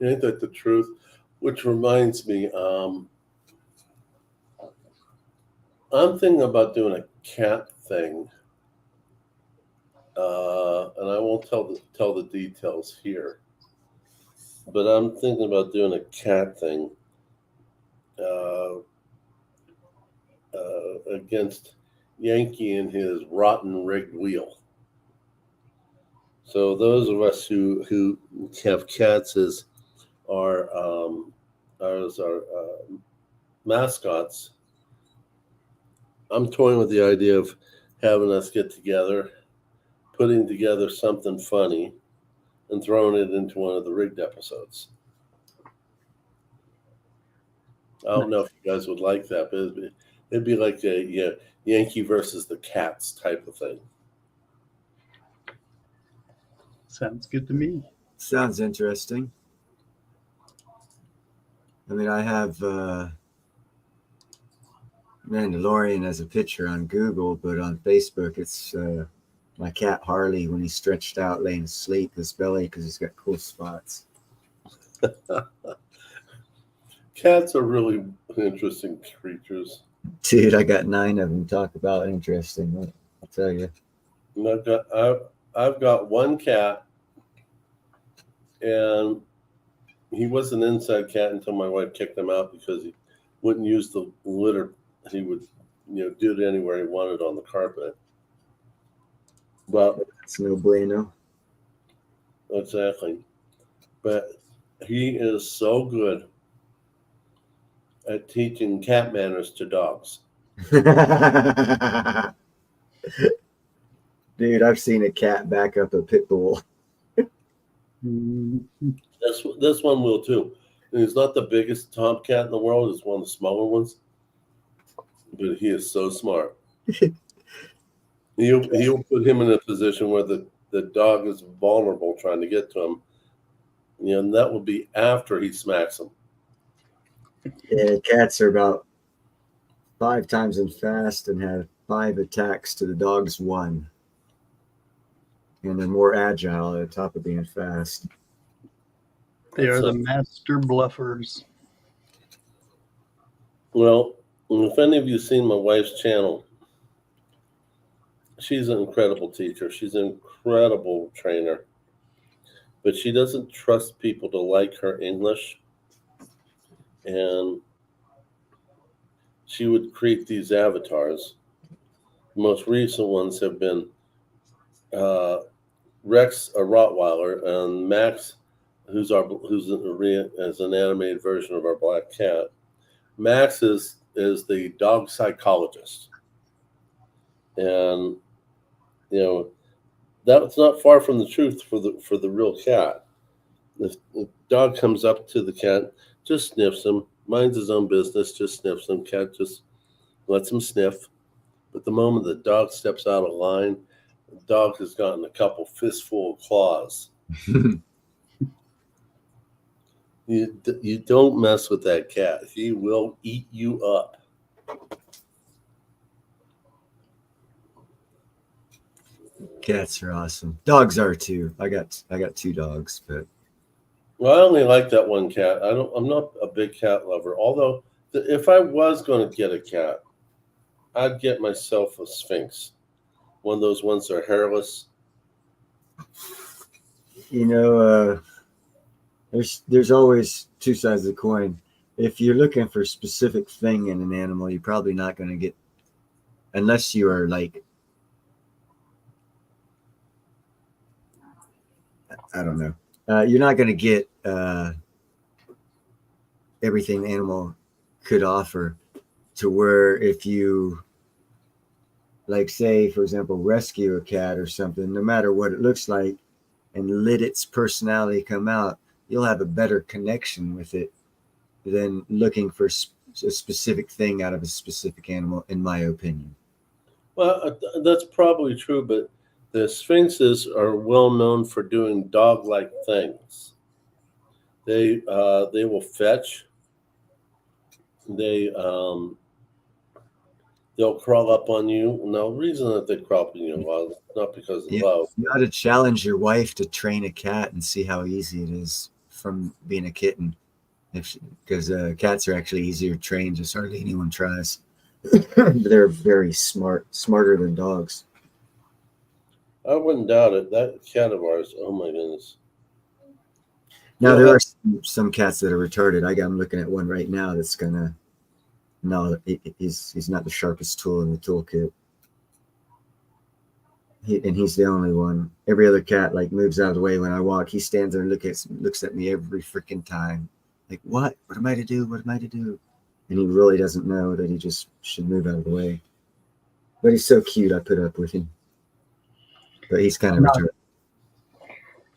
Ain't that the truth? Which reminds me, I'm thinking about doing a cat thing, and I won't tell the details here. But I'm thinking about doing a cat thing against Yankee and his rotten rigged wheel. So those of us who have cats as our mascots, I'm toying with the idea of having us get together, putting together something funny, and throwing it into one of the rigged episodes. I don't know if you guys would like that, but it'd be like a Yankee versus the Cats type of thing. Sounds good to me. Sounds interesting. I mean, I have Mandalorian as a picture on Google, but on Facebook, it's my cat Harley when he's stretched out laying asleep, his belly, because he's got cool spots. Cats are really interesting creatures. Dude, I got 9 of them. Talk about interesting. I'll tell you. And I've got one cat, and he was an inside cat until my wife kicked him out because he wouldn't use the litter. He would, do it anywhere he wanted on the carpet. But it's no bueno. Exactly. But he is so good at teaching cat manners to dogs. Dude, I've seen a cat back up a pit bull. This one will too. And he's not the biggest tomcat in the world. He's one of the smaller ones. But he is so smart. He'll put him in a position where the dog is vulnerable trying to get to him. And that will be after he smacks him. Yeah, cats are about 5 times as fast and have 5 attacks to the dog's 1. And they're more agile at the top of being fast. They are the master bluffers. Well, if any of you have seen my wife's channel, she's an incredible teacher. She's an incredible trainer. But she doesn't trust people to like her English. And she would create these avatars. The most recent ones have been Rex, a Rottweiler, and Max, who's an animated version of our black cat. Max is the dog psychologist, and that's not far from the truth for the real cat. The dog comes up to the cat, just sniffs him, minds his own business, just sniffs him. Cat just lets him sniff. But the moment the dog steps out of line, the dog has gotten a couple fistful of claws. You don't mess with that cat. He will eat you up. Cats are awesome. Dogs are too. I got 2 dogs, but Well, I only like that one cat. I'm not a big cat lover. Although, if I was going to get a cat, I'd get myself a Sphinx. One of those ones that are hairless. there's always 2 sides of the coin. if you're looking for a specific thing in an animal, you're probably not going to get, unless you are like, I don't know, you're not going to get everything the animal could offer, to where if you, like, say, for example, rescue a cat or something, no matter what it looks like, and let its personality come out, you'll have a better connection with it than looking for a specific thing out of a specific animal, in my opinion. Well, that's probably true, but the sphinxes are well known for doing dog-like things. They will fetch. They'll crawl up on you. No reason that they crawl up on you, well, not because of love. You ought to challenge your wife to train a cat and see how easy it is from being a kitten. Because cats are actually easier to train, just hardly anyone tries. They're very smart, smarter than dogs. I wouldn't doubt it. That cat of ours, oh my goodness. Now, there are some cats that are retarded. I'm looking at one right now that's gonna. No, he's not the sharpest tool in the toolkit. He's the only one. Every other cat like moves out of the way when I walk. He stands there and looks at me every freaking time. Like, what? What am I to do? What am I to do? And he really doesn't know that he just should move out of the way. But he's so cute, I put up with him. But he's kind of retarded.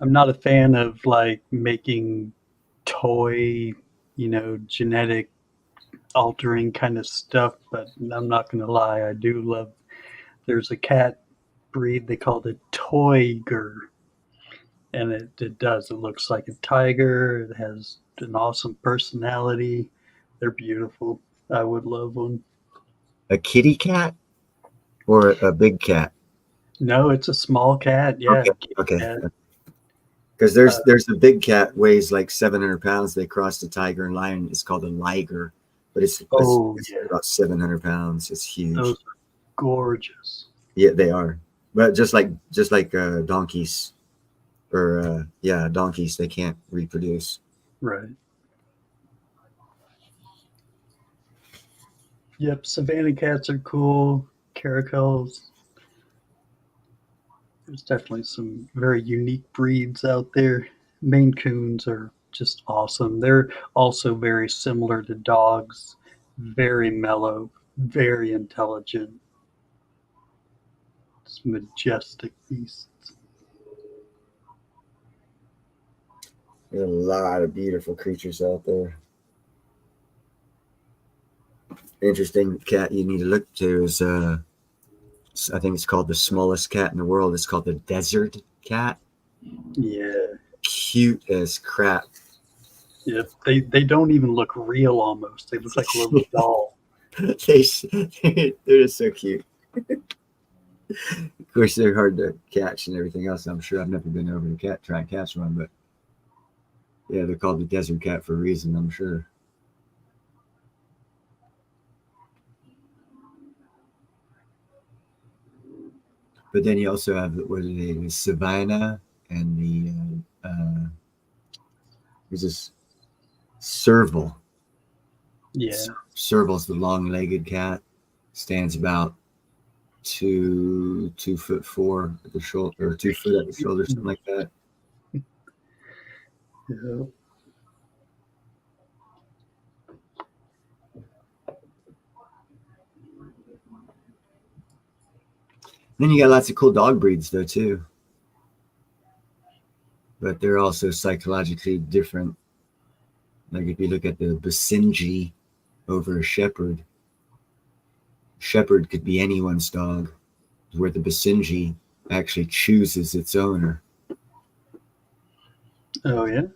I'm not a fan of like making toy, genetic altering kind of stuff, but I'm not going to lie. I do love, there's a cat breed, they call it Toyger. And it looks like a tiger. It has an awesome personality. They're beautiful. I would love one. A kitty cat or a big cat? No, it's a small cat. Yeah. Okay. Because there's a big cat, weighs like 700 pounds. They crossed the tiger and lion. It's called a liger, but it's about 700 pounds. It's huge. Those are gorgeous. Yeah, they are. But just like donkeys, or donkeys, they can't reproduce. Right. Yep, Savannah cats are cool. Caracals. There's definitely some very unique breeds out there. Maine Coons are just awesome. They're also very similar to dogs. Very mellow, very intelligent. It's majestic beasts. There's a lot of beautiful creatures out there. Interesting cat you need to look to is I think it's called the smallest cat in the world. It's called the desert cat. Yeah. Cute as crap. Yeah, they don't even look real almost. They look like a little doll. They're just so cute. Of course, they're hard to catch and everything else. I'm sure I've never been over to try and catch one, but yeah, they're called the desert cat for a reason, I'm sure. But then you also have the Savannah and there's this serval. Yeah. Serval's the long-legged cat. Stands about 2'4" at the shoulder, or 2 foot at the shoulder, something like that. Yeah. Then you got lots of cool dog breeds though too, but they're also psychologically different. Like if you look at the Basenji over a shepherd could be anyone's dog, where the Basenji actually chooses its owner. Oh yeah.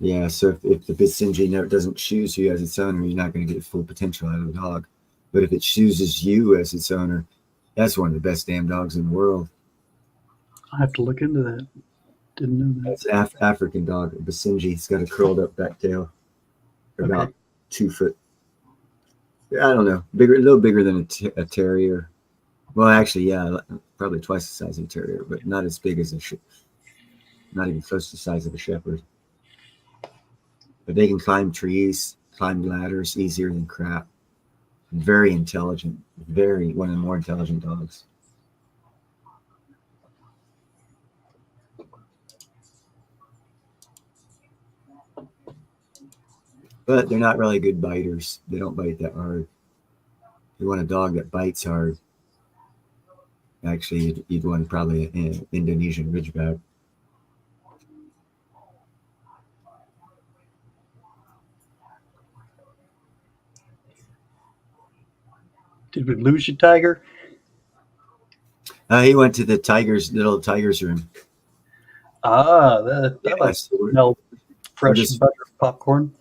Yeah, so if the Basenji doesn't choose you as its owner, you're not going to get full potential out of the dog. But if it chooses you as its owner, that's one of the best damn dogs in the world. I have to look into that. Didn't know that. It's an African dog, a Basenji. It's got a curled up back tail. About 2 foot. I don't know. A little bigger than a terrier. Well, actually, yeah, probably twice the size of a terrier, but not as big as not even close to the size of a shepherd. But they can climb trees, climbed ladders easier than crap. Very intelligent. One of the more intelligent dogs. But they're not really good biters. They don't bite that hard. If you want a dog that bites hard, actually, you'd want probably an Indonesian Ridgeback. Did we lose you, Tiger? He went to the little tiger's room. That Yeah, like so smell fresh just butter popcorn.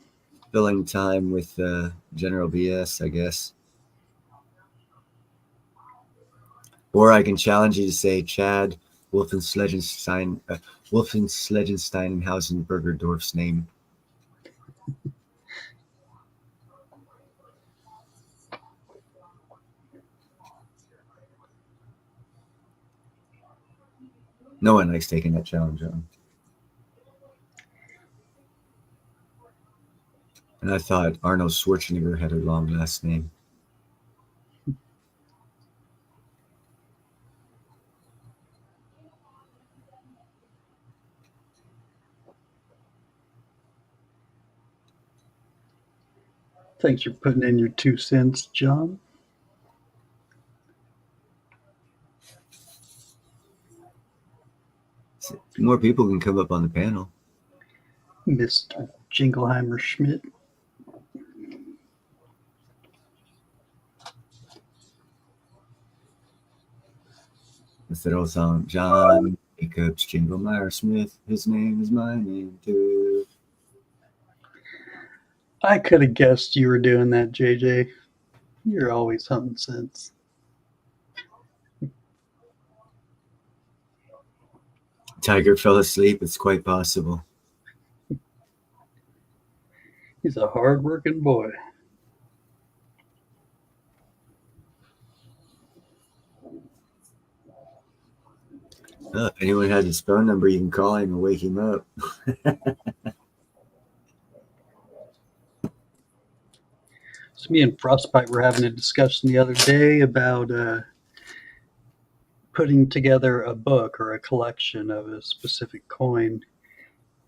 filling time with general BS, I guess. Or I can challenge you to say Chad Wolfenslegenstein and Hausenbergerdorf's name. No one likes taking that challenge on. And I thought Arnold Schwarzenegger had a long last name. Thanks for putting in your 2 cents, John. More people can come up on the panel. Mr. Jingleheimer Schmidt. It's that old song, John Jacobs Jinglemeyer Smith. His name is my name too. I could have guessed you were doing that, JJ. You're always hunting sense. Tiger fell asleep. It's quite possible. He's a hard-working boy. If anyone has his phone number, you can call him and wake him up. So me and Frostbite were having a discussion the other day about putting together a book or a collection of a specific coin,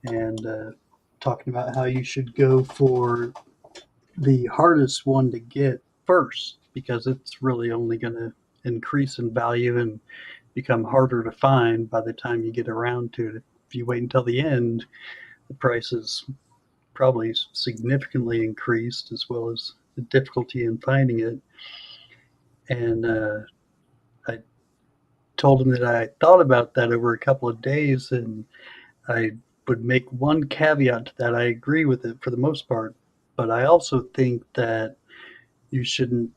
and talking about how you should go for the hardest one to get first, because it's really only going to increase in value and become harder to find by the time you get around to it. If you wait until the end, the price is probably significantly increased, as well as the difficulty in finding it. And I told him that I thought about that over a couple of days, and I would make one caveat to that. I agree with it for the most part, but I also think that you shouldn't,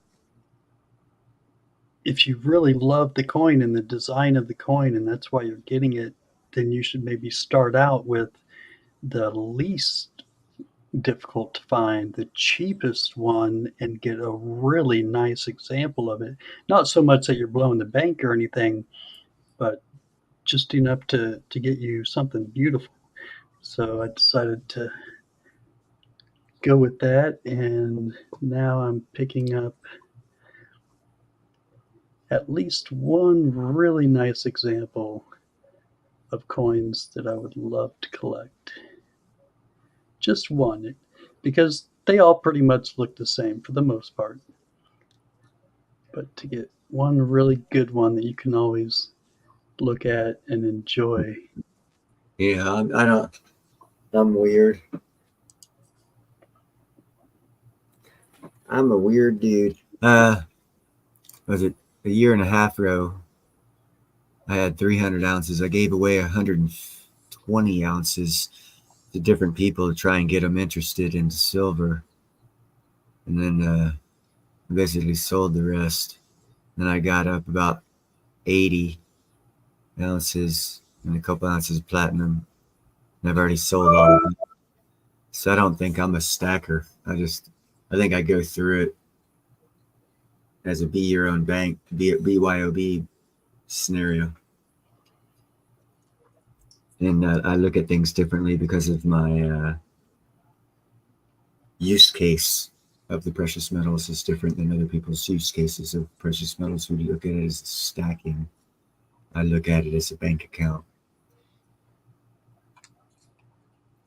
if you really love the coin and the design of the coin, and that's why you're getting it, then you should maybe start out with the least difficult to find, the cheapest one, and get a really nice example of it. Not so much that you're blowing the bank or anything, but just enough to get you something beautiful. So I decided to go with that, and now I'm picking up at least one really nice example of coins that I would love to collect. Just one, because they all pretty much look the same for the most part. But to get one really good one that you can always look at and enjoy. Yeah, I don't. I'm weird. I'm a weird dude. Was it a year and a half ago? I had 300 ounces. I gave away 120 ounces to different people to try and get them interested in silver. And then basically sold the rest. Then I got up about 80 ounces and a couple ounces of platinum. And I've already sold all of them. So I don't think I'm a stacker. I think I go through it as a be your own bank, BYOB scenario. And I look at things differently because of my use case of the precious metals is different than other people's use cases of precious metals. We look at it as stacking. I look at it as a bank account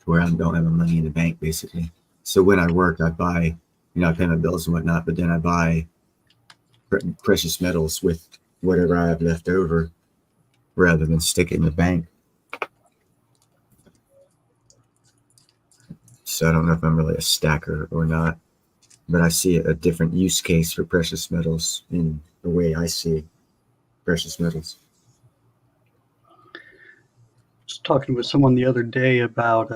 where I don't have my money in the bank, basically. So when I work, I buy, I pay my bills and whatnot, but then I buy precious metals with whatever I have left over rather than stick it in the bank. So I don't know if I'm really a stacker or not, but I see a different use case for precious metals in the way I see precious metals. Just talking with someone the other day about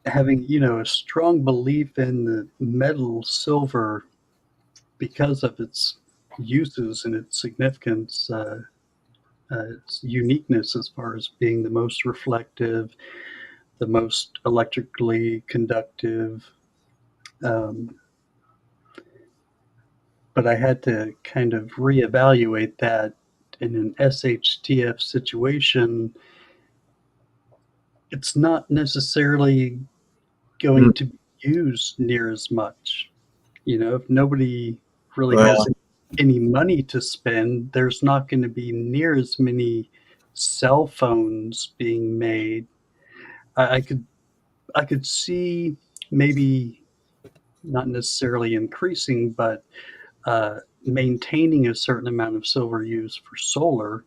having, a strong belief in the metal silver because of its uses and its significance, its uniqueness as far as being the most reflective, the most electrically conductive. But I had to kind of reevaluate that in an SHTF situation. It's not necessarily going to be used near as much. If nobody really has any money to spend, there's not going to be near as many cell phones being made. I could see maybe not necessarily increasing, but maintaining a certain amount of silver use for solar,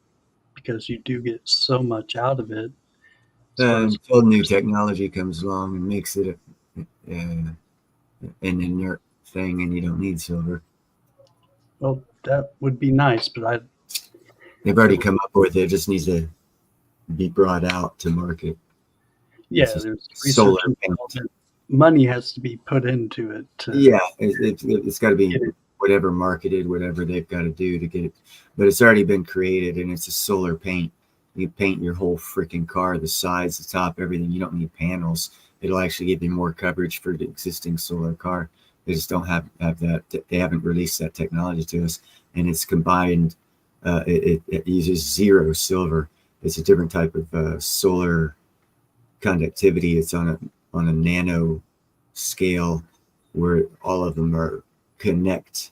because you do get so much out of it. Until new technology comes along and makes it an inert thing, and you don't need silver. Well, that would be nice, but they've already come up with it. It just needs to be brought out to market. Yeah, there's solar paint. Money has to be put into it. It's got to be whatever marketed, whatever they've got to do to get it. But it's already been created, and it's a solar paint. You paint your whole freaking car, the sides, the top, everything. You don't need panels. It'll actually give you more coverage for the existing solar car. They just don't have that. They haven't released that technology to us, and it's combined. It uses zero silver. It's a different type of solar conductivity. It's on a nano scale where all of them are connect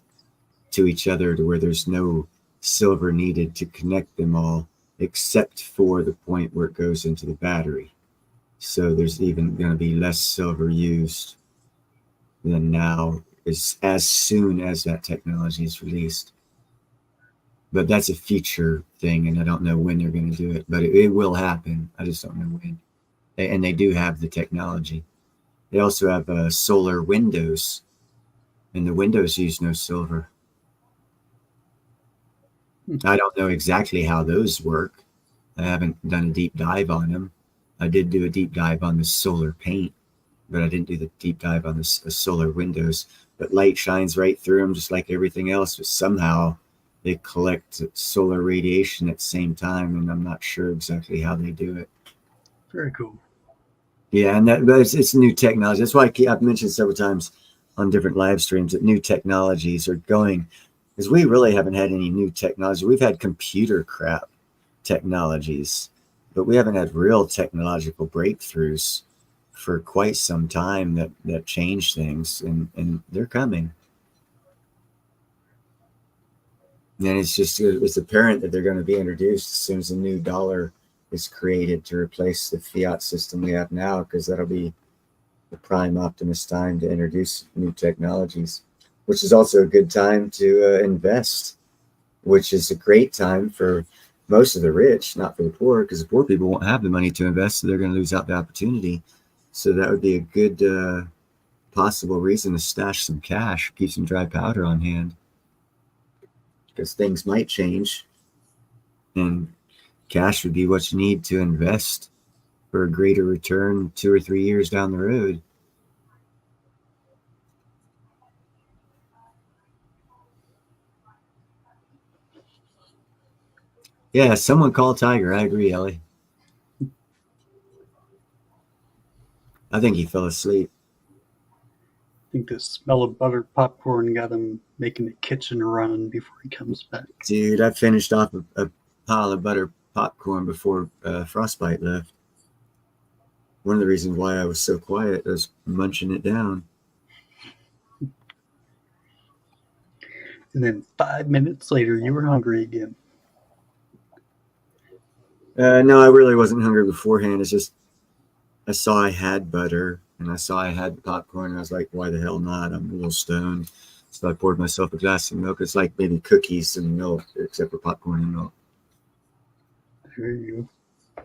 to each other to where there's no silver needed to connect them all, except for the point where it goes into the battery. So there's even going to be less silver used than now, as soon as that technology is released. But that's a future thing, and I don't know when they're going to do it, but it will happen. I just don't know when. And they do have the technology. They also have solar windows, and the windows use no silver. I don't know exactly how those work. I haven't done a deep dive on them. I did do a deep dive on the solar paint, but I didn't do the deep dive on the solar windows. But light shines right through them just like everything else, but somehow they collect solar radiation at the same time, and I'm not sure exactly how they do it. Very cool. Yeah, and it's new technology. That's why I've mentioned several times on different live streams that new technologies are going, because we really haven't had any new technology. We've had computer crap technologies, but we haven't had real technological breakthroughs for quite some time that change things, and they're coming. And it's apparent that they're going to be introduced as soon as a new dollar is created to replace the fiat system we have now, because that'll be the prime optimist time to introduce new technologies, which is also a good time to invest, which is a great time for most of the rich, not for the poor, because the poor people won't have the money to invest, so they're going to lose out the opportunity. So that would be a good possible reason to stash some cash, keep some dry powder on hand, because things might change, and cash would be what you need to invest for a greater return 2 or 3 years down the road. Yeah, someone call Tiger. I agree, Ellie. I think he fell asleep. I think the smell of buttered popcorn got him making the kitchen run before he comes back. Dude, I finished off a pile of buttered popcorn before Frostbite left. One of the reasons why I was so quiet, I was munching it down. And then 5 minutes later, you were hungry again. No, I really wasn't hungry beforehand. It's just I saw I had butter and I saw I had popcorn. And I was like, why the hell not? I'm a little stoned. So I poured myself a glass of milk. It's like maybe cookies and milk, except for popcorn and milk. There you go.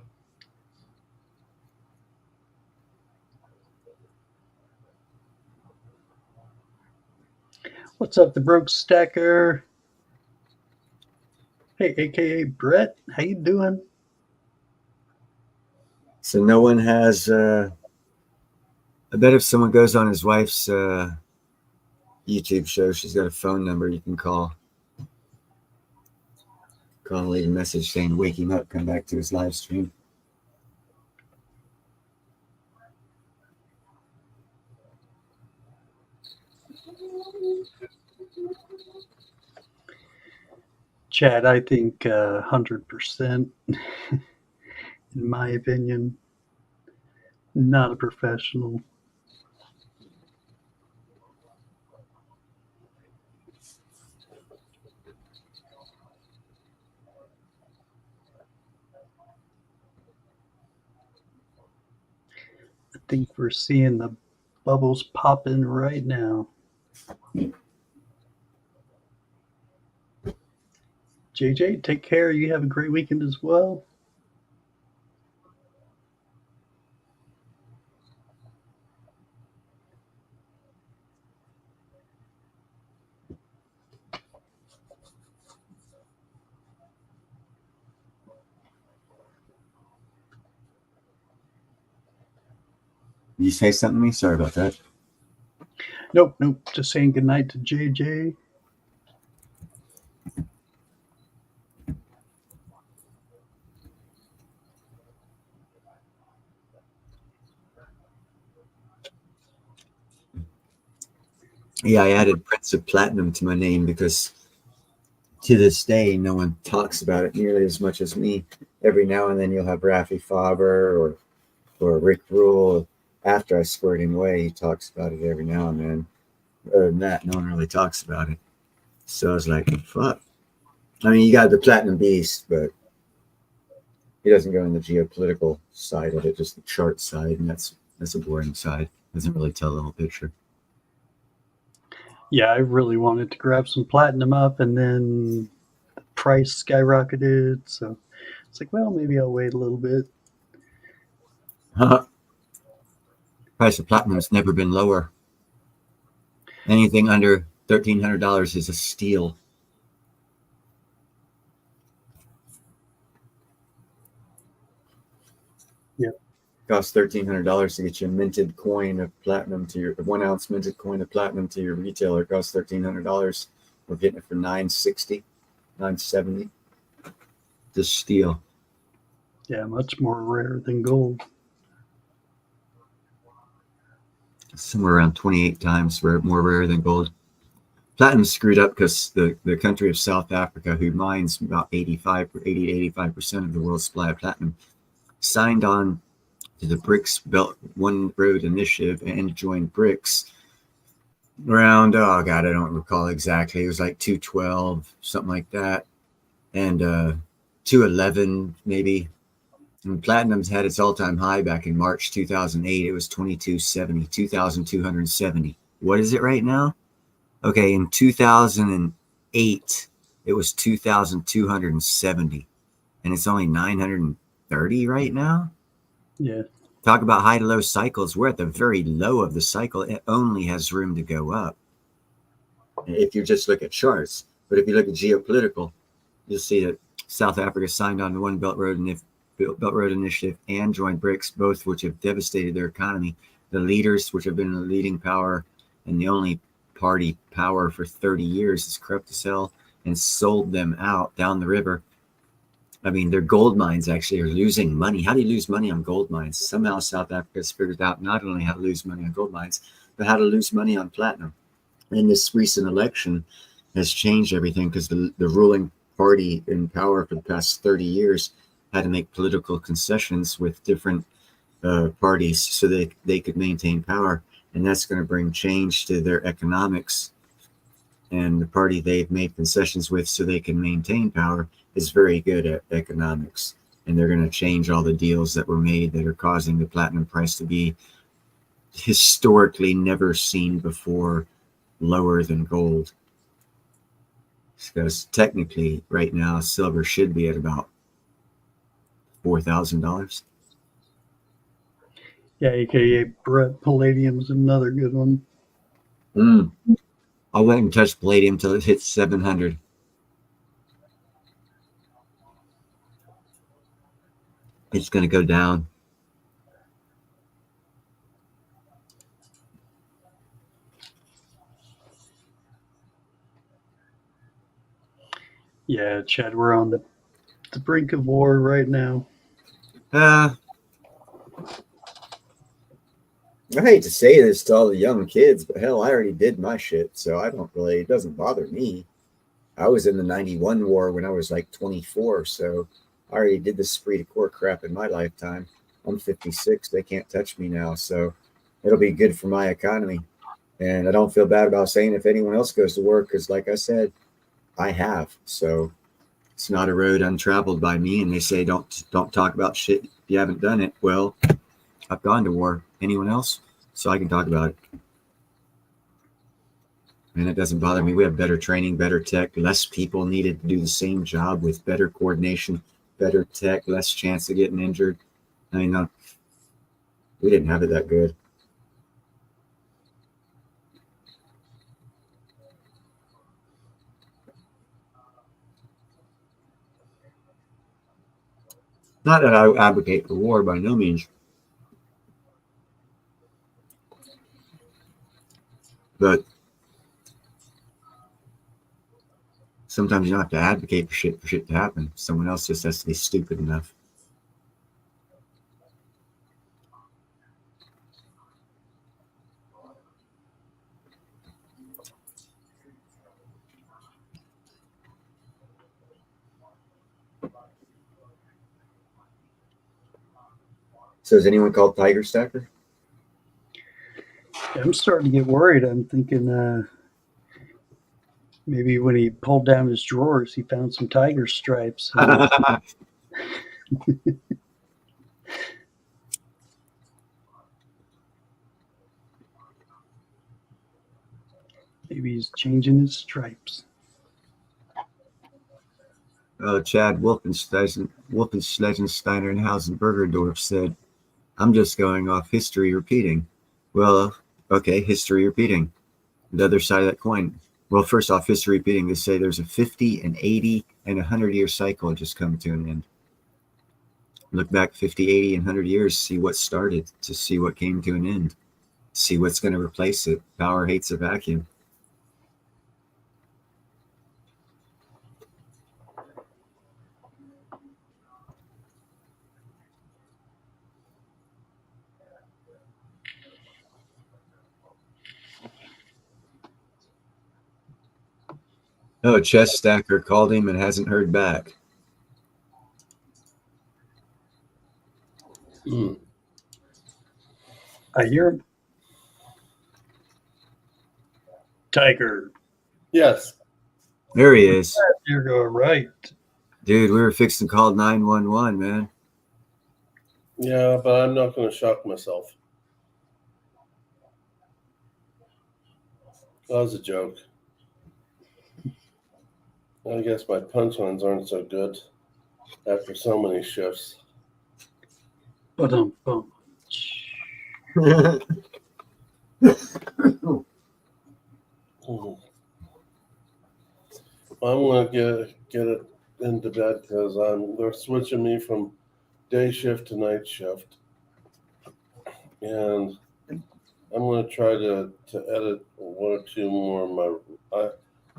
What's up, the broke stacker? Hey, aka Brett, how you doing? So no one has. I bet if someone goes on his wife's YouTube show, she's got a phone number you can call. Call and leave a message saying, "Wake him up, come back to his live stream." Chad, I think 100%, in my opinion, not a professional. I think we're seeing the bubbles popping right now. JJ, take care. You have a great weekend as well. Did you say something to me? Sorry about that. Nope. Just saying goodnight to JJ. Yeah, I added Prince of Platinum to my name because to this day, no one talks about it nearly as much as me. Every now and then you'll have Rafi Faber or Rick Rule. After I squared him away, he talks about it every now and then. Other than that, no one really talks about it. So I was like, fuck. I mean, you got the Platinum Beast, but he doesn't go in the geopolitical side of it, just the chart side, and that's a boring side. Doesn't really tell the whole picture. Yeah, I really wanted to grab some platinum up, and then the price skyrocketed. So it's like, well, maybe I'll wait a little bit. Price of platinum has never been lower. Anything under $1,300 is a steal. Yeah. Costs $1,300 to get you a minted coin of platinum to your 1 ounce minted coin of platinum to your retailer. It costs $1,300. We're getting it for $960, $970. Just steal. Yeah, much more rare than gold. Somewhere around 28 times more rare than gold. Platinum's screwed up because the country of South Africa, who mines about 80 to 85% of the world's supply of platinum, signed on to the BRICS Belt One Road Initiative and joined BRICS around, oh God, I don't recall exactly. It was like 212, something like that. And 211 maybe. And platinum's had its all-time high back in March 2008. It was 2270, 2,270. What is it right now? Okay, in 2008, it was 2,270. And it's only 930 right now? Yeah. Talk about high to low cycles. We're at the very low of the cycle. It only has room to go up if you just look at charts. But if you look at geopolitical, you'll see that South Africa signed on the One Belt Road Initiative and joined BRICS, both which have devastated their economy. The leaders, which have been the leading power and the only party power for 30 years, is corrupt as hell and sold them out down the river. I mean, their gold mines actually are losing money. How do you lose money on gold mines? Somehow South Africa has figured out not only how to lose money on gold mines, but how to lose money on platinum. And this recent election has changed everything because the ruling party in power for the past 30 years had to make political concessions with different parties so that they could maintain power. And that's going to bring change to their economics. and the party they've made concessions with so they can maintain power is very good at economics. And they're going to change all the deals that were made that are causing the platinum price to be historically never seen before lower than gold. Because technically right now silver should be at about $4,000. Yeah, aka palladium's another good one. I wouldn't touch palladium until it hits 700. It's going to go down. Yeah, Chad, we're on the brink of war right now. I hate to say this to all the young kids, but hell, I already did my shit, so I don't really, it doesn't bother me. I was in the 91 war when I was like 24, so I already did the esprit de corps crap in my lifetime. I'm 56, they can't touch me now, so it'll be good for my economy. And I don't feel bad about saying if anyone else goes to war, because like I said, I have. So it's not a road untraveled by me, and they say don't talk about shit if you haven't done it. Well, I've gone to war. Anyone else? So I can talk about it. And it doesn't bother me. We have better training, better tech, less people needed to do the same job with better coordination, better tech, less chance of getting injured. I mean, we didn't have it that good. Not that I advocate for war by no means. But sometimes you don't have to advocate for shit to happen. Someone else just has to be stupid enough. So is anyone called Tiger Stacker? Yeah, I'm starting to get worried. I'm thinking maybe when he pulled down his drawers, he found some tiger stripes. Maybe he's changing his stripes. Chad Wolfensteiner and Hausenbergerdorf said, I'm just going off history repeating. Well, okay, history repeating. The other side of that coin. Well, first off, history repeating, they say there's a 50, an 80, and 100-year cycle just come to an end. Look back 50, 80, and 100 years, see what started, to see what came to an end. See what's going to replace it. Power hates a vacuum. Oh, Chess Stacker called him and hasn't heard back. I hear him. Tiger. Yes. There he is. You're all right. Dude, we were fixing to call 911, man. Yeah, but I'm not going to shock myself. That was a joke. I guess my punchlines aren't so good after so many shifts. Bum. I'm gonna get it into bed because they're switching me from day shift to night shift, and I'm gonna try to edit one or two more of my.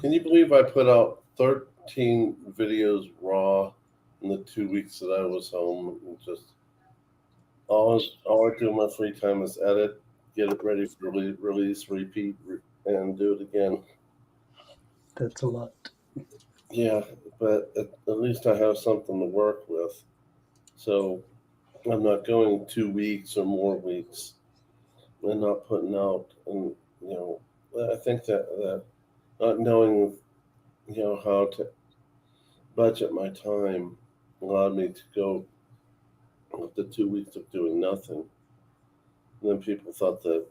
Can you believe I put out 13 videos raw in the 2 weeks that I was home? And just all I do in my free time is edit, get it ready for release, repeat, and do it again. That's a lot. Yeah, but at least I have something to work with. So I'm not going 2 weeks or more weeks and not putting out. And, I think that not knowing, how to budget my time allowed me to go with the 2 weeks of doing nothing. And then people thought that,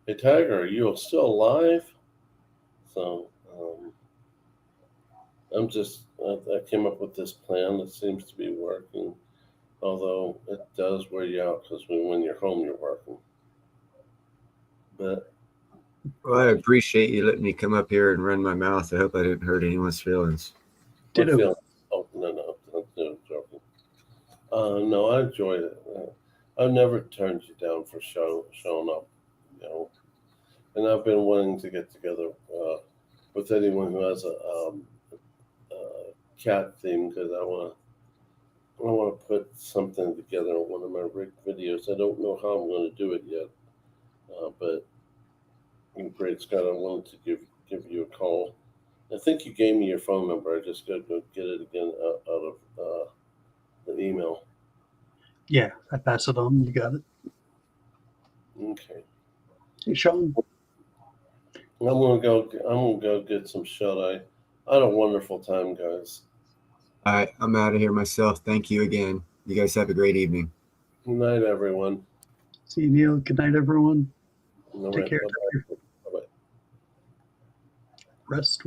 hey, Tiger, are you still alive? So I came up with this plan that seems to be working, although it does wear you out because when you're home, you're working. But Well, I appreciate you letting me come up here and run my mouth. I hope I didn't hurt anyone's feelings. Ditto. Oh, no, I'm joking. No, I enjoyed it. I've never turned you down for showing up, and I've been wanting to get together with anyone who has a cat theme because I want to put something together on one of my rig videos. I don't know how I'm going to do it yet, but great, Scott. I wanted to give you a call. I think you gave me your phone number. I just got to go get it again out of the email. Yeah, I pass it on. You got it. Okay. Hey, Sean. I'm gonna go get some shut eye. I had a wonderful time, guys. All right, I'm out of here myself. Thank you again. You guys have a great evening. Good night, everyone. See you, Neil. Good night, everyone. All Take right, care. bye-bye. Bye-bye. Rest